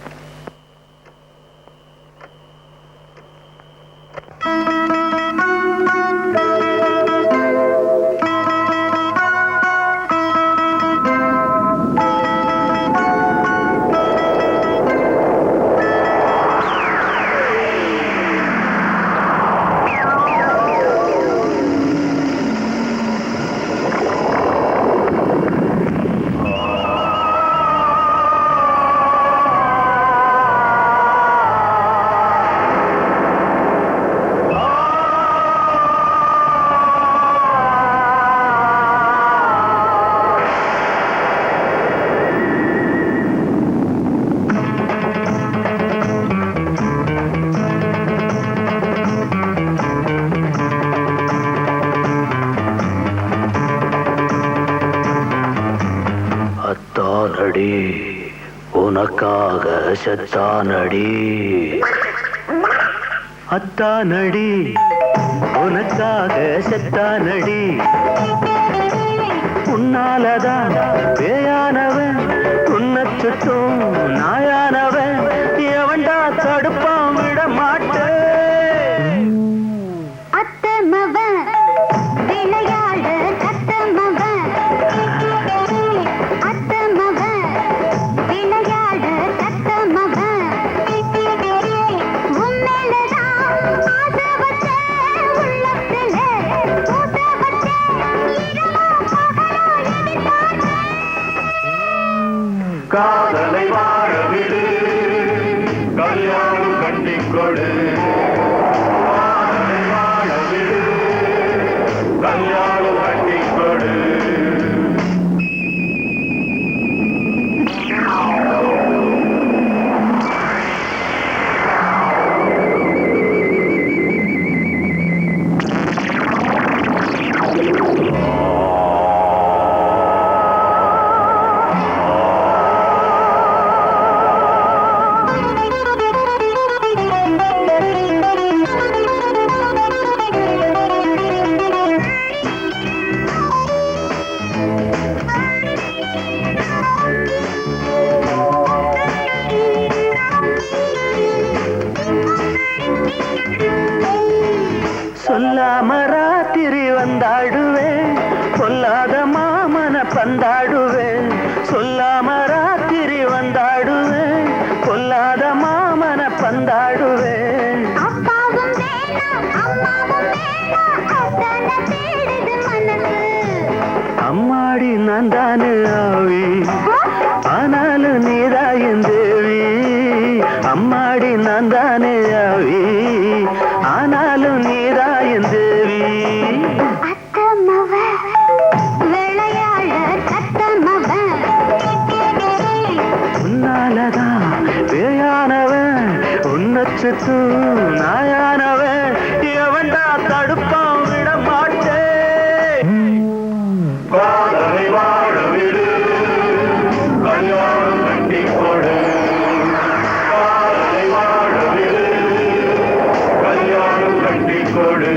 அத்தானடி உனக்காக செத்தானடி, அத்தானடி உனக்காக செத்தானடி. உன்னாலதான் பேயானவன் உன்னை சுட்டும் நாயானவன் எவன்டா தடுப்பான் விட மாட்டேன். காதலை வாழ விடு, கல்யாணம் கண்டிக்கொடு. காதலை வாழ விடு, கல்யாணம் கண்டிக்கொடு. பந்தாடுவேன் சொல்லாத மாமன பந்தாடுவேன் சொல்லாம ராத்திரி வந்தாடுவேன் பொல்லாத மாமன பந்தாடுவேன் அம்மாடி நான் தானே ஆவி ஆனாலும் நீதாயின் தேவி அம்மாடி நான் தானே ஆவி ஆனாலும் நீதாயின் தேவி உன்னாலதான் பேயானவன் உன்னச்சுத்து நாயானவன் எவன்டா தடுப்பான் விட மாட்டேன் காதலை வாழ விடு கல்யாணம் கட்டி கொடு காதலை வாழ விடு கல்யாணம் கட்டி கொடு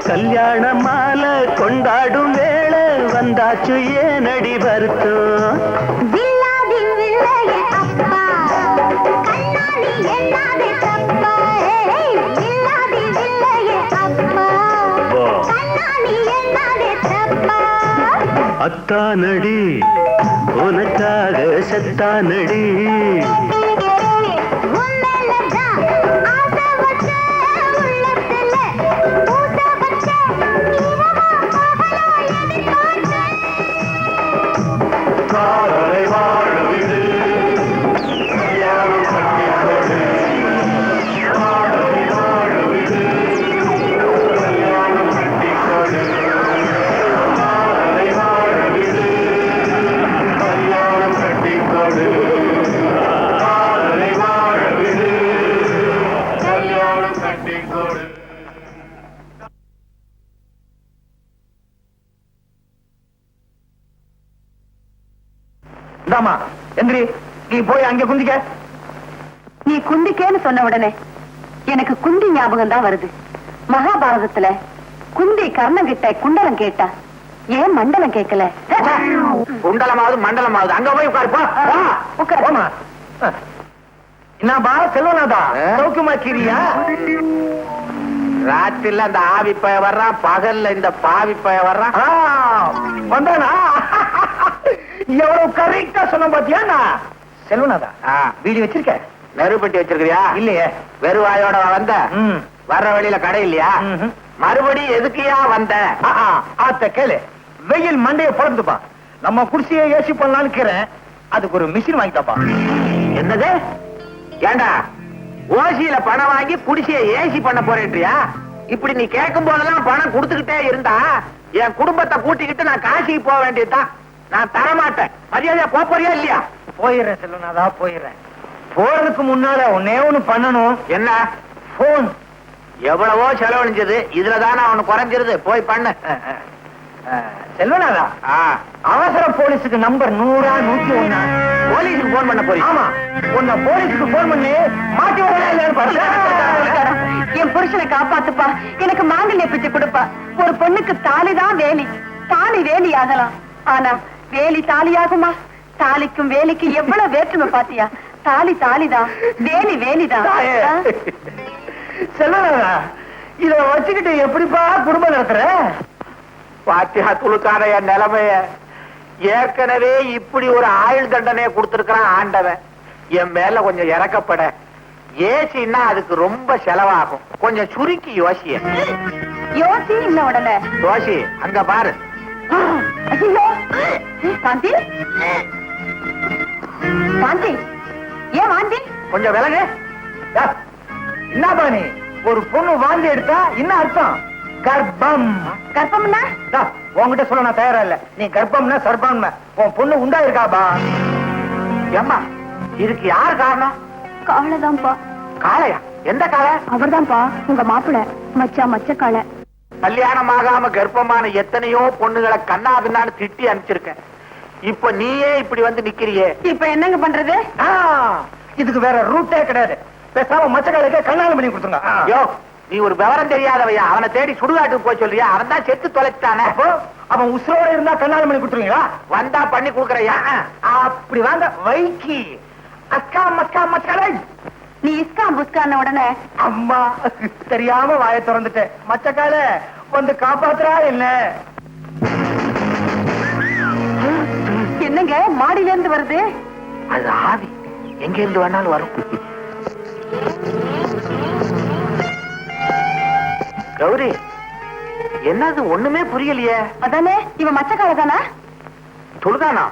கல்யாண மாலை கொண்டாடும் வேளை வந்தாச்சு ஏனடி வருத்தம் அத்தானடி உனக்காக செத்தானடி காதலை வாழ விடு கல்யாணம் கட்டி கொடு காதலை வாழ விடு கல்யாணம் கட்டி கொடு காதலை வாழ விடு கல்யாணம் கட்டி கொடு காதலை வாழ விடு கல்யாணம் கட்டி கொடு இந்தாமா எந்திரி நீ போய் அங்க குந்திக்க நீ குந்திக்கேன்னு சொன்ன உடனே எனக்கு குந்தி ஞாபகம் தான் வருது. மகாபாரதத்துல குந்தி கர்ணன் கிட்ட குண்டலம் கேட்டா ஏன் மண்டலம் கேட்கல? குண்டலமாவது மண்டலமாவது அங்க போய் உட்காருப்பா உட்காருமா. என்னப்பா செல்வனாதா சௌக்கியமா கிரியா? ராத்திரில அந்த ஆவி பய வர்றான், பகல்ல இந்த பாவி பய வர்றான். வந்தானா? எவ்வளவு கரெக்டா சொன்ன பாத்தியா? செல்வனாதா வீடு வச்சிருக்க? நெருப்பட்டி வச்சிருக்கியா? இல்லையே. வெறுவாயோட வந்த? வர்ற வழியில கடை இல்லையா? மறுபடியும் எதுக்குயா வந்த? ஆத்த கேளு, வெயில் மண்டைய பொழந்துப்பா. நம்ம குடிசையை ஏசி பண்ணலான்னு இருக்கிறேன், அதுக்கு ஒரு மிஷின் வாங்கிட்டாப்பா. என்னது? ஏண்டா ஓசியில பணம் வாங்கி குடிசையை ஏசி பண்ண போறேன்றியா? இப்படி நீ கேட்கும் போதெல்லாம் பணம் கொடுத்துக்கிட்டே இருந்தா என் குடும்பத்தை கூட்டிக்கிட்டு நான் காசிக்கு போக வேண்டியதுதான். நான் தரமாட்டேன். மரியாதையா போறியா இல்லையா? போயிடுறேன் செல்வனாதா, போயிடுறேன். போறதுக்கு முன்னால ஒன்னே ஒண்ணு பண்ணணும். என்ன? போன். எவ்வளவோ செலவழிஞ்சது, இதுலதானே அவனு குறைஞ்சிருது. போய் பண்ணு. செல்வனாதா, அவசர போலீஸுக்கு நம்பர் 100 101. போலீஸுக்கு போன் பண்ண போறீங்க? ஆமா, உன்னை போலீஸுக்கு போன் பண்ணி மாட்டி என் புருஷனை காப்பாத்துப்பா, எனக்கு மாங்கல்ய பிச்சை கொடுப்பா. ஒரு பொண்ணுக்கு தாலிதான் வேலி, தாலி வேலி ஆகலாம், ஆனா வேலி தாலியாகுமா? தாலிக்கும் வேலிக்கு எவ்வளவு வேற்றுமை பாத்தியா? தாலி தாலிதான், வேலி வேலிதான். செல்வனாதா, இத வச்சுக்கிட்டு எப்படிப்பா குடும்பம் நடத்துற? பாத்தியா துளுக்கான என் நிலைமைய. ஏற்கனவே இப்படி ஒரு ஆயுள் தண்டனையை கொடுத்திருக்கிறான் ஆண்டவன். என் மேல கொஞ்சம் இறக்கப்பட. ஏசின்னா அதுக்கு ரொம்ப செலவாகும். கொஞ்சம் சுருக்கி யோசிய. யோசி இல்ல உடனே யோசி. அங்க பாரு. ஐயோ காந்தி, காந்தி, ஏன் வாந்தி? கொஞ்சம் விலகு. என்ன பாணி, ஒரு பொண்ணு வாந்தி எடுத்தா என்ன அர்த்தம்? கர்ப்பம். கர்ப்பம்னா உன்கிட்ட சொல்ல நான் தயாரா இல்ல. நீ கர்ப்பம்னா சர்ப்பம். உன் பொண்ணு உண்டா இருக்காபா? ஏம்மா, இதுக்கு யார் காரணம்? காளைதான்ப்பா. காளையா? எந்த காளை? அவர்தான்ப்பா உங்க மாப்பிள்ள மச்ச காளை. கல்யாணம் ஆகாம கர்ப்பமான எத்தனையோ பொண்ணுகளை கண்ணா பின்னான்னு திட்டி அனுப்பிச்சிருக்கேன். இப்ப நீயே இப்படி வந்து நிக்கிறியே, இப்ப என்னங்க பண்றது? இதுக்கு வேற ரூட்டே கிடையாது. பேசாம மச்சக்காலுக்கு கல்யாணம் பண்ணி கொடுத்துங்க. யோ, நீ ஒரு விவரம் தெரியாதவையா? அவனை தேடி சுடுகாட்டுக்கு போய் சொல்றியா? அவன் தான் செத்து தொலைச்சிட்டானே. அவன் உசுரோட இருந்தா கல்யாணம் பண்ணி கொடுத்துருவீங்களா? வந்தா பண்ணி கொடுக்கறையா? அப்படி வாங்க வைக்கி. அக்கா மக்கா மச்சாலை. நீ இஸ்கா புஸ்கான உடனே அம்மா தெரியாம வாயை திறந்துட்டேன். மச்சக்கால வந்து காப்பாத்துறா என்ன? என்னங்க மாடியில இருந்து வருது? அது ஆவி, எங்க இருந்து வேணாலும் வரும். கௌரி, என்னது ஒண்ணுமே புரியலையே? அதானே இவன் மச்சக்கால தானா? சொல்லுதானா?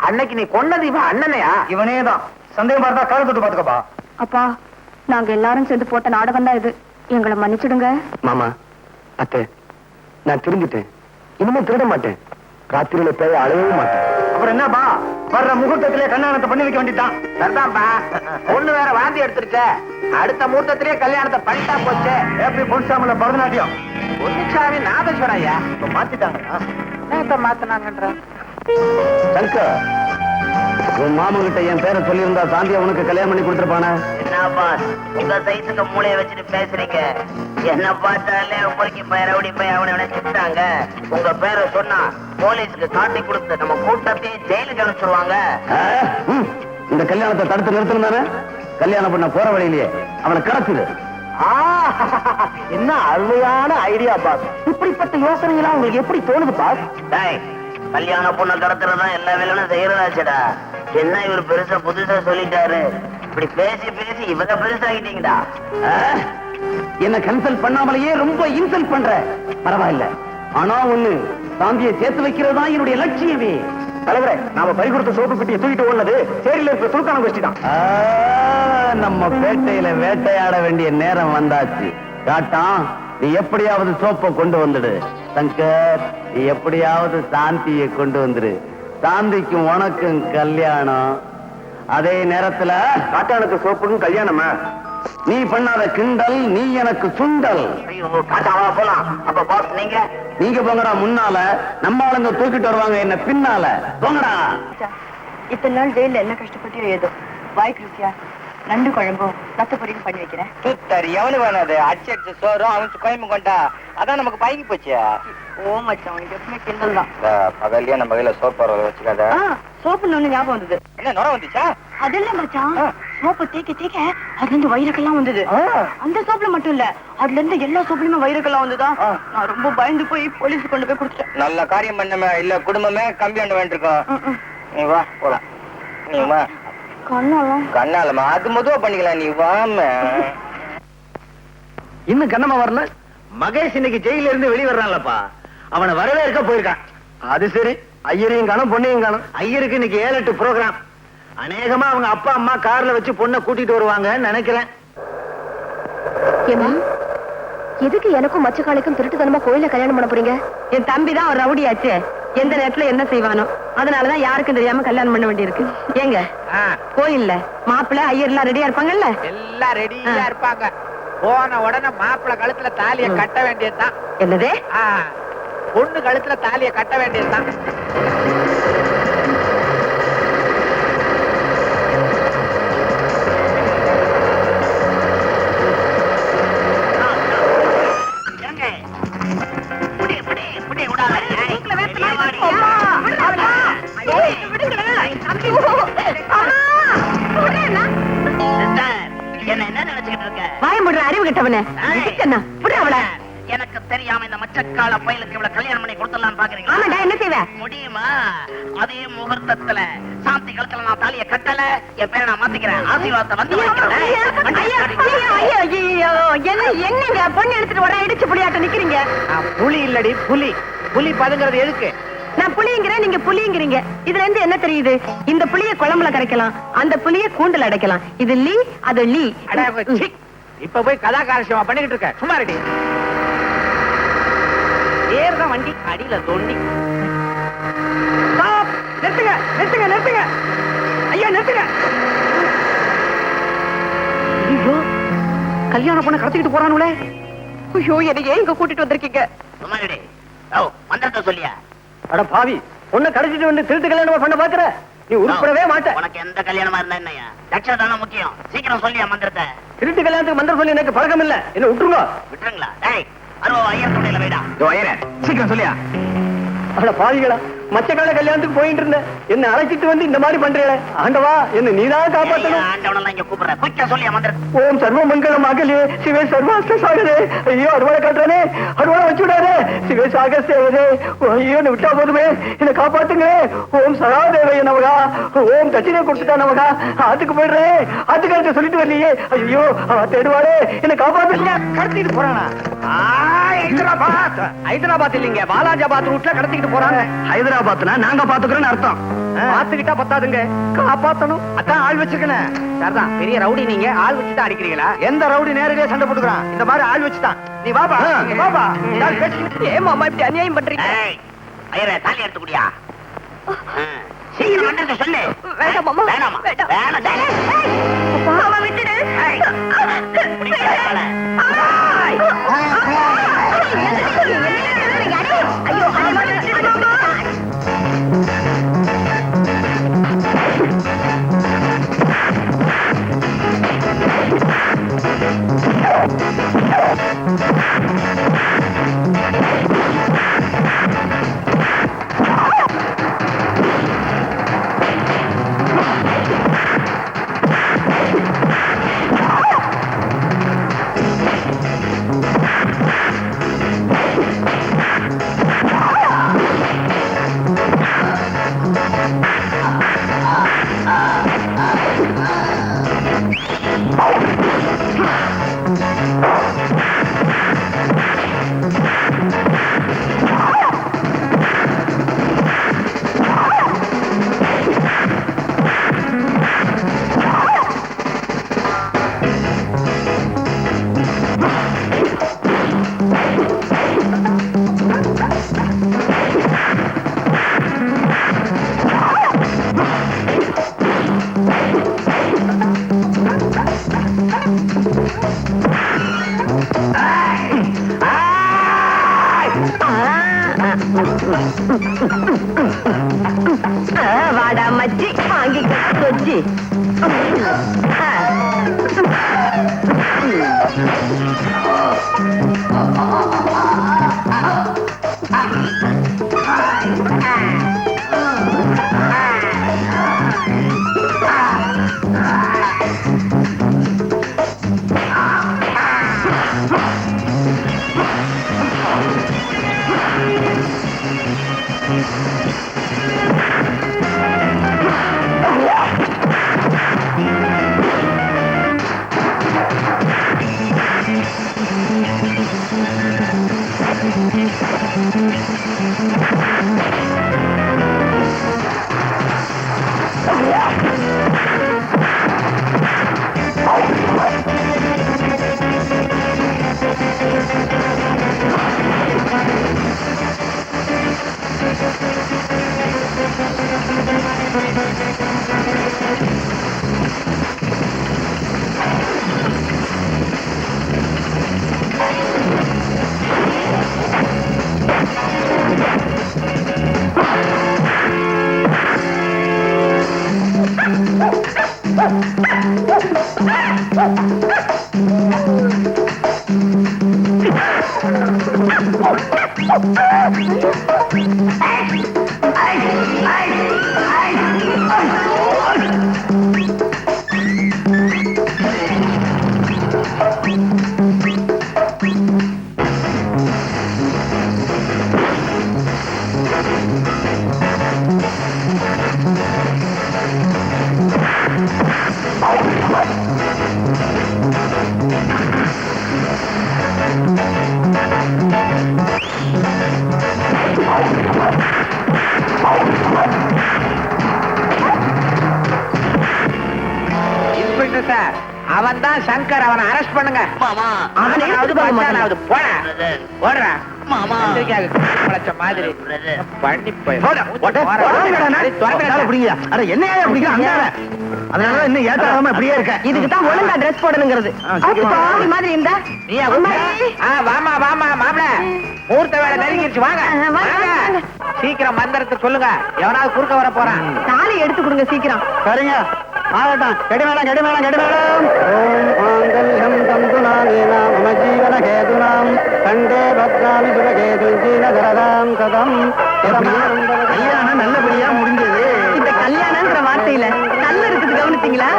அன்னைக்கு நீ கொன்னது இவன் அண்ணனையா? இவனேதான். சந்தேகம் பார்த்தா கால தொட்டு பாத்துக்கப்பா. அப்பா, நாங்க எல்லாரும் சேர்ந்து போட்ட நாடகம் தான் இது. எங்களை மன்னிச்சிடுங்க. மாமா, அத்தை, நான் திரும்பிட்டேன். இனிமே திருட மாட்டேன். ராத்திரியில பேய அழவே மாட்டேன். அப்புறம் என்னப்பா, வர்ற முகூர்த்தத்திலே கல்யாணத்தை பண்ணி வைக்க வேண்டியதான். சரிதான்ப்பா. பொண்ணு வேற வாந்தி எடுத்துருச்ச. அடுத்த முகூர்த்தத்திலே கல்யாணத்தை பண்ணிட்டா போச்சு. எப்படி பொன்சாமில பரதநாட்டியம் பொன்னிச்சாமி நாதஸ்வரையா மாத்திட்டாங்க. மாத்தினாங்கன்ற சங்கர், உன் மாமன் கிட்ட என் பேரை சொல்லியிருந்தா சாந்தியா உனக்கு கல்யாணம் பண்ணி கொடுத்துருப்பானே. என்னப்பா உங்க சைஸுக்கு மூளைய வச்சுட்டு பேசுறீங்க? என்ன பார்த்தாலே உங்களுக்கு ரவுடி போய் அவனை சுட்டாங்க. உங்க பேரை சொன்னா போலீஸுக்கு காட்டி கொடுத்து நம்ம கூட்டத்தையே ஜெயிலுக்கு அனுப்பிச்சிருவாங்க. இந்த கல்யாணத்தை தடுத்து நிறுத்தணும் தானே? கல்யாணம் பண்ண போற வழியிலேயே அவனை கடத்துது. என்ன அருமையான ஐடியா பாஸ். இப்படிப்பட்ட யோசனை எல்லாம் உங்களுக்கு எப்படி தோணுது பாஸ்? கல்யாண பொண்ணை கடத்துறதா எல்லா வேலையும் செய்யறதாச்சடா. என்ன இவர் பெருசா புதுசா சொல்லிட்டாரு. இப்படி பேசி பேசி இவங்க பெருசாகிட்டீங்கடா. என்ன கன்சல்ட் பண்ணாமலேயே ரொம்ப இன்சல்ட் பண்ற. பரவாயில்ல, ஆனா ஒண்ணு, சாந்தியை சேர்த்து வைக்கிறதா என்னுடைய லட்சியமே. தலைவரே, நாம பறி கொடுத்த சோப்பு பெட்டியை தூக்கிட்டு ஓடுனது சேரியில இருக்கிற துருக்கான கோஷ்டி தான். நம்ம பேட்டையில வேட்டையாட வேண்டிய நேரம் வந்தாச்சு. காட்டான், நீ எப்படியாவது சோப்பை கொண்டு வந்துடு. சங்கர், நீ எப்படியாவது சாந்தியை கொண்டு வந்துடு. சாந்திக்கும் உனக்கும் கல்யாணம். அதே நேரத்துல காட்டானுக்கு சோப்புக்கும் கல்யாணமா? நீ பண்ணாத கிண்டல், நீ எனக்கு சுண்டல். போலாம். அப்ப பாஸ் நீங்க போங்கடா முன்னால, நம்ம ஆளுங்க தூக்கிட்டு வருவாங்க என்ன பின்னால. போங்கடா. இத்தனை நாள் ஜெயில என்ன கஷ்டப்பட்டு ஏதோ வாய்க்கு ருசியா நண்டு குழம்பும் நத்த பொரியும் பண்ணி வைக்கிறேன். சுத்தர் எவனு வேணாது. அடிச்சு அடிச்சு சோறும் அவன் கோயம்பு கொண்டா. அதான் நமக்கு பழகி போச்சு. ஓ மச்சான், உனக்கு எப்பவுமே கிண்டல் தான். பகல்லையே நம்ம கையில சோப்பு வச்சுக்காத. சோப்புன்னு ஒண்ணு ஞாபகம் வந்தது. என்ன நுர வந்துச்சா? அது இல்ல மச்சான், சோப்பு தேய்க்க தேய்க்க அதுல இருந்து வைரக்கெல்லாம் வந்தது. அந்த சோப்புல மட்டும் இல்ல, அதுல இருந்து எல்லா சோப்புலயுமே வைரக்கெல்லாம் வந்துதான். நான் ரொம்ப பயந்து போய் போலீஸ் கொண்டு போய் கொடுத்துட்டேன். நல்ல காரியம் பண்ணமே, இல்ல குடும்பமே கம்ப்ளைண்ட் வேண்டிருக்கோம். நீ வா போலாம். நீ வா. கண்ணாலமா அது முதவா பண்ணிக்கலாம். நீ வாம. இன்னும் கண்ணமா வரல. மகேஷ் இன்னைக்கு ஜெயில இருந்து வெளியே வர்றான்லப்பா. அவனை வரவே இருக்க போயிருக்கான். அது சரி, ஐயரையும் காணும் பொண்ணையும் காணும். ஐயருக்கு இன்னைக்கு 7-8 ப்ரோக்ராம். அநேகமா அவங்க அப்பா அம்மா கார்ல வச்சு பொண்ணை கூட்டிட்டு வருவாங்கன்னு நினைக்கிறேன். எதுக்கு எனக்கும் மச்சக்காலைக்கும் திருட்டுத்தனமா கோயில கல்யாணம் பண்ண போறீங்க? என் தம்பி தான் ஒரு ரவுடியாச்சு. எந்த நேரத்துல என்ன செய்வானோ அதனாலதான் யாருக்கும் தெரியாம கல்யாணம் பண்ண வேண்டியிருக்கு. ஏங்க, கோயில்ல மாப்பிள்ளை ஐயர் எல்லாம் ரெடியா இருப்பாங்கல்ல? எல்லாம் ரெடியா இருப்பாங்க. போன உடனே மாப்பிள்ளை கழுத்துல தாலிய கட்ட வேண்டியதுதான். என்னது? பொண்ணு கழுத்துல தாலிய கட்ட வேண்டியதுதான். என்ன நினைச்சுக்கிட்டு இருக்க? வாயமுடுற அறிவு கட்டவனே. எனக்கு தெரியாம இந்த மச்சக்கால பையலுக்கு இவ்வளவு கல்யாணம் பண்ணி கொடுத்துடலாம் பாக்குறீங்களா? ஆமாடா, என்ன செய்வ? முடியுமா? அதே முகூர்த்தத்துல சாந்தி கழுத்துல நான் தாலிய கட்டல, என் பேரை நான் மாத்திக்கிறேன். ஆசீர்வாதத்தை வந்து என்னங்க பொண்ணு எடுத்துட்டு வர இடிச்சு புளியாட்ட நிக்கிறீங்க? புலி இல்லடி புலி. புலி பதுங்கிறது எதுக்கு? நான் புலி புளிங்கிற நீங்க புளிங்கிறீங்க. இதுல இருந்து என்ன தெரியுது? இந்த புளிய குழம்புல கரைக்கலாம், அந்த புளிய கூண்டுல அடைக்கலாம். இது லீ, அது லீ. இப்ப போய் கதாகாரசியமா பண்ணிக்கிட்டு இருக்க, சும்மா ரெடி. ஏறுதான் வண்டி, அடியில தோண்டி. நிறுத்துங்க நிறுத்துங்க நிறுத்துங்க ஐயா, நிறுத்துங்க. ஐயோ, கல்யாணம் பொண்ணை கடத்திக்கிட்டு போறானுங்களே. ஐயோ, என்னை ஏன் இங்க கூட்டிட்டு வந்திருக்கீங்க? சும்மாடி மந்திரத்தை சொல்லியா? அட பாவி, பொண்ணை கடத்திட்டு வந்து திருட்டு கல்யாணம் பண்ண பாக்குற? நீ உருப்படவே மாட்ட. உனக்கு எந்த கல்யாணமா இருந்தா என்னையா? லட்சம் தானே முக்கியம். சீக்கிரம் சொல்லியா மந்திரத்தை. திருட்டு கல்யாணத்துக்கு மந்திரம் சொல்லி எனக்கு பழக்கம் இல்ல, என்ன விட்டுருங்க. விட்டுருங்களா? டேய், அருவா ஐயர் துணையில வைடா. சீக்கிரம் சொல்லியா? அட பாவிகளா, மச்சக்கால கல்யாணத்துக்கு போயிட்டு இருந்தேன், என்ன அழைச்சிட்டு வந்து இந்த மாதிரி பண்றீங்களே. ஆண்டவா, என்ன நீதான் காப்பாத்தணும். ஆண்டவனெல்லாம் இங்க கூப்பிடுற. குயிக்கா சொல்லியா மந்திரத்தை. ஓம் சர்வ மங்கள மகளே சிவே சர்வாஸ்த சாகரே. ஐயோ, அருவாளை காட்டுறானே, அருவாளை வச்சு விடாதே. சிவே சாக சேவரே. ஐயோ, என்ன விட்டா போதுமே, என்ன காப்பாத்துங்க. ஓம் சகாதேவைய நமகா. ஓம் தட்சிணை கொடுத்துட்டா நமகா. ஆத்துக்கு போயிடுறேன். ஆத்துக்காரத்தை சொல்லிட்டு வரலையே. ஐயோ, தேடுவாளே, என்ன காப்பாத்துங்க. கடத்திட்டு போறானா? ஹைதராபாத். ஹைதராபாத் இல்லீங்க, வாலாஜாபாத் ரூட்ல கடத்திக்கிட்டு போறாங்க. ஹைதராபாத்னா நாங்க பாத்துக்கிறோம்னு அர்த்தம். பாத்துக்கிட்டா பத்தாதுங்க, காப்பாத்தணும். அதான் ஆள் வச்சுக்கணும். சரிதான், பெரிய ரவுடி நீங்க. ஆள் வச்சுதான் அடிக்கிறீங்களா? எந்த ரவுடி நேரடியா சண்டை போட்டுக்கிறான்? இந்த மாதிரி ஆள் வச்சுதான். நீ வாபா, வாபா. ஏன் மாமா இப்படி அநியாயம் பண்றீங்க? ஐயரே, தாலி எடுத்து குடியா. சீக்கிரம் மந்திரத்தை சொல்லு. வேண்டாம் மாமா, வேணாமா? வேண்டாம். வேணாம். மாமா விட்டுடு. ஐயோ, வாடா மச்சி, வாங்கி கொச்சி. அவன் தான் சங்கர், அவனை அரெஸ்ட் பண்ணுங்க. மாமா அவனாவது மச்சானாவது போட ஓடுறா மாமா பழச்ச மாதிரி பண்ணி போய் என்னையா பிடிக்கிறா அதனால இன்னும் ஏத்தாம இப்படியே இருக்க. இதுக்கு தான் ஒழுங்கா ட்ரெஸ் போடணுங்கிறது. பாவி மாதிரி இருந்தா நீயா வாமா வாமா மாப்பிள, மூர்த்த வேலை நெருங்கிருச்சு. வாங்க வாங்க. சீக்கிரம் மந்திரத்தை சொல்லுங்க, எவனாவது குறுக்க வர போறான். தாலி எடுத்து கொடுங்க சீக்கிரம். சரிங்க ஆகட்டும். கெடி மேடம் கெடி மேடம் கெடி மேடம். ஓம் மாங்கல்யம் தந்துநானேன மம ஜீவன ஹேதுனாம் கண்டே பத்ராமி சுபகேதுஜீனகரதாம் கதம். கல்யாணம் நல்லபடியா முடிஞ்சது. இந்த கல்யாணம்ன்ற வார்த்தையில கல் இருக்குது, கவனிச்சீங்களா?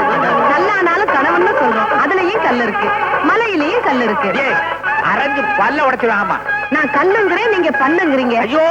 கல்லானாலும் கணவன் சொல்றோம், அதுலயும் கல் இருக்கு, மலையிலயும் கல் இருக்கு. அரைஞ்சு பல்ல உடைச்சிருவாங்கம்மா. நான் கல்லுங்கிறேன், நீங்க பண்ணுங்கிறீங்க. ஐயோ